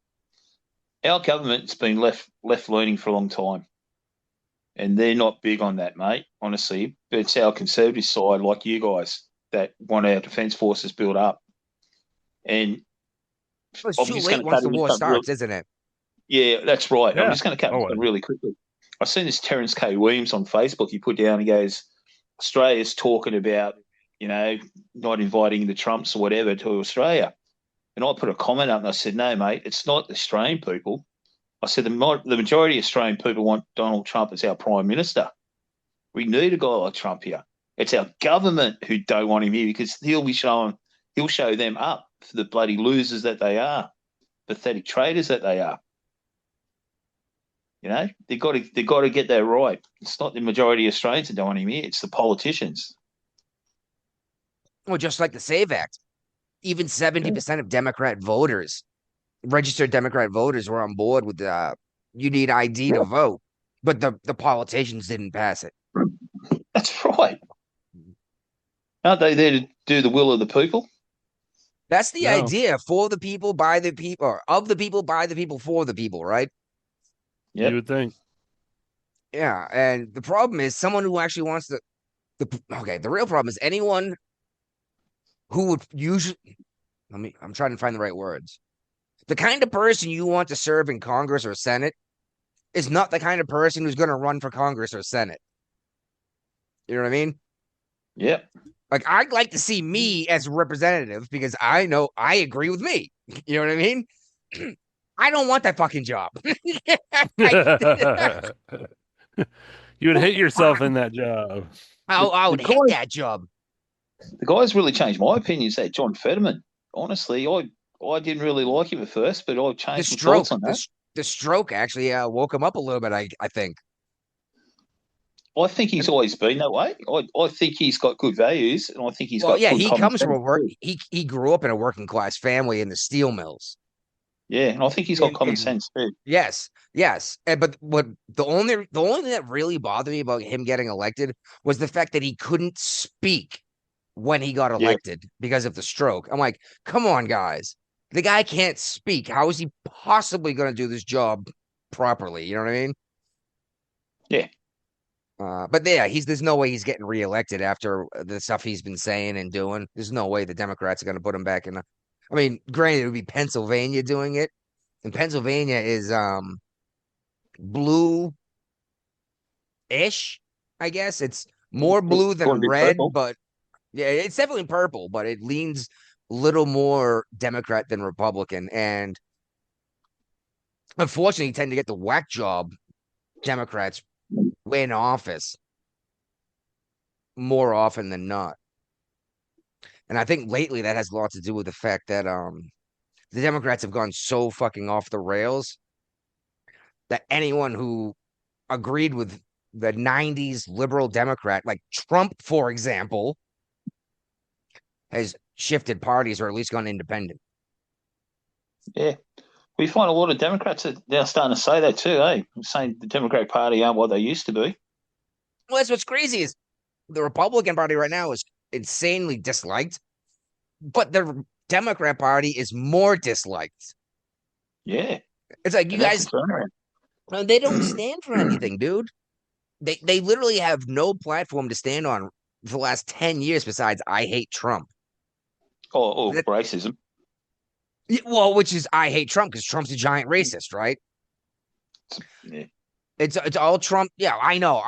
our government's been left leaning for a long time, and they're not big on that, mate. Honestly, but it's our conservative side, like you guys, that want our defence forces built up. And Well, it's I'm too just late going to once cut the into war something starts, isn't it? Yeah, that's right. Yeah. I'm just going to cut into Always. something really quickly. I seen this Terence K. Williams on Facebook. He put down, he goes, Australia's talking about, not inviting the Trumps or whatever to Australia. And I put a comment up and I said, no, mate, it's not the Australian people. I said, the majority of Australian people want Donald Trump as our prime minister. We need a guy like Trump here. It's our government who don't want him here because he'll show them up for the bloody losers that they are, pathetic traitors that they are. They've got to get that right. It's not the majority of Australians that don't want him here. It's the politicians. Well, just like the SAVE Act, even 70% of Democrat voters, registered Democrat voters, were on board with you need ID to vote, but the politicians didn't pass it. That's right. Aren't they there to do the will of the people? That's the No. idea: for the people, by the people, or of the people, by the people, for the people, right? Yep. You would think. Yeah, and the problem is someone who actually wants to. The real problem is anyone who would usually. I'm trying to find the right words. The kind of person you want to serve in Congress or Senate is not the kind of person who's going to run for Congress or Senate. You know what I mean? Yep. Like, I'd like to see me as a representative because I know I agree with me. You know what I mean? I don't want that fucking job. You would hate yourself in that job. I would The hate guy- that job. The guy's really changed my opinion. Is that John Fetterman? Honestly, I didn't really like him at first, but I've The changed my stroke, thoughts on that. the stroke actually woke him up a little bit. I think. I think he's always been that way. I think he's got good values, and I think he's Well, got yeah, good he common comes from a sense work. too. He grew up in a working class family in the steel mills. Yeah, and I think he's got In- common in- sense too. Yes. But what the only thing that really bothered me about him getting elected was the fact that he couldn't speak when he got elected because of the stroke. I'm like, come on, guys. The guy can't speak. How is he possibly going to do this job properly? You know what I mean? Yeah. But yeah, there's no way he's getting reelected after the stuff he's been saying and doing. There's no way the Democrats are going to put him back in. I mean, granted, it would be Pennsylvania doing it, and Pennsylvania is blue-ish, I guess. It's more blue than Going a bit red, purple. but Yeah, it's definitely purple, but it leans a little more Democrat than Republican. And unfortunately, you tend to get the whack job Democrats win office more often than not. And I think lately that has a lot to do with the fact that the Democrats have gone so fucking off the rails that anyone who agreed with the 90s liberal Democrat, like Trump, for example, has shifted parties or at least gone independent. Yeah. We find a lot of Democrats are now starting to say that too, eh? Saying the Democratic Party aren't what they used to be. Well, that's what's crazy is the Republican Party right now is insanely disliked, but the Democrat Party is more disliked. Yeah. It's like you And that's guys, the turnaround. they don't stand for anything, dude. They literally have no platform to stand on for the last 10 years besides I hate Trump. Or racism. Well, which is I hate Trump because Trump's a giant racist, right? Yeah. It's all Trump. Yeah, I know.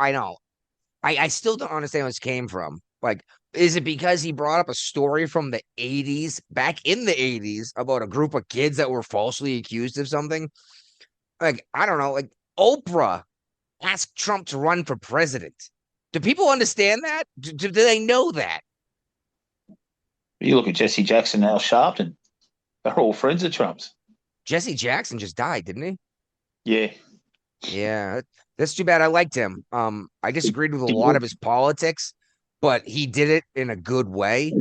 I still don't understand where this came from. Like, is it because he brought up a story from the 80s, back in the 80s, about a group of kids that were falsely accused of something? Like, I don't know. Like, Oprah asked Trump to run for president. Do people understand that? Do they know that? You look at Jesse Jackson, Al Sharpton. They're all friends of Trump's. Jesse Jackson just died, didn't he? Yeah. Yeah, that's too bad. I liked him. I disagreed with a Did lot you- of his politics, but he did it in a good way.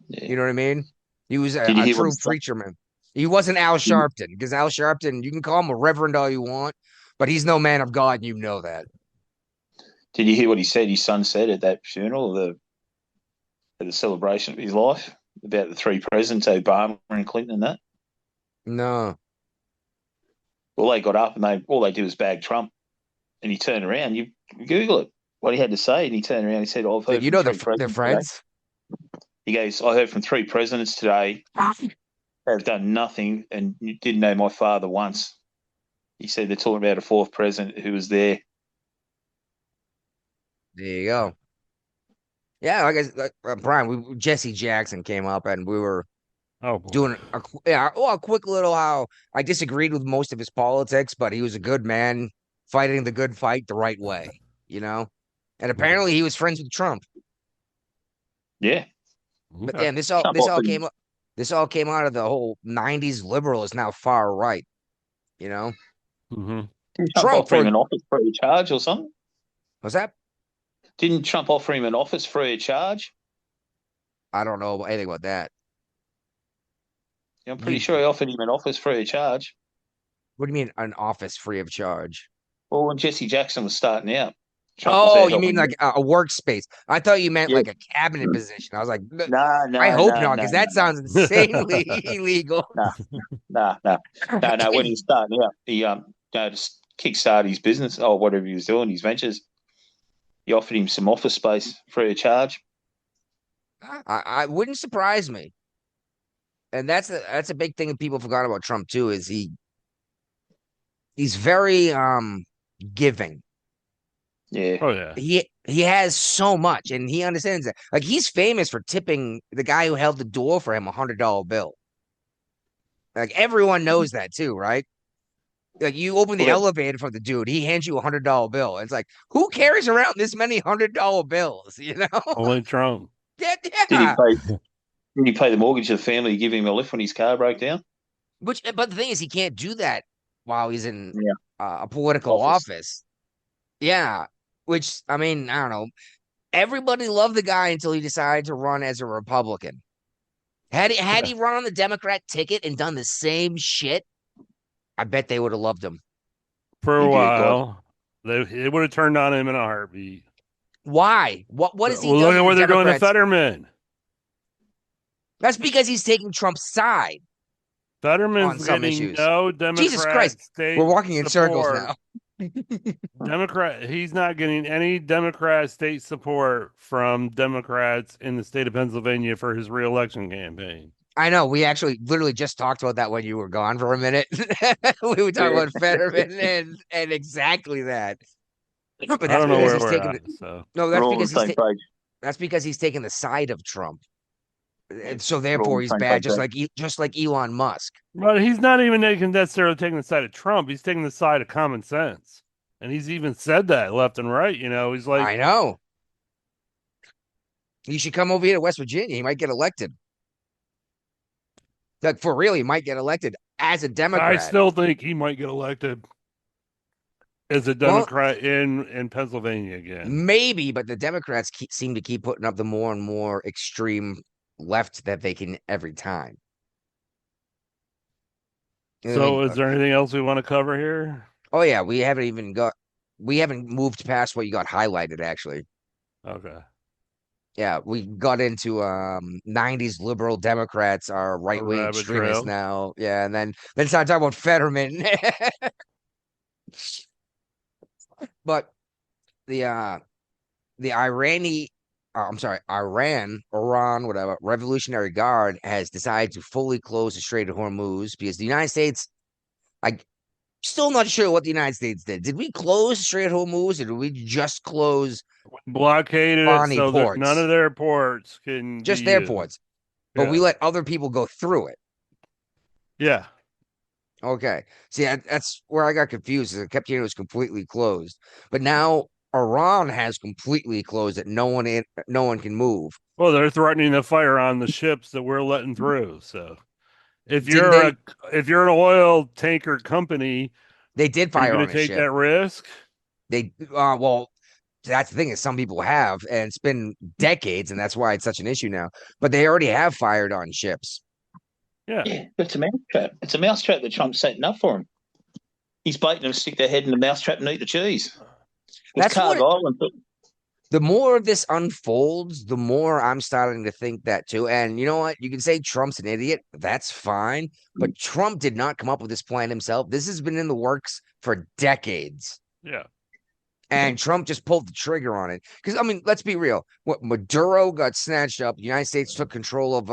Yeah. You know what I mean? He was Did you a hear what true he said? preacher man. He wasn't Al Sharpton because Al Sharpton, you can call him a reverend all you want, but he's no man of God, and you know that. Did you hear what he said? His son said at that funeral, at the celebration of his life, about the three presidents, Obama and Clinton, and that. No, Well, they got up and all they did was bag Trump, and he turned around. You Google it, what he had to say, and he turned around. And he said, "I've heard you from know three they're presidents friends. today." He goes, "I heard from three presidents today. They've done nothing, and you didn't know my father once." He said they're talking about a fourth president who was there. There you go. Yeah, Brian, Jesse Jackson came up, and we were Oh, boy. doing a quick little how I disagreed with most of his politics, but he was a good man fighting the good fight the right way, you know? And apparently he was friends with Trump. Yeah, But Okay. damn, Trump this all offered- came up this all came out of the whole 90s liberal is now far right, you know? Mhm. Didn't Trump Trump offer him for an office free of charge or something? was that? Didn't Trump offer him an office free of charge? I don't know anything about that. Yeah, I'm pretty You- sure he offered him an office free of charge. What do you mean an office free of charge? Well, when Jesse Jackson was starting out, Trump was Oh, there you helping mean him. like a workspace? I thought you meant Yeah. like a cabinet position. I was like, No, I hope no, not, no, because that sounds insanely illegal. no. When he was starting out, he just kickstart his business or whatever he was doing, his ventures. He offered him some office space free of charge. I wouldn't surprise me. And that's a big thing that people forgot about Trump too, is he's very giving. Yeah. Oh yeah. He has so much and he understands that. Like he's famous for tipping the guy who held the door for him $100 bill. Like everyone knows that too, right? Like you open the Well, elevator for the dude, he hands you $100 bill. It's like, who carries around this many $100 bills? You know? Only Trump. Yeah, Did he yeah. pay the mortgage of the family, give him a lift when his car broke down? But the thing is, he can't do that while he's in Yeah. a political Office. office. Yeah, which I mean, I don't know. Everybody loved the guy until he decided to run as a Republican. Had he run on the Democrat ticket and done the same shit, I bet they would have loved him. For a He did, while, they would have turned on him in a heartbeat. Why? What is he? Well, done look to at the what they're doing to Democrats? Fetterman. That's because he's taking Trump's side. On Fetterman's some getting issues. no Democrat Jesus Christ, state we're walking in circles support. now. He's not getting any Democrat state support from Democrats in the state of Pennsylvania for his reelection campaign. I know. We actually literally just talked about that when you were gone for a minute. We were talking about Fetterman and exactly that. But I that's don't know because where he's we're taking at. So no, We're that's all on the because he's same page. That's because he's taking the side of Trump. And so We're all therefore on he's the same bad, page. just like Elon Musk. But he's not even necessarily taking the side of Trump. He's taking the side of common sense. And he's even said that left and right. He's like, I know. He should come over here to West Virginia. He might get elected. Like for real, he might get elected as a I Democrat. still think he might get elected as a Democrat in Pennsylvania again. Maybe, but the Democrats seem to keep putting up the more and more extreme left that they can every time. So, is there anything else we want to cover here? Oh yeah, we haven't moved past what you got highlighted actually. Okay. Yeah, we got into 90s liberal Democrats are right-wing rabbit extremists trail. now. Yeah, and then start talking about Fetterman. But the Iran, whatever, Revolutionary Guard has decided to fully close the Strait of Hormuz because the United States, I still not sure what the United States did. Did we close the Strait of Hormuz or did we just close Blockaded it Bonnie so that ports? none of their ports can Just be their used. ports. But we let other people go through it. Yeah. Okay. See, that's where I got confused. I kept hearing it was completely closed. But now Iran has completely closed it. No one can move. Well, they're threatening to fire on the ships that we're letting through. So if Didn't you're an oil tanker company, they did are you fire going on to a take ship. that risk? They well, that's the thing is some people have, and it's been decades, and that's why it's such an issue now. But they already have fired on ships. Yeah. But it's a mousetrap. It's a mousetrap that Trump's setting up for him. He's baiting them to stick their head in the mousetrap and eat the cheese. That's what Island. The more this unfolds, the more I'm starting to think that too. And you know what? You can say Trump's an idiot. That's fine. But Trump did not come up with this plan himself. This has been in the works for decades. Yeah. And Trump just pulled the trigger on it. Because, I mean, let's be real. What Maduro got snatched up. The United States took control of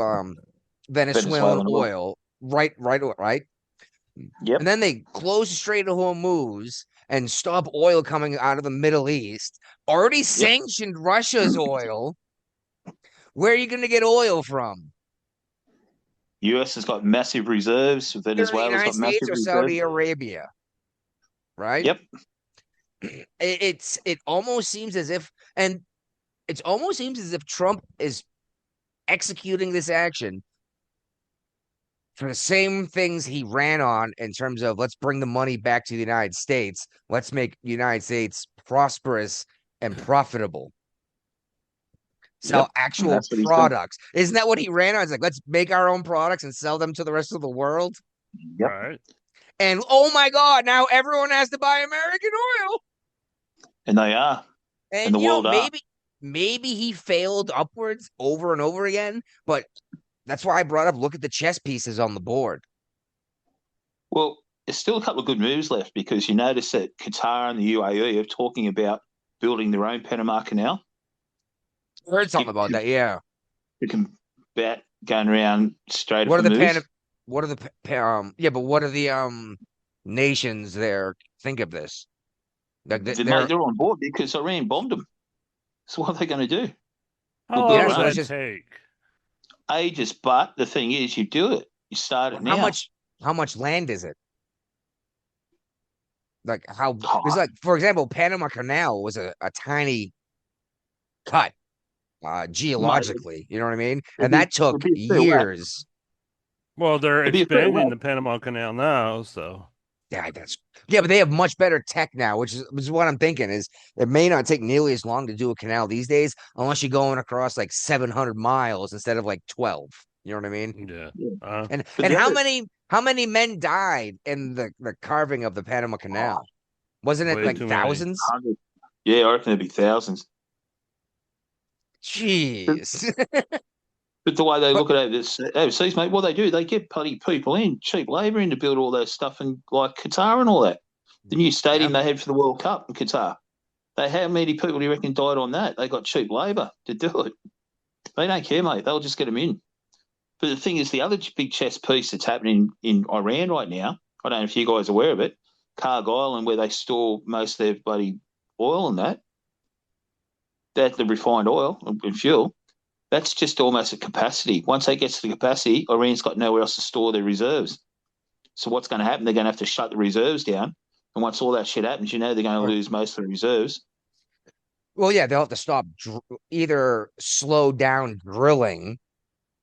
Venezuelan oil. Right. Yep. And then they closed the Strait of Hormuz and stop oil coming out of the Middle East. Already sanctioned Russia's oil. Where are you going to get oil from? US has got massive reserves. Venezuela's got massive reserves. Saudi Arabia, right? Yep. It almost seems as if, Trump is executing this action for the same things he ran on in terms of let's bring the money back to the United States. Let's make the United States prosperous and profitable. Sell actual products. Isn't that what he ran on? It's like, let's make our own products and sell them to the rest of the world. Yep. Right. And oh my God, now everyone has to buy American oil. And they are. And, you know, maybe he failed upwards over and over again, but that's why I brought up, look at the chess pieces on the board. Well, there's still a couple of good moves left because you notice that Qatar and the UAE are talking about building their own Panama Canal. I heard something about that, yeah. You can bet going around straight. What are the nations there think of this? Like they're on board because Iran bombed them. So what are they going to do? How long does that take? Ages, but the thing is, you do it. You start it now. How much land is it? Like because like for example, Panama Canal was a tiny cut geologically. You know what I mean? And that took years. Well, they're expanding the Panama Canal now, so yeah, but they have much better tech now, which is what I'm thinking is it may not take nearly as long to do a canal these days unless you're going across like 700 miles instead of like 12. You know what I mean? Yeah. And how many men died in the carving of the Panama Canal? Wasn't it like thousands? Yeah, I reckon there'd be thousands. Jeez. But the way they look at it overseas, mate, what they do, they get bloody people in, cheap labour in to build all that stuff, and like Qatar and all that. The new stadium they had for the World Cup in Qatar. How many people do you reckon died on that? They got cheap labour to do it. They don't care, mate. They'll just get them in. But the thing is, the other big chess piece that's happening in Iran right now, I don't know if you guys are aware of it, Karg Island, where they store most of their bloody oil and that. that the refined oil and fuel, that's just almost a capacity. Once that gets to the capacity, Iran's got nowhere else to store their reserves. So what's going to happen? They're going to have to shut the reserves down. And once all that shit happens, they're going to lose most of the reserves. Well, yeah, they'll have to stop either slow down drilling.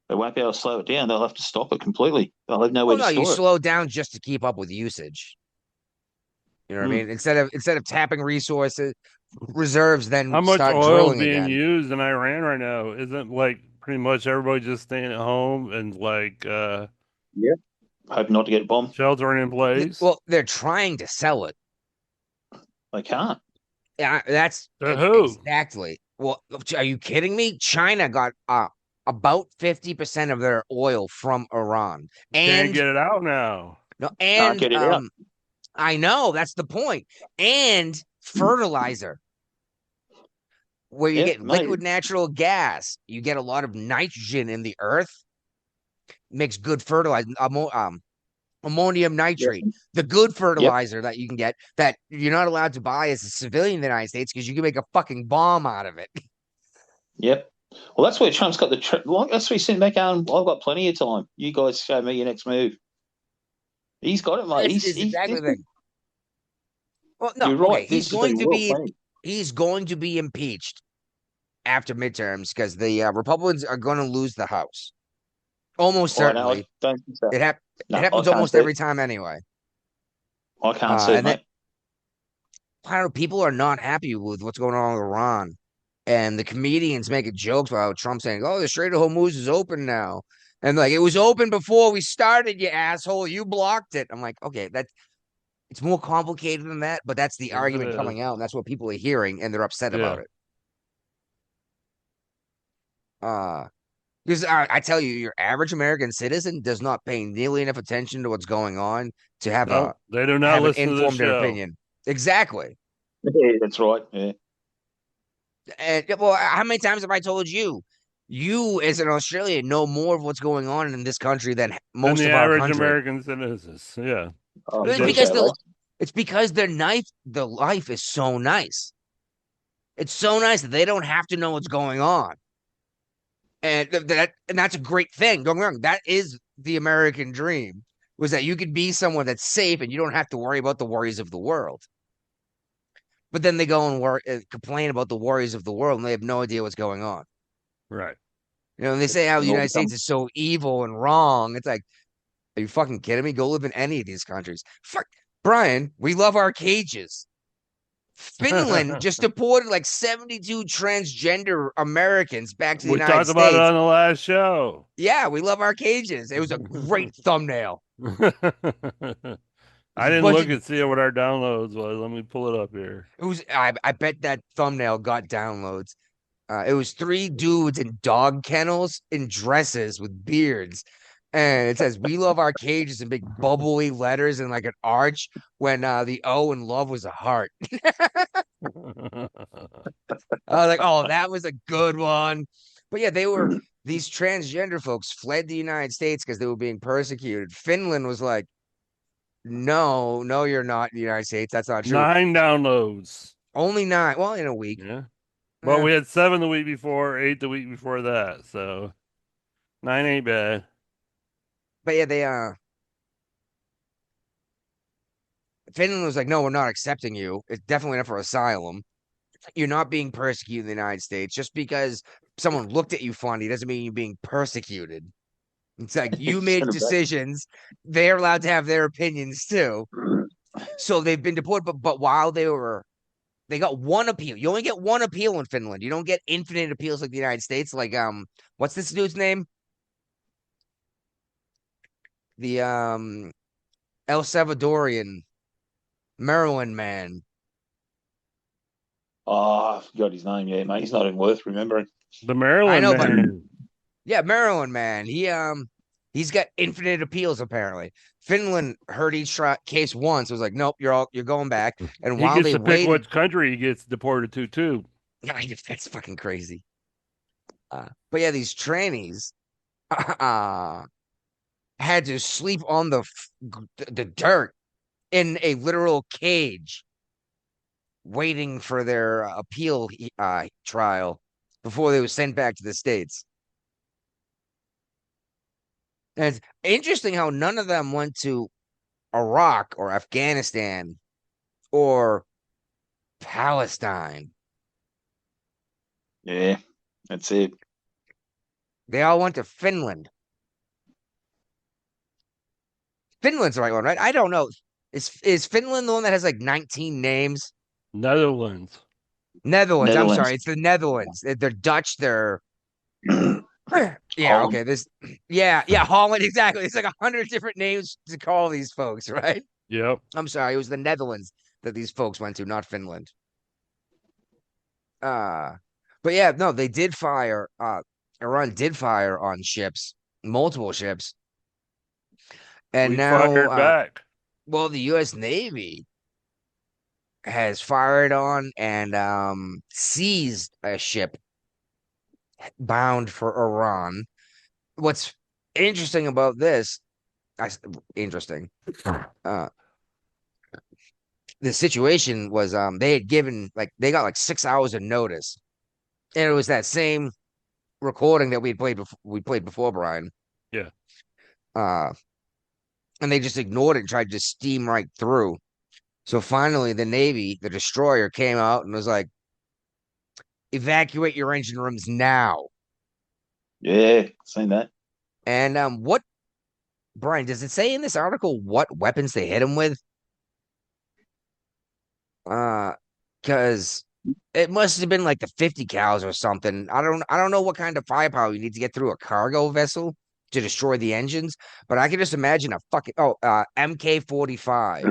They won't be able to slow it down. They'll have to stop it completely. They'll have nowhere Well, no, to you store it. slow down just to keep up with usage. You know what I mean? Instead of tapping reserves, then How much start oil is drilling being again. used in Iran right now? Isn't like pretty much everybody just staying at home and like Yeah. Hope not to get bombed. sheltering in place? Well, they're trying to sell it. They can't. Yeah, that's To who? exactly. Well, are you kidding me? China got about 50% of their oil from Iran, Can't and get it out now. no, Can't and get it out. I know that's the point. And fertilizer, where you get liquid natural gas, you get a lot of nitrogen in the earth, makes good fertilizer. Ammonium nitrate, the good fertilizer that you can get that you're not allowed to buy as a civilian in the United States because you can make a fucking bomb out of it. Yep. Well, that's where Trump's got the. That's where he's sitting back going, I've got plenty of time. You guys show me your next move. He's got it, mate. It's exactly the thing. Well, no, You're right. okay, he's going to be impeached after midterms because the Republicans are going to lose the House. Almost certainly. No, don't think so. It happens almost every time anyway. I can't see it, mate. I don't know, people are not happy with what's going on with Iran. And the comedians making jokes about Trump saying, "Oh, the Strait of Hormuz is open now." And like, it was open before we started, you asshole. You blocked it. I'm like, okay, it's more complicated than that, but that's the argument coming out, and that's what people are hearing, and they're upset about it. Because I tell you, your average American citizen does not pay nearly enough attention to what's going on to have they do not listen to informed their opinion. Exactly. Yeah, that's right. Yeah. And well, how many times have I told you? You, as an Australian, know more of what's going on in this country than most of our country. American citizens. Yeah. It's because the life is so nice. It's so nice that they don't have to know what's going on. And that's a great thing. Don't get me wrong. That is the American dream, was that you could be someone that's safe and you don't have to worry about the worries of the world. But then they go and complain about the worries of the world, and they have no idea what's going on. Right. You know, and they say how the United States is so evil and wrong. It's like, are you fucking kidding me? Go live in any of these countries. Fuck, Brian, we love our cages. Finland just deported like 72 transgender Americans back to the United States. We talked about it on the last show. Yeah, we love our cages. It was a great thumbnail. I didn't look and see what our downloads was. Let me pull it up here. It was. I bet that thumbnail got downloads. It was 3 dudes in dog kennels in dresses with beards. And it says, "We love our cages" in big bubbly letters and like an arch when the O in love was a heart. I was like, oh, that was a good one. But yeah, these transgender folks fled the United States because they were being persecuted. Finland was like, no, you're not in the United States. That's not true. 9 downloads. Only 9. Well, in a week. Yeah. Well, we had 7 the week before, 8 the week before that. So 9 ain't bad. But yeah, Finland was like, no, we're not accepting you. It's definitely not for asylum. You're not being persecuted in the United States. Just because someone looked at you funny doesn't mean you're being persecuted. It's like, you make decisions. They're allowed to have their opinions too. So they've been deported, but while they got one appeal. You only get one appeal in Finland. You don't get infinite appeals like the United States. Like, what's this dude's name? The El Salvadorian Maryland man. Oh, I forgot his name. Yeah, mate. He's not even worth remembering. The Maryland man. But, yeah, Maryland man. He's got infinite appeals apparently. Finland heard each case once. It was like, nope, you're going back. And he gets to pick which country he gets deported to too. That's fucking crazy. But yeah, these trannies had to sleep on the dirt in a literal cage waiting for their appeal trial before they were sent back to the States. And it's interesting how none of them went to Iraq or Afghanistan or Palestine. Yeah, that's it. They all went to Finland. Finland's the right one, right? I don't know. Is Finland the one that has like 19 names? Netherlands. Netherlands. I'm Netherlands. sorry, it's the Netherlands. They're Dutch. They're yeah. Holland. Okay. Yeah. Holland. Exactly. It's like 100 different names to call these folks, right? Yep. I'm sorry. It was the Netherlands that these folks went to, not Finland. But yeah, no, they did fire. Iran did fire on ships, multiple ships, and We now, fired back. well, the U.S. Navy has fired on and seized a ship bound for Iran. What's interesting about this, interesting, the situation was they had given they got 6 hours of notice, and it was that same recording that we played before, Brian. Yeah. And they just ignored it and tried to steam right through. So finally, the Navy, the destroyer, came out and was like, "Evacuate your engine rooms now." Yeah, seen that. And what, Brian? Does it say in this article what weapons they hit him with? Because it must have been like the 50 cals or something. I don't know what kind of firepower you need to get through a cargo vessel to destroy the engines, but I can just imagine a fucking MK-45.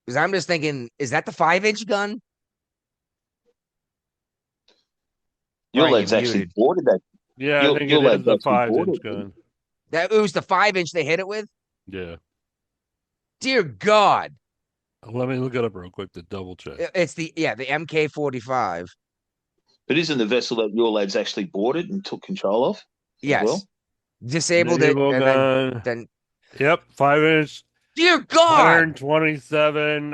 Because I'm just thinking, is that the 5-inch gun? Your Brian, lads you're actually muted. boarded that. Yeah, Your I think your it lads is the actually 5-inch boarded it. gun. That it was the 5-inch they hit it with? Yeah. Dear God. Let me look it up real quick to double check. It's the MK-45. But isn't the vessel that your lads actually boarded and took control of? Yes. Well? Disabled Naval it and gun. then Yep, 5-inch. Dear God. 127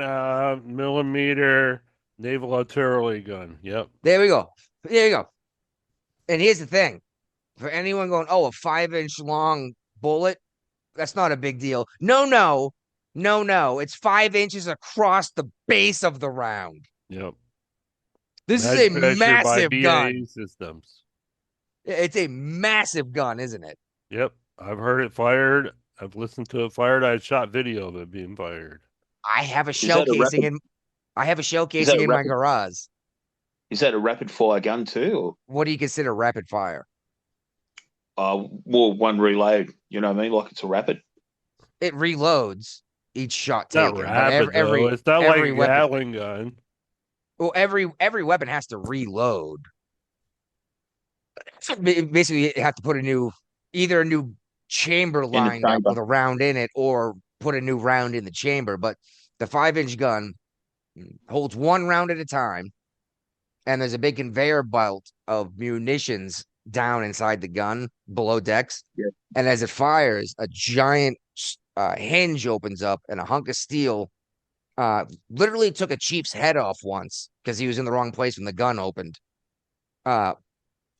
millimeter naval artillery gun. Yep. There we go. There you go. And here's the thing. For anyone going, oh, a 5-inch long bullet, that's not a big deal. No. It's 5 inches across the base of the round. Yep. This is a Manufactured by massive BAE gun. Systems. It's a massive gun, isn't it? Yep. I've heard it fired. I've listened to it fired. I shot video of it being fired. I have a Is shell that a casing rapid- in. I have a shell Is that casing a in my rapid- garage. Is that a rapid fire gun too? Or What do you consider rapid fire? more one reload? You know what I mean? Like it's a rapid. It reloads each shot It's not taken. But rapid, every though. It's not like every a weapon, Gatling gun. well, every weapon has to reload. So basically, you have to put either a new chamber lined up chamber. with a round in it, or put a new round in the chamber. But the 5-inch gun holds one round at a time, and there's a big conveyor belt of munitions down inside the gun below decks. Yeah. And as it fires, a giant hinge opens up, and a hunk of steel literally took a chief's head off once because he was in the wrong place when the gun opened.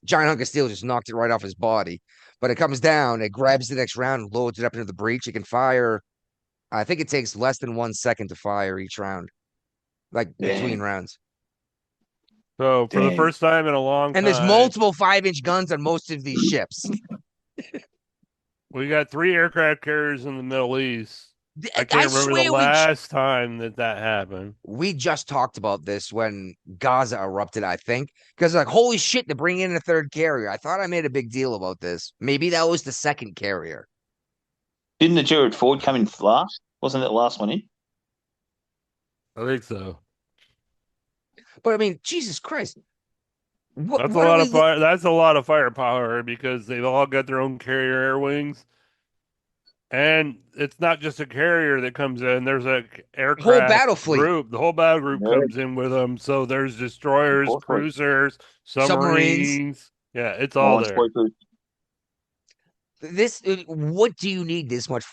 Giant hunk of steel just knocked it right off his body. But it comes down, it grabs the next round, and loads it up into the breech. It can fire. I think it takes less than 1 second to fire each round, like between rounds. So for the Damn. first time in a long time, And there's multiple 5-inch guns on most of these ships. we got 3 aircraft carriers in the Middle East. I can't remember swear the last time that happened. we just talked about this when Gaza erupted, I think, because like, holy shit, to bring in a third carrier. I thought I made a big deal about this. Maybe that was the second carrier. Didn't the Jared Ford come in last? Wasn't it the last one in? I think so. But I mean, Jesus Christ. That's a lot of fire. That's a lot of firepower because they've all got their own carrier air wings. And it's not just a carrier that comes in. There's a aircraft whole battle fleet group. The whole battle group comes in with them. So there's destroyers, cruisers, submarines. Yeah, it's all there. What do you need this much?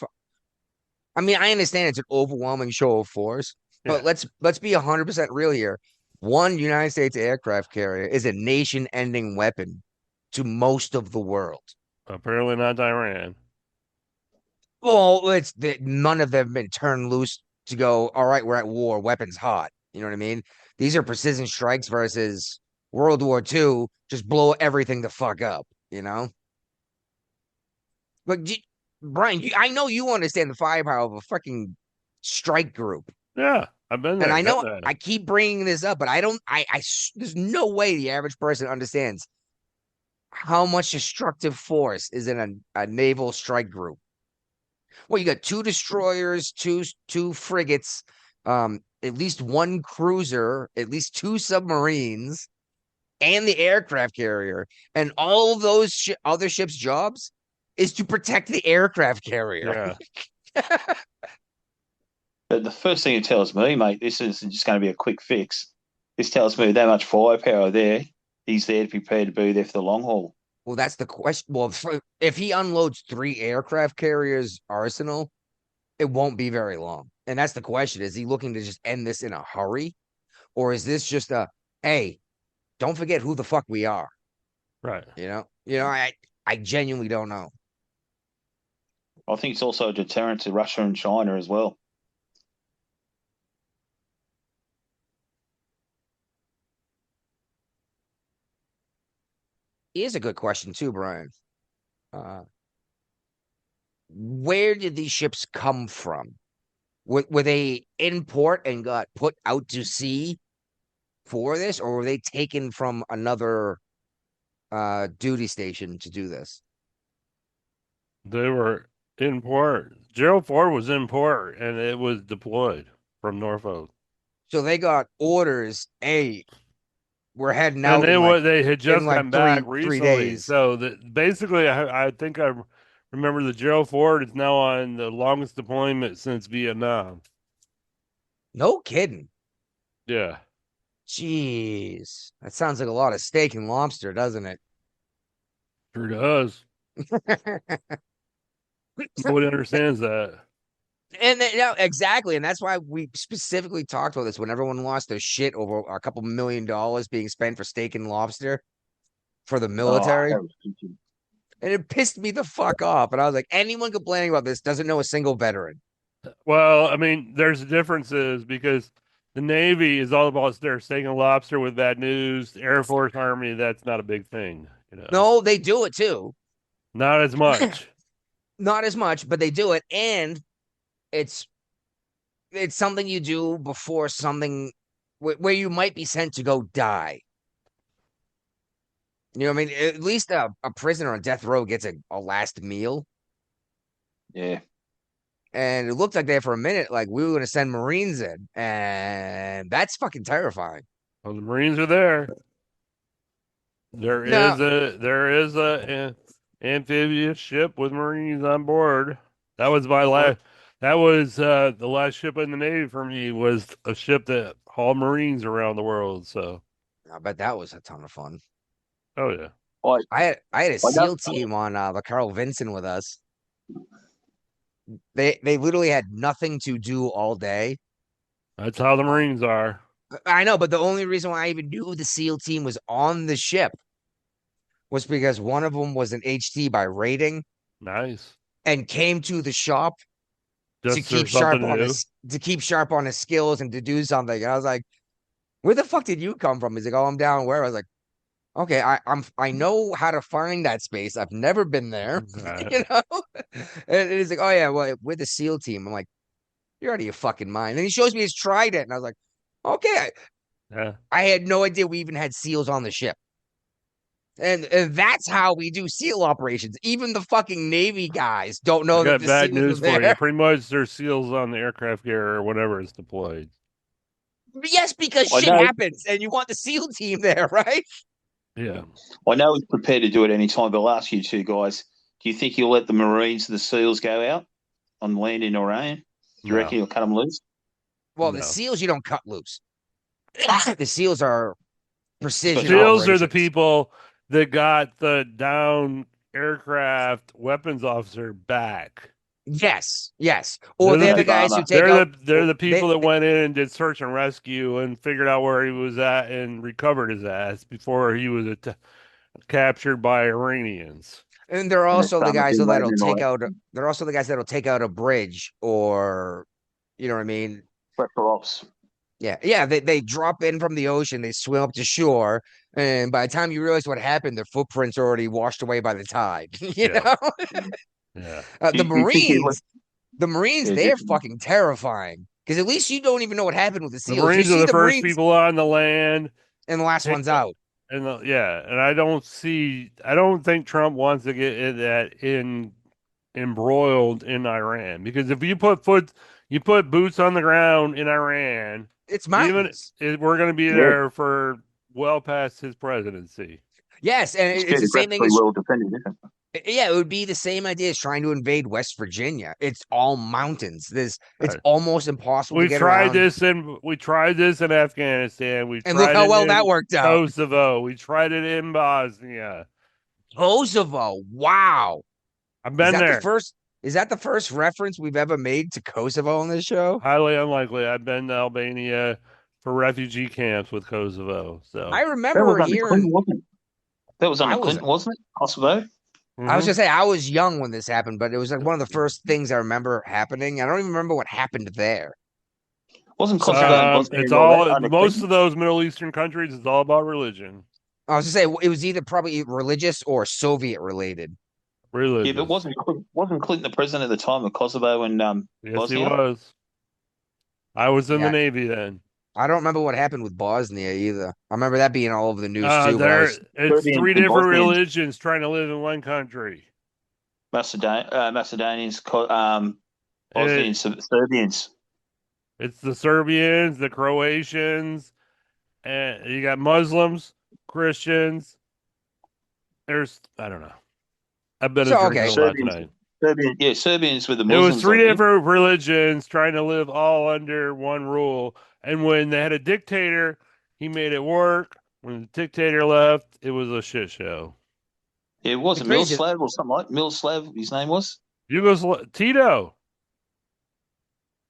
I mean, I understand it's an overwhelming show of force, But let's be 100% real here. One United States aircraft carrier is a nation-ending weapon to most of the world. Apparently not Iran. Well, none of them have been turned loose to go, all right, we're at war, weapons hot. You know what I mean? These are precision strikes versus World War II, just blow everything the fuck up, you know? But Brian, I know you understand the firepower of a fucking strike group. Yeah, I've been there. And I know done that. I keep bringing this up, but I don't, there's no way the average person understands how much destructive force is in a naval strike group. Well, you got two destroyers, two frigates, at least one cruiser, at least two submarines, and the aircraft carrier, and all of those other ships' jobs is to protect the aircraft carrier. Yeah. But the first thing it tells me, mate, this isn't just going to be a quick fix. This tells me that much firepower there. He's there to be prepared to be there for the long haul. Well, that's the question. Well, if he unloads 3 aircraft carriers arsenal, it won't be very long. And that's the question. Is he looking to just end this in a hurry? Or is this just hey, don't forget who the fuck we are? Right. I genuinely don't know. I think it's also a deterrent to Russia and China as well. Here's a good question too, Brian. Where did these ships come from? Were they in port and got put out to sea for this, or were they taken from another duty station to do this? They were in port. Gerald Ford was in port, and it was deployed from Norfolk. So they got orders. Hey, we're heading out. And they had just come back 3 recently. days. So basically, I think I remember the Gerald Ford is now on the longest deployment since Vietnam. No kidding. Yeah. Jeez, that sounds like a lot of steak and lobster, doesn't it? Sure does. Nobody understands that. And exactly, and that's why we specifically talked about this when everyone lost their shit over a couple $1 million being spent for steak and lobster for the military. And it pissed me the fuck off. And I was like, anyone complaining about this doesn't know a single veteran. Well, I mean, there's differences because the Navy is all about their steak and lobster with bad news. The Air Force, Army, that's not a big thing. No, they do it too. Not as much. Not as much, but they do it. And it's something you do before something where you might be sent to go die. You know what I mean? At least a prisoner on death row gets a last meal. Yeah. And it looked like there for a minute, like we were going to send Marines in. And that's fucking terrifying. Well, the Marines are there. There is a amphibious ship with Marines on board. That was my last. That was the last ship in the Navy for me. Was a ship that hauled Marines around the world. So I bet that was a ton of fun. Oh yeah. I had a SEAL team on the Carl Vinson with us. They literally had nothing to do all day. That's how the Marines are. I know, but the only reason why I even knew the SEAL team was on the ship was because one of them was an HT by rating. Nice. And came to the shop just to keep sharp on his skills and to do something. And I was like, where the fuck did you come from? He's like, oh, I'm down where? I was like, okay, I know how to find that space. I've never been there. You know? And he's like, oh yeah, well, we're the SEAL team. I'm like, you're out of your fucking mind. And he shows me his trident, and I was like, okay. Yeah. I had no idea we even had SEALs on the ship. And that's how we do SEAL operations. Even the fucking Navy guys don't know that the bad SEALs news are there. for you. Pretty much there's SEAls on the aircraft carrier or whatever is deployed. Yes, because shit happens and you want the SEAL team there, right? Yeah. I know he's prepared to do it any time, but I'll ask you two guys, do you think he'll let the Marines and the SEALs go out on land in Iran? Do you reckon he'll cut them loose? Well, the SEALs you don't cut loose. The SEAls are precision. SEAls are the people that got the down aircraft weapons officer back. Yes. Or they're the guys who take they're out. the people that went in and did search and rescue and figured out where he was at and recovered his ass before he was captured by Iranians. And they're also the guys that'll take out. out. They're also the guys that'll take out a bridge, or you know what I mean. Special ops. Yeah. They drop in from the ocean, they swim up to shore, and by the time you realize what happened, their footprints are already washed away by the tide. You know, Yeah. the Marines, Yeah, they're fucking terrifying because at least you don't even know what happened with the The SEALs. Marines You are see the first Marines, people on the land, and the last one's out. and and I don't think Trump wants to get embroiled in Iran, because if you put boots on the ground in Iran, It's mountains. we're going to be there for well past his presidency. Yes, and it's the same thing as well defended, isn't it? yeah, it would be the same idea as trying to invade West Virginia. It's all mountains. It's Right. almost impossible to get tried around. We tried this in Afghanistan. And look how well that worked out. Kosovo. We tried it in Bosnia. Kosovo. Wow. I've been there. Is that the first reference we've ever made to Kosovo on this show? Highly unlikely. I've been to Albania for refugee camps with Kosovo. So I remember hearing that was under Clinton, wasn't it? Kosovo. I was gonna say I was young when this happened, but it was like one of the first things I remember happening. I don't even remember what happened there. Wasn't Kosovo? It's all most of those Middle Eastern countries. It's all about religion. I was gonna say it was either probably religious or Soviet related. Religious. Yeah, but wasn't Clinton the president at the time of Kosovo and yes, Bosnia? He was. I was in the Navy then. I don't remember what happened with Bosnia either. I remember that being all over the news too. It's three different religions trying to live in one country. Macedonians, Bosnians, Serbians. It's the Serbians, the Croatians, and you got Muslims, Christians. I don't know. I've been drinking a lot tonight. Serbians with the Muslims. It was three different religions trying to live all under one rule. And when they had a dictator, he made it work. When the dictator left, it was a shit show. Yeah, it wasn't Miloslav or something like Miloslav. His name was Tito.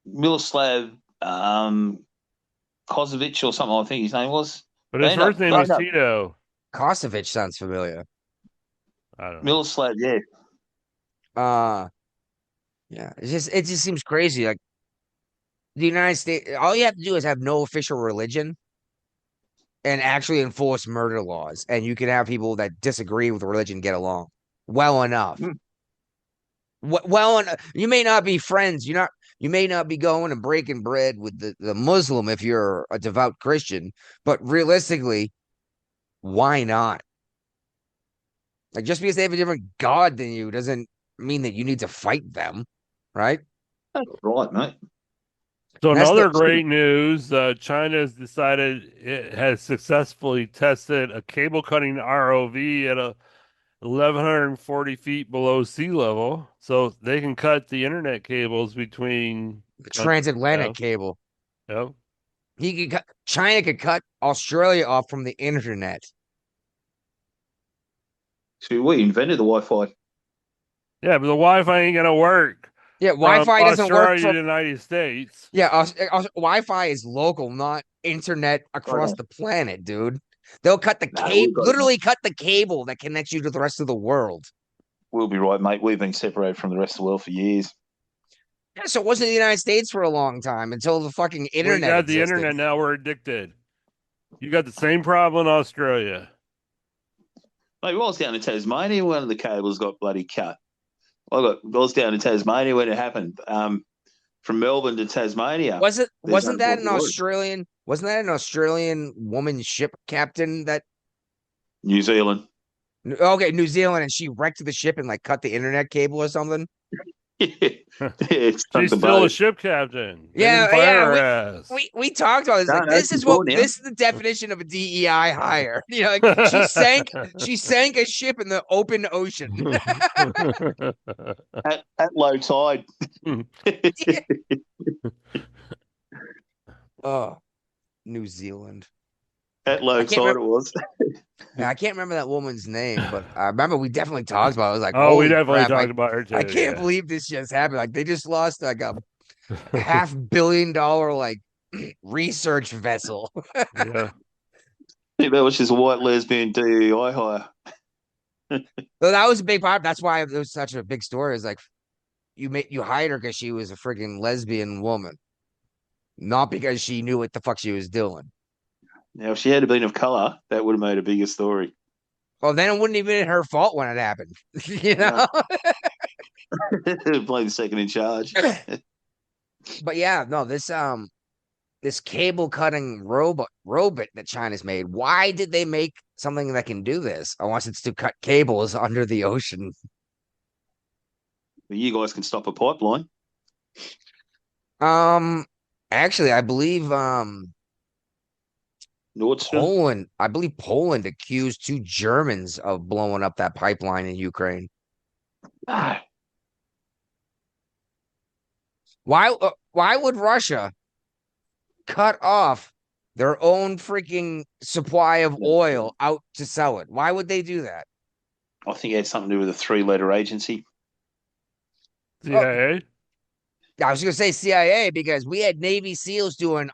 Miloslav Kosovic or something. I think his name was. But his first name was Tito. Kosovic sounds familiar. I don't know. Miloslav, yeah. Yeah. It just seems crazy. Like the United States, all you have to do is have no official religion and actually enforce murder laws, and you can have people that disagree with religion get along well enough. Well enough. You may not be friends. You may not be going and breaking bread with the Muslim if you're a devout Christian, but realistically, why not? Like just because they have a different God than you doesn't mean that you need to fight them, right? That's right, mate. So another great news, China has decided it has successfully tested a cable cutting ROV at 1,140 feet below sea level, so they can cut the internet cables between the transatlantic cable. Yep. China could cut Australia off from the internet. See, we invented the Wi-Fi. Yeah, but the Wi-Fi ain't gonna work. Yeah, Wi-Fi doesn't work from the United States. Yeah, Wi-Fi is local, not internet across the planet, dude. They'll cut the cable, literally cut the cable that connects you to the rest of the world. We'll be right, mate. We've been separated from the rest of the world for years. Yeah, so it wasn't the United States for a long time until the fucking internet. We got the internet now. We're addicted. You got the same problem in Australia. Mate, I was down in Tasmania. One of the cables got bloody cut. I was down in Tasmania when it happened. From Melbourne to Tasmania. Wasn't that an Australian woman ship captain that New Zealand? Okay, New Zealand, and she wrecked the ship and like cut the internet cable or something. She's still a ship captain. Yeah. We talked about this. This is the definition of a DEI hire. You know, like she sank a ship in the open ocean at low tide. Oh, New Zealand. At low tide, it was. I can't remember that woman's name, but I remember we definitely talked about it. I was like, Oh, we holy definitely crap, talked about her too. I can't Yeah. believe this just happened. Like they just lost like a $500 million like research vessel. Yeah. Think that was just a white lesbian DEI hire. So that was a big part. That's why it was such a big story. Is like you hired her because she was a freaking lesbian woman, not because she knew what the fuck she was doing. Now, if she had been of color, that would have made a bigger story. Well, then it wouldn't even been her fault when it happened. You know? Blame the second in charge. But yeah, no, this cable cutting robot that China's made. Why did they make something that can do this? Unless it's to cut cables under the ocean. You guys can stop a pipeline. Actually, I believe Nordstrom. Poland accused 2 Germans of blowing up that pipeline in Ukraine. Ah, Why would Russia cut off their own freaking supply of oil out to sell it? Why would they do that? I think it had something to do with a 3-letter agency. CIA. I was gonna say CIA because we had Navy SEALs doing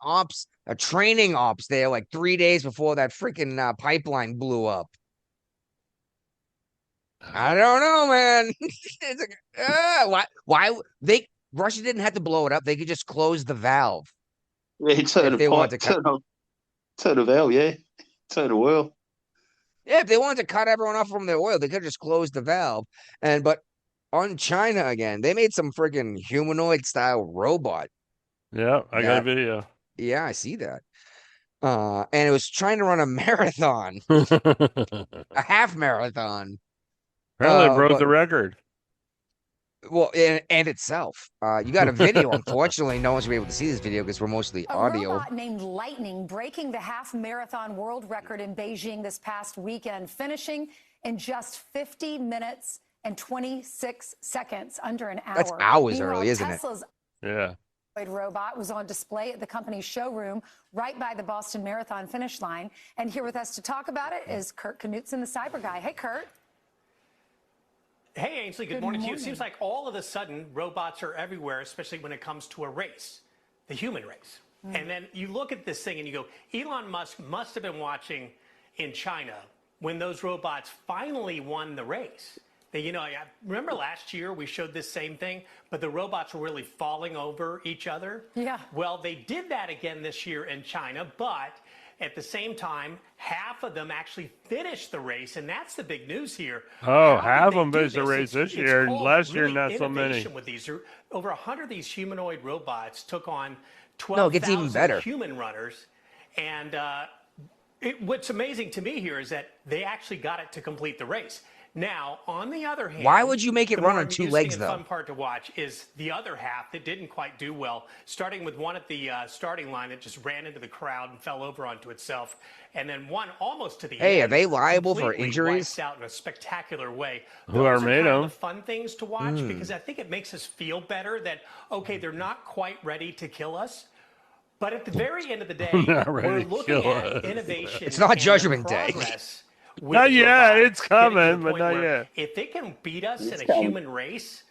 a training ops there like 3 days before that freaking pipeline blew up. I don't know, man. It's like, Russia didn't have to blow it up. They could just close the valve. Yeah, turn a valve, yeah. Turn a oil. Yeah, if they wanted to cut everyone off from their oil, they could just close the valve. But on China again, they made some freaking humanoid style robot. Yeah, I got a video. Yeah, I see that. And it was trying to run a marathon, a half marathon. Apparently it broke the record. Well, and itself. You got a video. Unfortunately, no one's gonna be able to see this video because we're mostly audio. A robot named Lightning breaking the half marathon world record in Beijing this past weekend, finishing in just 50 minutes and 26 seconds, under an hour. That's hours early, isn't Tesla's Yeah. robot was on display at the company's showroom right by the Boston Marathon finish line. And here with us to talk about it is Kurt Knutson, the cyber guy. Hey, Kurt. Hey, Ainsley, good morning to you. It seems like all of a sudden robots are everywhere, especially when it comes to a race, the human race. And then you look at this thing and you go, Elon Musk must have been watching in China when those robots finally won the race. I remember last year we showed this same thing, but the robots were really falling over each other. Yeah. Well, they did that again this year in China, but at the same time, half of them actually finished the race, and that's the big news here. Oh, half of them finished the race this year, and last year not so many. With these, over 100 of these humanoid robots took on it gets even 12,000 better. human runners, and what's amazing to me here is that they actually got it to complete the race. Now, on the other hand, why would you make it the run more on 2 amusing legs, and though? fun part to watch is the other half that didn't quite do well, starting with one at the starting line that just ran into the crowd and fell over onto itself, and then one almost to the end. Hey, are they liable for completely injuries? wiped out in a spectacular way. Who are Those made kind of? the fun things to watch because I think it makes us feel better that, okay, they're not quite ready to kill us. But at the very end of the day, we're looking at innovation. It's not and Judgment Day. progress with Not yet. robotics, It's getting to the coming, but point not where yet. If they can beat us in a human race,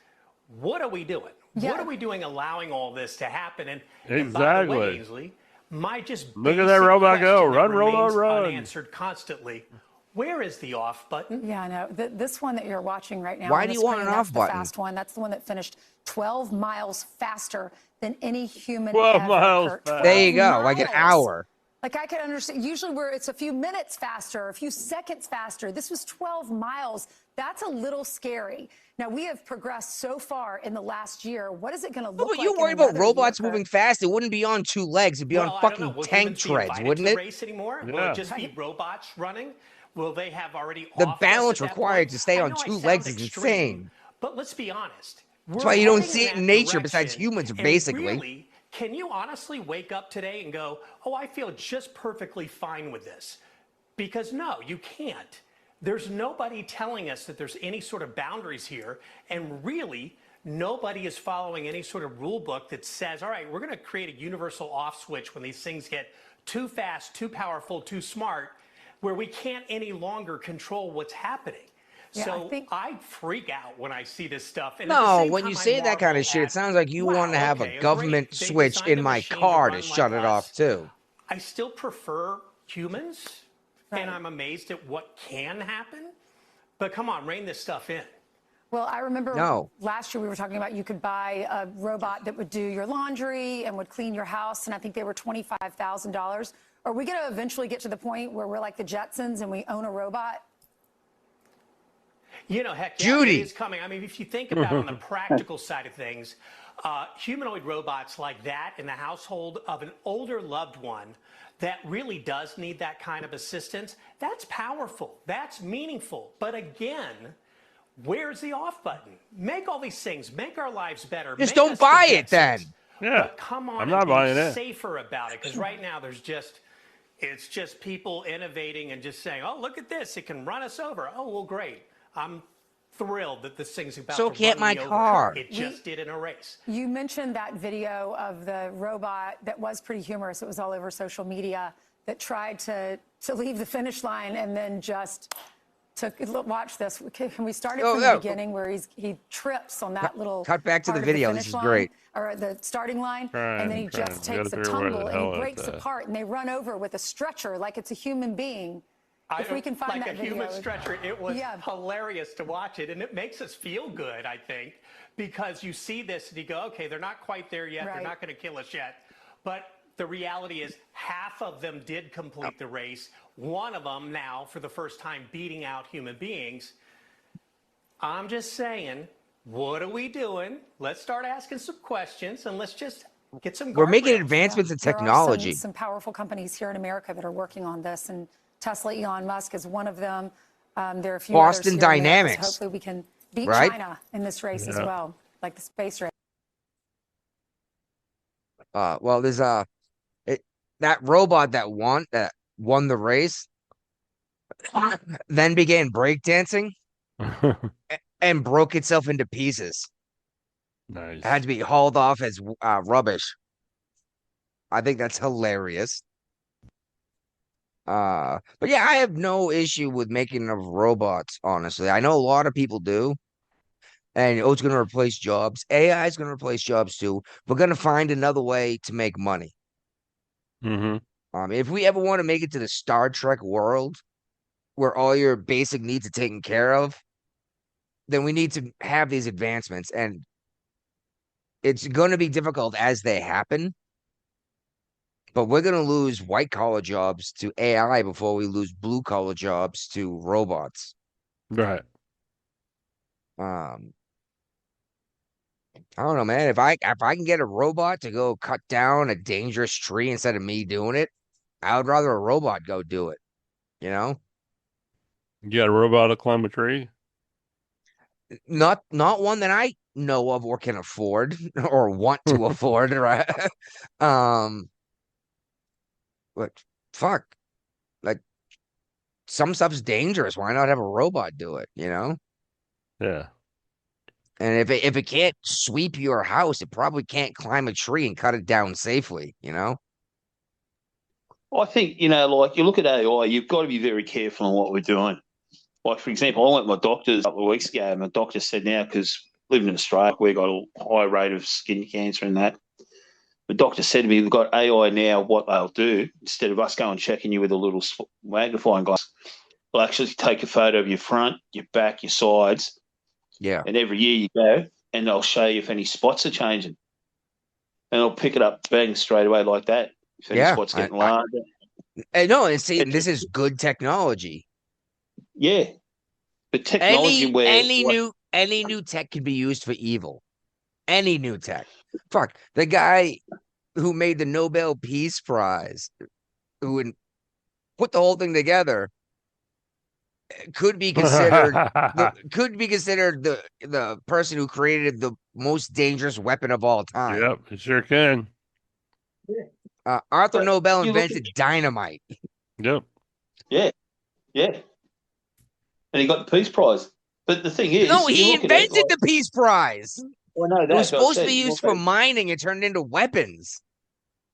what are we doing? Yeah. What are we doing allowing all this to happen? And by the Exactly. way, Ainsley, my just Look at that basic robot go. question that Run, robot, remains run. unanswered constantly. Where is the off button? Yeah, I know. This one that you're watching right now. Why on do the you want screen, an that's off the button? fast one. That's the one that finished 12 miles faster than any human 12 ever, miles Kurt. fast. There you go, 12 like an miles. hour. Like I could understand, usually where it's a few minutes faster, a few seconds faster. This was 12 miles. That's a little scary. Now, we have progressed so far in the last year. What is it going to look But like? you in worry about another robots year, moving Kurt? fast. It wouldn't be on 2 legs. It'd be Well, on I don't know. fucking Will tank humans be treads, invited wouldn't to it? the race anymore? Will Yeah. it just be robots running? Will they have already The off us balance at that required point? to stay I on know I 2 sound legs is extreme, insane. But let's be honest. That's why you don't We're see it heading in that nature besides direction, humans, and basically. Really, can you honestly wake up today and go, oh, I feel just perfectly fine with this? Because no, you can't. There's nobody telling us that there's any sort of boundaries here. And really, nobody is following any sort of rule book that says, all right, we're going to create a universal off switch when these things get too fast, too powerful, too smart. where we can't any longer control what's happening. Yeah, So I freak out when I see this stuff. And No, when you say that kind of shit, it sounds like you want to have a government switch in my car to shut it off too. I still prefer humans, and I'm amazed at what can happen. But come on, rein this stuff in. Well, I remember last year we were talking about you could buy a robot that would do your laundry and would clean your house, and I think they were $25,000. Are we going to eventually get to the point where we're like the Jetsons and we own a robot? You know, heck, yeah, it is coming. I mean, if you think about on the practical side of things, humanoid robots like that in the household of an older loved one that really does need that kind of assistance, that's powerful. That's meaningful. But again, where's the off button? Make all these things. Make our lives better. Just don't buy it then. Yeah, but come on, I'm not buying it. Safer about it, because right now it's just people innovating and just saying, "Oh, look at this! It can run us over." Oh, well, great. I'm thrilled that this thing's about to can't run my me car. over. It just did in a race. You mentioned that video of the robot that was pretty humorous. It was all over social media that tried to leave the finish line and then just took. Watch this. Can we start it from the beginning where he trips on that little cut back to the video? This is great. Or the starting line, and then he just takes a tumble and he breaks apart, and they run over with a stretcher like it's a human being. If we can find like that a video. human stretcher, it was hilarious to watch it, and it makes us feel good, I think, because you see this and you go, okay, they're not quite there yet, they're not going to kill us yet, but the reality is half of them did complete the race. One of them now, for the first time, beating out human beings. I'm just saying, what are we doing? Let's start asking some questions, and let's just get some. We're making advancements in technology. There are some powerful companies here in America that are working on this, and Tesla, Elon Musk is one of them. There are a few Boston others here in America, Dynamics. so hopefully we can beat China in this race as well, like the space race. Well, there's that robot that won the race, then began breakdancing and broke itself into pieces. Nice. It had to be hauled off as rubbish. I think that's hilarious. But yeah, I have no issue with making of robots, honestly. I know a lot of people do. And it's going to replace jobs. AI is going to replace jobs too. We're going to find another way to make money. If we ever want to make it to the Star Trek world where all your basic needs are taken care of, then we need to have these advancements. And it's going to be difficult as they happen. But we're going to lose white-collar jobs to AI before we lose blue-collar jobs to robots. Right. I don't know, man. If I can get a robot to go cut down a dangerous tree instead of me doing it, I would rather a robot go do it. You know? You got a robot to climb a tree? Not one that I know of or can afford or want to afford, right? But fuck, like some stuff's dangerous. Why not have a robot do it? You know? Yeah. And if it can't sweep your house, it probably can't climb a tree and cut it down safely. You know? I think, like you look at AI, you've got to be very careful on what we're doing. Like, for example, I went to my doctor's a couple of weeks ago, and my doctor said now, because living in Australia, we've got a high rate of skin cancer and that. The doctor said to me, we've got AI now, what they'll do, instead of us going checking you with a little magnifying glass, they'll actually take a photo of your front, your back, your sides. Yeah. And every year you go, and they'll show you if any spots are changing. And they'll pick it up, bang, straight away like that. If any spots getting larger. No, this is good technology. Yeah. But technology any new tech can be used for evil. Any new tech. Fuck. The guy who made the Nobel Peace Prize, who put the whole thing together, could be considered the person who created the most dangerous weapon of all time. Yep, it sure can. Arthur Nobel invented dynamite. Yep. Yeah. Yeah. And he got the Peace Prize. But the thing is, no, he invented the Peace Prize. Well, no, it was supposed to be used for mining. It turned into weapons.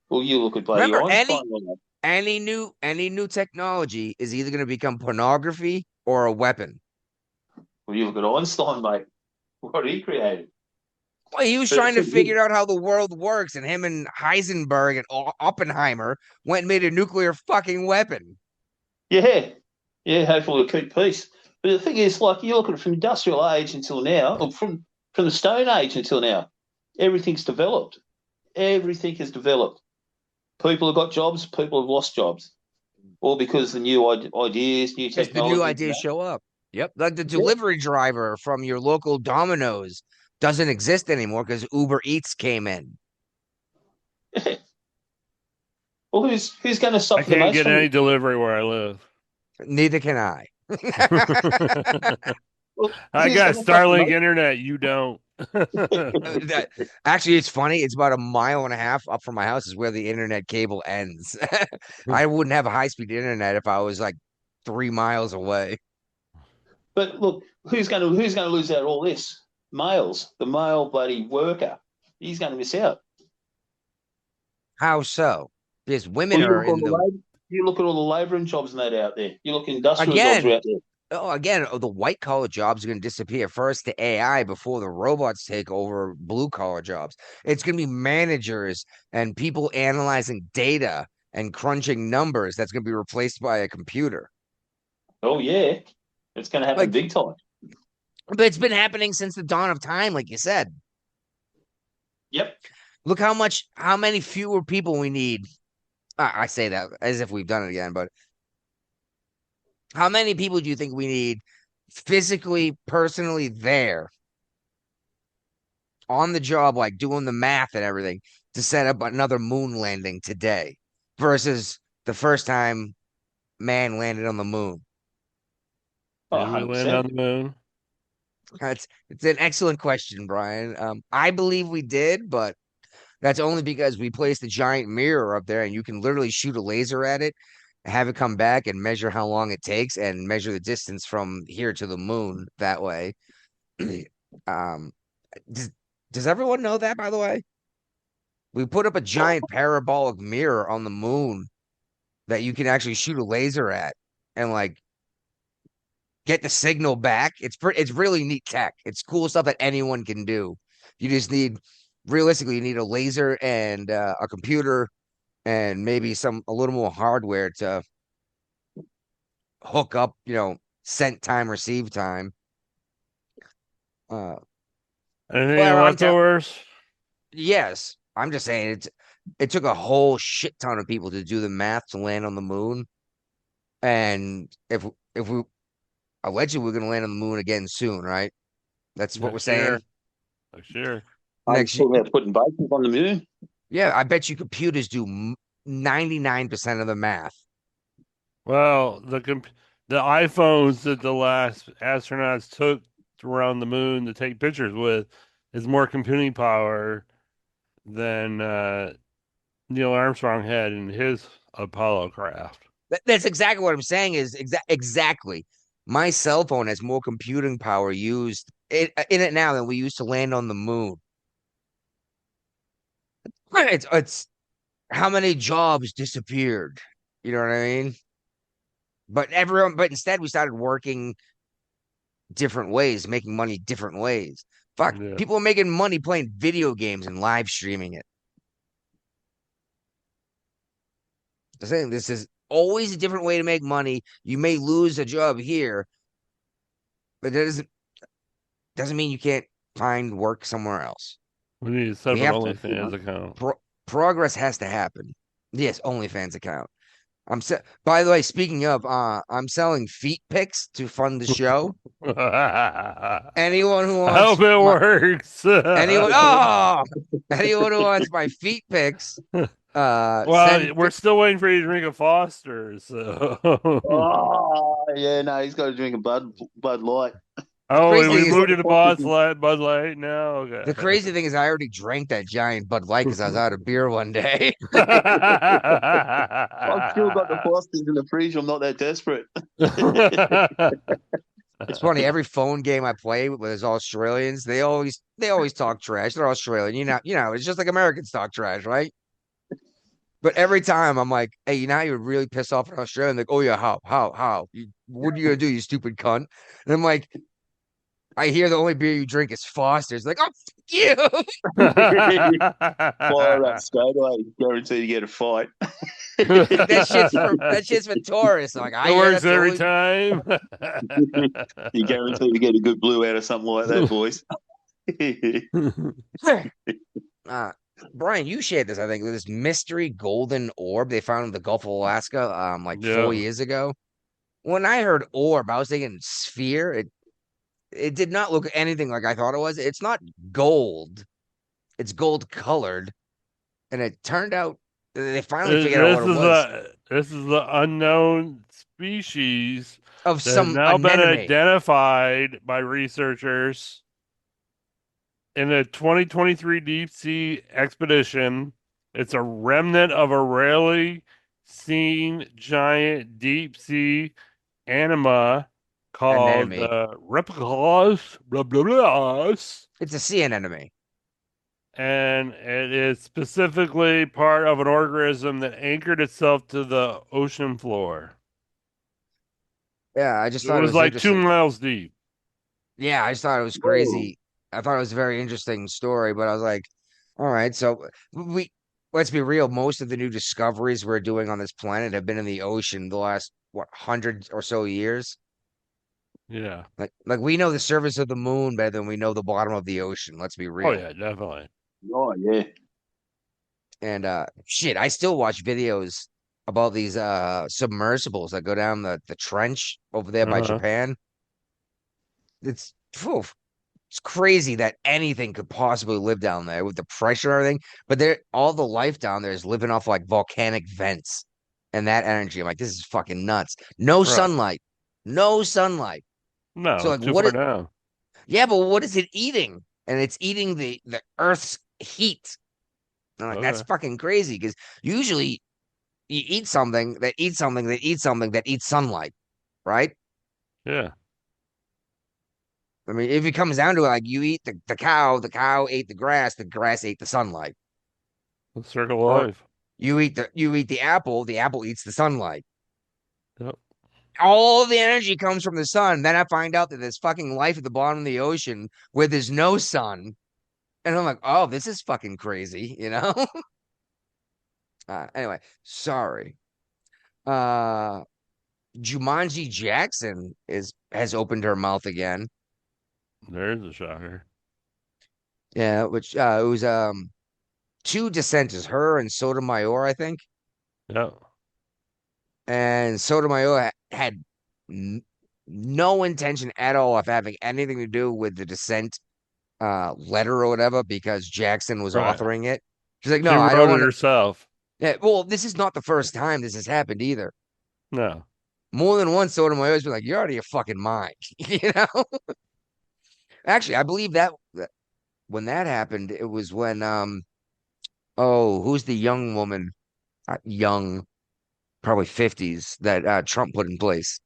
Well, you look at remember Einstein. Any new technology is either going to become pornography or a weapon. Well, you look at Einstein, mate. What he created. Well, he was trying to figure out how the world works, and him and Heisenberg and Oppenheimer went and made a nuclear fucking weapon. Yeah. Yeah, hopefully we'll keep peace. But the thing is, like, you look at it from industrial age until now, or from the Stone Age until now, everything's developed. Everything has developed. People have got jobs, people have lost jobs. All because the new ideas, new Because the technology. new ideas show up. Yep. Like the delivery driver from your local Domino's doesn't exist anymore because Uber Eats came in. Well, who's going to I suffer the can't most get from any it? delivery where I live. Neither can I. Well, I who's got gonna suffer the Starlink most? internet. You don't. Actually, it's funny. It's about a mile and a half up from my house is where the internet cable ends. I wouldn't have a high-speed internet if I was like 3 miles away. But look, who's going to lose out of all this? Males, the male bloody worker. He's going to miss out. How so? Because women Well, are in the you look at all the labouring jobs and that out there. You look at industrial jobs again. out there. The white collar jobs are going to disappear first to AI before the robots take over blue collar jobs. It's going to be managers and people analyzing data and crunching numbers that's going to be replaced by a computer. Oh yeah, it's going to happen Like, big time. but it's been happening since the dawn of time, like you said. Yep. Look how many fewer people we need. I say that as if we've done it again, but how many people do you think we need physically, personally there on the job, like doing the math and everything to set up another moon landing today versus the first time man landed on the moon? Oh, Did we land on 100%. the moon? It's an excellent question, Brian. I believe we did, but that's only because we placed a giant mirror up there and you can literally shoot a laser at it, have it come back and measure how long it takes and measure the distance from here to the moon that way. um, does, does everyone know that, by the way? We put up a giant parabolic mirror on the moon that you can actually shoot a laser at and like get the signal back. It's really neat tech. It's cool stuff that anyone can do. You just need realistically you need a laser and a computer and maybe a little more hardware to hook up, sent time, receive time. Anything Well, leftovers? yes, I'm just saying it took a whole shit ton of people to do the math to land on the moon. And if we allegedly we're gonna land on the moon again soon, right? That's what we're saying. Sure. I'm Next talking about putting bases on the moon. Yeah, I bet you computers do 99% of the math. Well, the iPhones that the last astronauts took around the moon to take pictures with is more computing power than Neil Armstrong had in his Apollo craft. That's exactly what I'm saying. Is exactly. My cell phone has more computing power used in it now than we used to land on the moon. It's how many jobs disappeared. You know what I mean? But instead we started working different ways, making money different ways. Fuck, Yeah. people are making money playing video games and live streaming it. I'm saying this is always a different way to make money. You may lose a job here, but that doesn't mean you can't find work somewhere else. We need to set We up have an to- OnlyFans account. Progress has to happen. Yes, OnlyFans account. By the way, speaking of, I'm selling feet pics to fund the show. Anyone who I wants hope it works. anyone who wants my feet pics, well, we're still waiting for you to drink a Foster. So. Oh yeah, no, he's got to drink a Bud Light. Oh, crazy we thing is- moved to the Bud Light now. Okay. The crazy thing is, I already drank that giant Bud Light because I was out of beer one day. I've still got the Fosters in the fridge. I'm not that desperate. It's funny. Every phone game I play with is Australians. They always talk trash. They're Australian. It's just like Americans talk trash, right? But every time I'm like, hey, now you're really pissed off at Australia. Like, oh yeah, how? What are you gonna do, you stupid cunt? And I'm like, I hear the only beer you drink is Foster's. Like, oh, fuck you. Fire up straight away. Guaranteed to get a fight. Like, that shit's for tourists. I'm like, I It hear works that's the every only... time. You guaranteed to get a good blue out of something like that, boys. Brian, you shared this, I think, this mystery golden orb they found in the Gulf of Alaska, like 4 years ago. When I heard orb, I was thinking sphere. It did not look anything like I thought it was. It's not gold. It's gold colored. And it turned out they finally figured out what it was. This is the unknown species Of that has some now been anemone. identified by researchers in a 2023 deep sea expedition. It's a remnant of a rarely seen giant deep sea anima called replicas, blah blah blah. It's a sea anemone. And it is specifically part of an organism that anchored itself to the ocean floor. Yeah, I just It thought was like 2 interesting. miles deep. Yeah, I just thought it was crazy. I thought it was a very interesting story, but I was like, all right, so let's be real, most of the new discoveries we're doing on this planet have been in the ocean the last 100 or so years. Yeah. Like we know the surface of the moon better than we know the bottom of the ocean. Let's be real. Oh yeah, definitely. Oh yeah. And shit, I still watch videos about these submersibles that go down the trench over there by Japan. It's it's crazy that anything could possibly live down there with the pressure and everything. But all the life down there is living off like volcanic vents and that energy. I'm like, this is fucking nuts. No sunlight. No sunlight. No, so like too far down. Yeah, but what is it eating? And it's eating the Earth's heat. I'm like, that's fucking crazy because usually you eat something that eats something that eats something that eats sunlight, right? Yeah. I mean, if it comes down to it, like you eat the cow ate the grass ate the sunlight. The circle of life. You eat the apple eats the sunlight. Yep. All the energy comes from the sun. Then I find out that there's fucking life at the bottom of the ocean where there's no sun. And I'm like, oh, this is fucking crazy, you know? Anyway, sorry. Jumanji Jackson has opened her mouth again. There's a shocker. Yeah, which it was two dissenters, her and Sotomayor, I think. Yeah. And Sotomayor had no intention at all of having anything to do with the dissent letter or whatever because Jackson was authoring it. She's like, no, she I wrote don't it want herself. Yeah, well, this is not the first time this has happened either. No. More than once, Sotomayor's been like, you're out of your fucking mind, you know? Actually, I believe that when that happened, it was when who's the young woman? Not young, probably 50s that Trump put in place.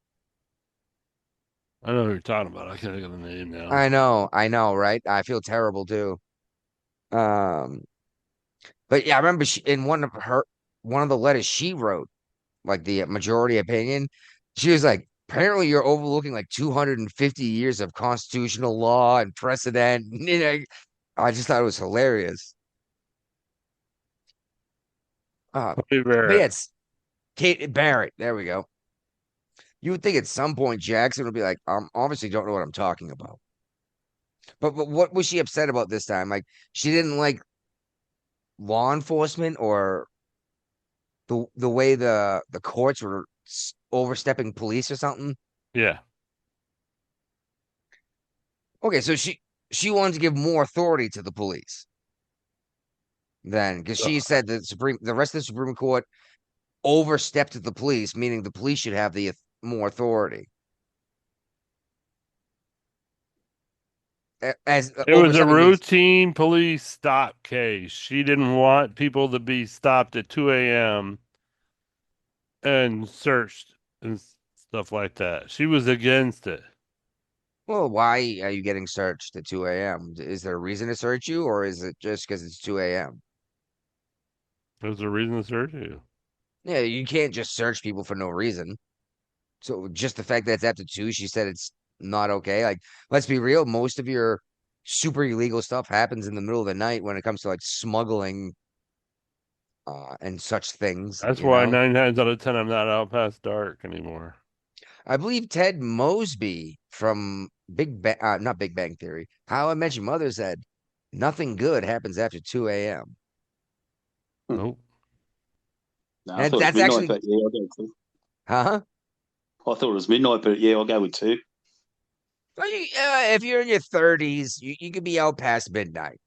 I know who you're talking about. I can't think of the name now. I know, right? I feel terrible too. But yeah, I remember in one of the letters she wrote, like the majority opinion, she was like, apparently you're overlooking like 250 years of constitutional law and precedent. You know, I just thought it was hilarious. But yeah, it's Kate Barrett. There we go. You would think at some point Jackson would be like, I obviously don't know what I'm talking about. But what was she upset about this time? Like she didn't like law enforcement or the way the courts were overstepping police or something. Yeah. Okay, so she wanted to give more authority to the police. Then, because she said that the rest of the Supreme Court overstepped the police, meaning the police should have the more authority. As it was a routine police stop case. She didn't want people to be stopped at 2 a.m. and searched and stuff like that. She was against it. Well, why are you getting searched at 2 a.m.? Is there a reason to search you, or is it just because it's 2 a.m.? There's a reason to search you. Yeah, you can't just search people for no reason. So just the fact that it's after 2, she said it's not okay. Like, let's be real, most of your super illegal stuff happens in the middle of the night when it comes to like smuggling and such things, That's you why know. 9 times out of 10 I'm not out past dark anymore. I believe Ted Mosby from not Big Bang Theory, How I Met Your Mother said, nothing good happens after 2 a.m. Nope. No, I And thought it was that's midnight, actually, but yeah, I'll go with 2. huh? I thought it was midnight, but yeah, I'll go with 2. Well, if you're in your 30s, you could be out past midnight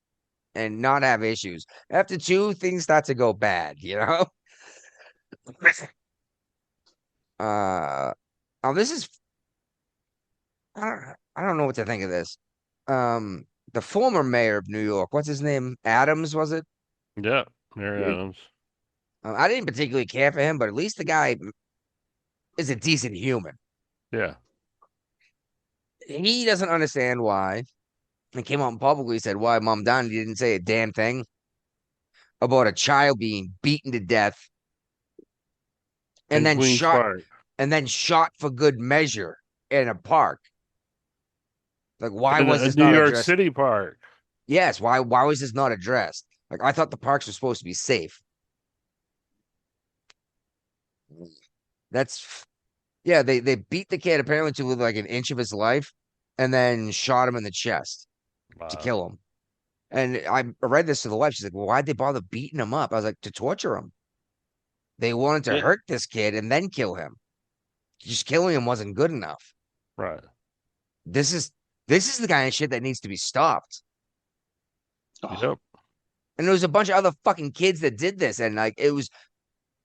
and not have issues. After 2, things start to go bad, you know? This is, I don't know what to think of this. The former mayor of New York, what's his name? Adams, was it? Yeah, Mary Adams. I didn't particularly care for him, but at least the guy is a decent human. Yeah. He doesn't understand why. He came out and publicly said why Mom Donnie didn't say a damn thing about a child being beaten to death and In then Queens shot Park. for good measure in a park. Like, why In was a this New not York addressed? City park. Yes, why was this not addressed? Like, I thought the parks were supposed to be safe. That's yeah, they beat the kid apparently to within like an inch of his life and then shot him in the chest to Wow. kill him. And I read this to the wife. She's like, well, why'd they bother beating him up? I was like, to torture him. They wanted to Yeah. hurt this kid and then kill him. Just killing him wasn't good enough. Right. This is the kind of shit that needs to be stopped. Oh, Yep. And there was a bunch of other fucking kids that did this, and like it was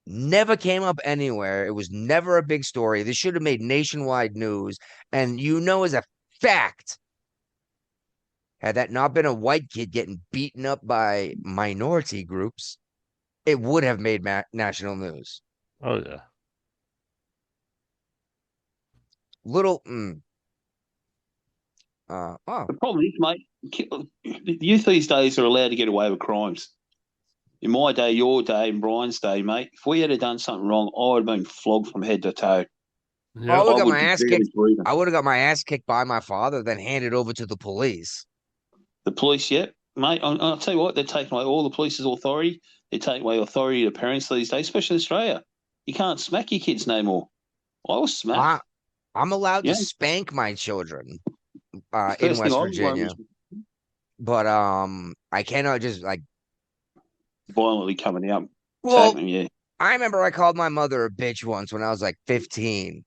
never came up anywhere. It was never a big story. This should have made nationwide news. And you know, as a fact, had that not been a white kid getting beaten up by minority groups, it would have made national news. Oh, yeah. Little, oh, the problem is, mate, the youth these days are allowed to get away with crimes. In my day, your day, and Brian's day, mate, if we had done something wrong, I would have been flogged from head to toe. I Yep. would have I got would my be ass barely kicked. breathing. I would have got my ass kicked by my father, then handed over to the police. The police, yeah, mate. I'll tell you what, they're taking away all the police's authority. They're taking away authority to parents these days, especially in Australia. You can't smack your kids no more. I was smacked. I'm allowed Yeah. to spank my children in First thing West I Virginia, was but I cannot just like. violently coming out, Well, attacking them. Yeah, I remember I called my mother a bitch once when I was like 15.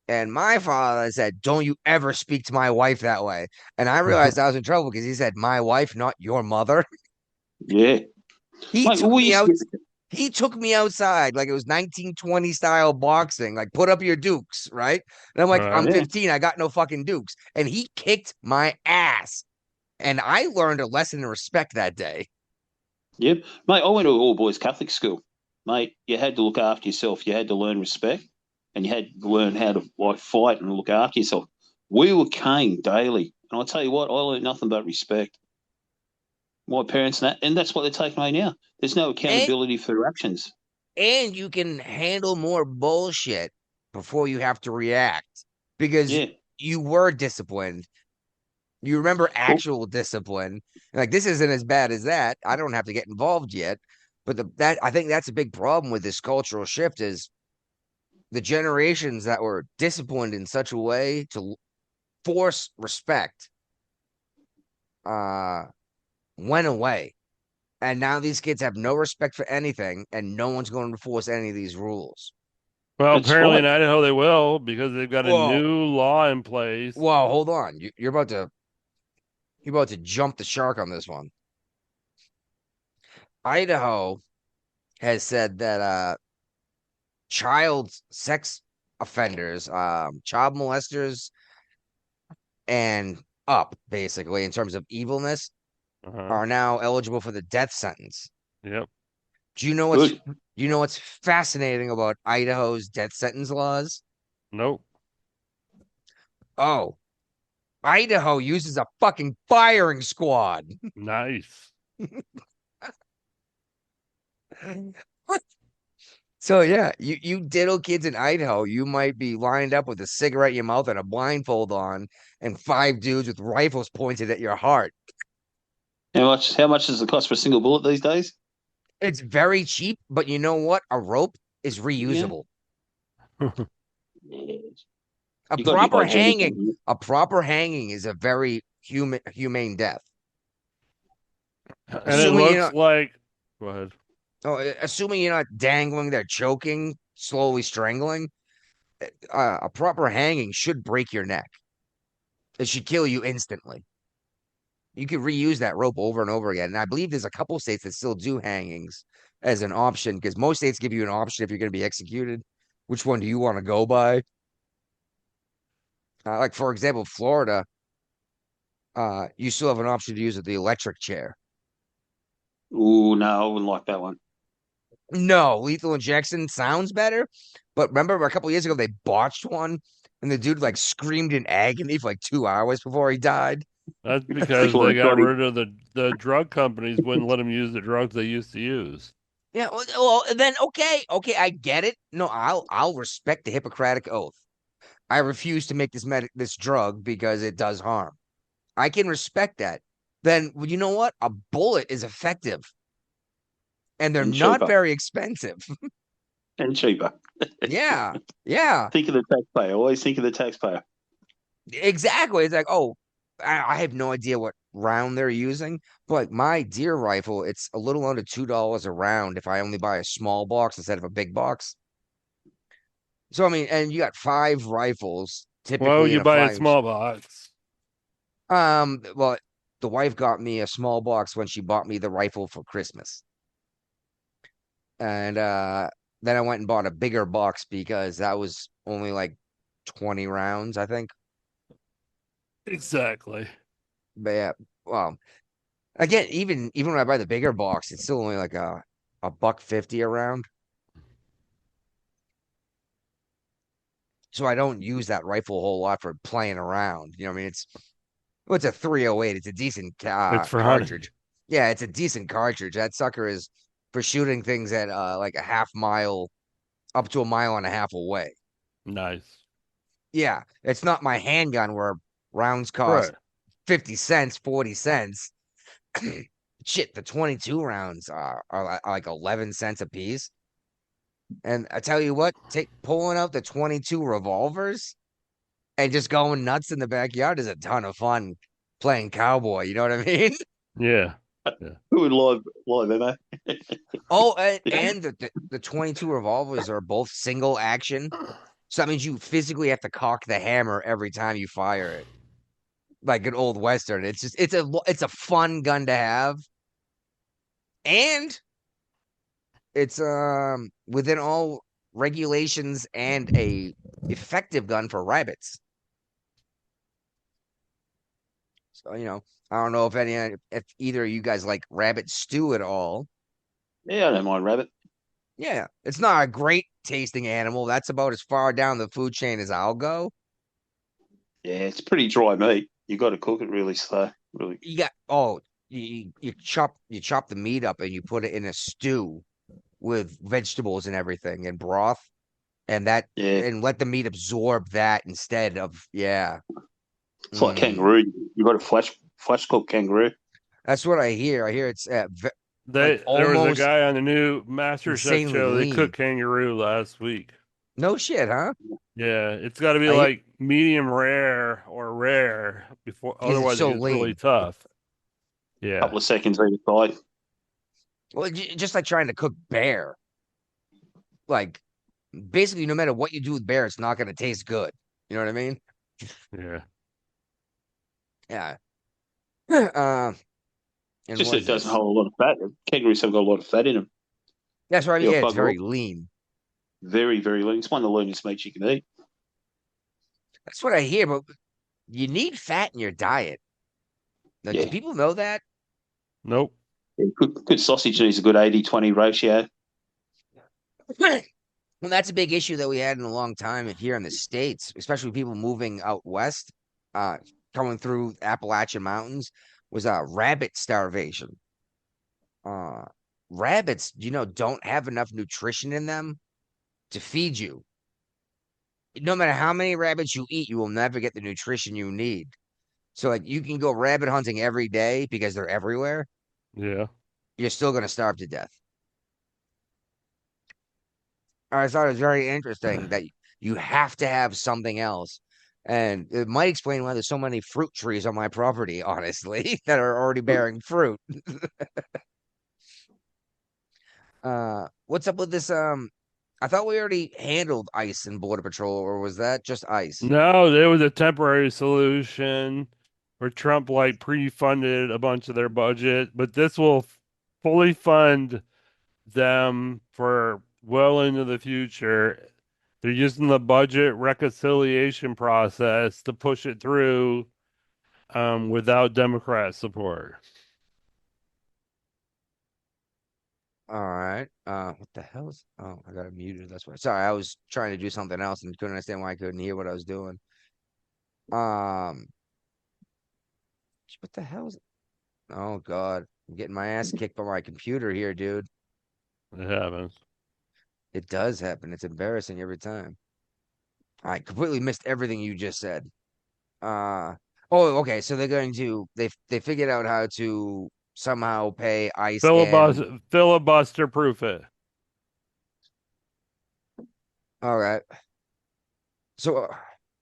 And my father said, don't you ever speak to my wife that way. And I realized I was in trouble because he said, my wife, not your mother. yeah. He Mate, took we me used out. to get, He took me outside like it was 1920 style boxing, like put up your dukes, right? And I'm like, I'm Right. yeah, 15, I got no fucking dukes. And he kicked my ass. And I learned a lesson in respect that day. yep, mate. I went to an all boys Catholic school, mate. You had to look after yourself. You had to learn respect, and you had to learn how to like fight and look after yourself. We were caned daily, and I tell you what, I learned nothing but respect. My parents and that's what they're taking away now. There's no And, accountability for their actions. and you can handle more bullshit before you have to react because Yeah, you were disciplined. You remember well, actual discipline. Like this isn't as bad as that. I don't have to get involved yet. But that I think that's a big problem with this cultural shift is the generations that were disciplined in such a way to force respect uh went away. And now these kids have no respect for anything and no one's going to enforce any of these rules. Well, that's apparently right. in Idaho they will because they've got a Whoa. new law in place. Whoa, hold on. You're about to jump the shark on this one. Idaho has said that child sex offenders, child molesters, and up basically in terms of evilness Uh-huh. are now eligible for the death sentence. Yep. Do you know what's fascinating about Idaho's death sentence laws? Nope. Oh, Idaho uses a fucking firing squad. Nice. So yeah, you diddle kids in Idaho, you might be lined up with a cigarette in your mouth and a blindfold on, and 5 dudes with rifles pointed at your heart. How much does it cost for a single bullet these days? It's very cheap, but you know what? A rope is Yeah. reusable. Yeah. A You got to be proper hygienic. hanging, a proper hanging is a very humane death. And it Assuming you're looks not, like. Go ahead. assuming you're not dangling there, choking, slowly strangling. A proper hanging should break your neck. It should kill you instantly. You could reuse that rope over and over again. And I believe there's a couple states that still do hangings as an option because most states give you an option if you're going to be executed. Which one do you want to go by? Like, for example, Florida, you still have an option to use the electric chair. Ooh, no, I wouldn't like that one. No, lethal injection sounds better. But remember a couple years ago, they botched one and the dude like screamed in agony for like 2 hours before he died. That's because Before they it got got him. rid of the drug companies, wouldn't let them use the drugs they used to use. Yeah, well, then okay, I get it. No, I'll respect the Hippocratic oath. I refuse to make this drug because it does harm. I can respect that. Then well, you know what? A bullet is effective, and they're And not cheaper. very expensive. And cheaper. Yeah, yeah, Think of the taxpayer. Always think of the taxpayer. exactly. It's like, oh, I have no idea what round they're using, but like my deer rifle, it's a little under $2 a round if I only buy a small box instead of a big box. So I mean, and you got 5 rifles Well, typically in you a buy a five. small box. Well, the wife got me a small box when she bought me the rifle for Christmas. And then I went and bought a bigger box because that was only like 20 rounds, I think. Exactly. But yeah, well, again, even when I buy the bigger box, it's still only like a $1.50 a round. So I don't use that rifle a whole lot for playing around. You know what I mean? It's a 308. It's a decent It's for hunting. cartridge. Yeah, it's a decent cartridge. That sucker is for shooting things at like a half mile up to a mile and a half away. Nice. Yeah, it's not my handgun where rounds cost Right. 50 cents, 40 cents. Shit, the 22 rounds are like 11 cents a piece. And I tell you what, pulling out the 22 revolvers and just going nuts in the backyard is a ton of fun playing cowboy. You know what I mean? Yeah. Yeah. Who would live, Emma? Oh, and the 22 revolvers are both single action. So that means you physically have to cock the hammer every time you fire it. Like an old Western. It's a fun gun to have. And it's within all regulations and a effective gun for rabbits. So, I don't know if either of you guys like rabbit stew at all. Yeah, I don't mind rabbit. Yeah, it's not a great tasting animal. That's about as far down the food chain as I'll go. Yeah, it's pretty dry meat. You got to cook it really slow. Really. You chop the meat up and you put it in a stew with vegetables and everything and broth and Yeah, and let the meat absorb that instead of it's like kangaroo. You got to flash cook kangaroo. That's what I hear. I hear it's There was a guy on the new MasterChef insanely show. They lean. cooked kangaroo last week. No shit, huh? Yeah, it's got to be I- like medium rare or rare before, Because it's otherwise so it gets really lean. tough. A Yeah, couple of seconds either side. Well, just like trying to cook bear. Like basically, no matter what you do with bear, it's not going to taste good. You know what I mean? yeah. Yeah. And Just what that is it doesn't this? hold a lot of fat. Kangaroos have got a lot of fat in them. That's what I mean. Yeah, Yeah, it's bugger very all. lean. Very, very lean. It's one of the leanest meats you can eat. That's what I hear. But you need fat in your diet. Now, do Yeah. people know that? Nope. Good sausage needs a good 80-20 ratio. Well, that's a big issue that we had in a long time here in the States, especially people moving out west, coming through Appalachian Mountains, was rabbit starvation. rabbits, don't have enough nutrition in them to feed you. No matter how many rabbits you eat, you will never get the nutrition you need. So, like, you can go rabbit hunting every day because they're everywhere. Yeah. You're still going to starve to death. I thought it was very interesting that you have to have something else. And it might explain why there's so many fruit trees on my property, honestly, that are already bearing fruit. What's up with this? I thought we already handled ICE and Border Patrol, or was that just ICE? No, there was a temporary solution where Trump like pre-funded a bunch of their budget, but this will fully fund them for well into the future. They're using the budget reconciliation process to push it through without Democrat support. All right. What the hell is? Oh, I got it muted. That's why. Sorry, I was trying to do something else and couldn't understand why I couldn't hear what I was doing. What the hell is? Oh God, I'm getting my ass kicked by my computer here, dude. It happens. It does happen. It's embarrassing every time. I completely missed everything you just said. Oh, okay. So they're going to they figured out how to somehow pay ICE and Filibuster proof it. all right. So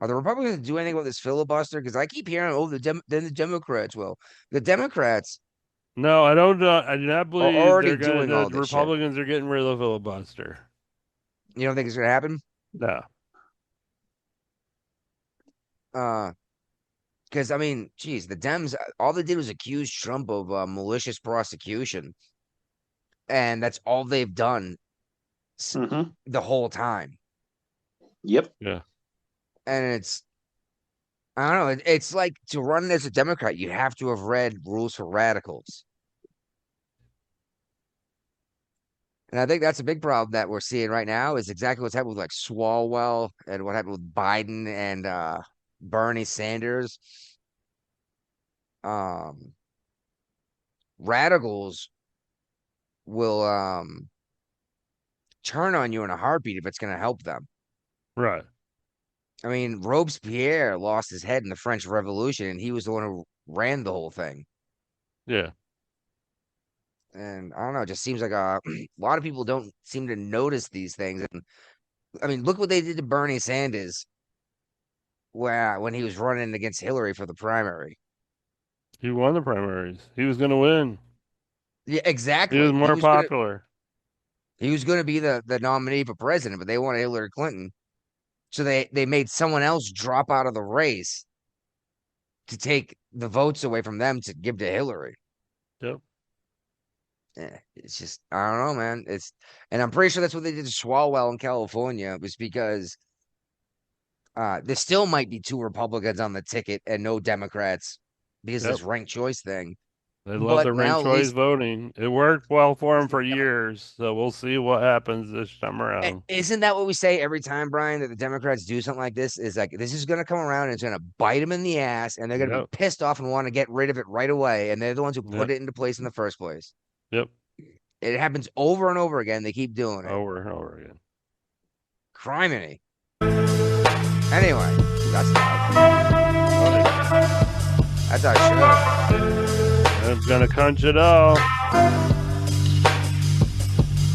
are the Republicans do anything about this filibuster? Because I keep hearing, oh, then the Democrats will. The Democrats. No, I don't. I do not believe already they're going. doing all The this shit. Republicans are getting rid of the filibuster. You don't think it's gonna happen? No. Because I mean, geez, the Dems, all they did was accuse Trump of malicious prosecution, and that's all they've done the whole time. Yep. Yeah. And I don't know. It's like to run as a Democrat, you have to have read Rules for Radicals. And I think that's a big problem that we're seeing right now is exactly what's happened with like Swalwell and what happened with Biden and Bernie Sanders. Radicals will turn on you in a heartbeat if it's going to help them. Right. I mean, Robespierre lost his head in the French Revolution, and he was the one who ran the whole thing. Yeah. And I don't know, it just seems like a lot of people don't seem to notice these things. And I mean, look what they did to Bernie Sanders when he was running against Hillary for the primary. He won the primaries. He was going to win. Yeah, exactly. He was more popular. He was going to be the nominee for president, but they wanted Hillary Clinton. So they made someone else drop out of the race to take the votes away from them to give to Hillary. Yep. Yeah, it's just I don't know, man. And I'm pretty sure that's what they did to Swalwell in California. It was because there still might be 2 Republicans on the ticket and no Democrats because of this ranked choice thing. They love the ranked choice voting. It worked well for them for years, so we'll see what happens this time around. Isn't that what we say every time, Brian, that the Democrats do something like this? Is like this is going to come around and it's going to bite them in the ass, and they're going to be pissed off and want to get rid of it right away, and they're the ones who put it into place in the first place. Yep. It happens over and over again. They keep doing it. Over and over again. Criminy. Anyway, that's our show. I'm gonna crunch it all.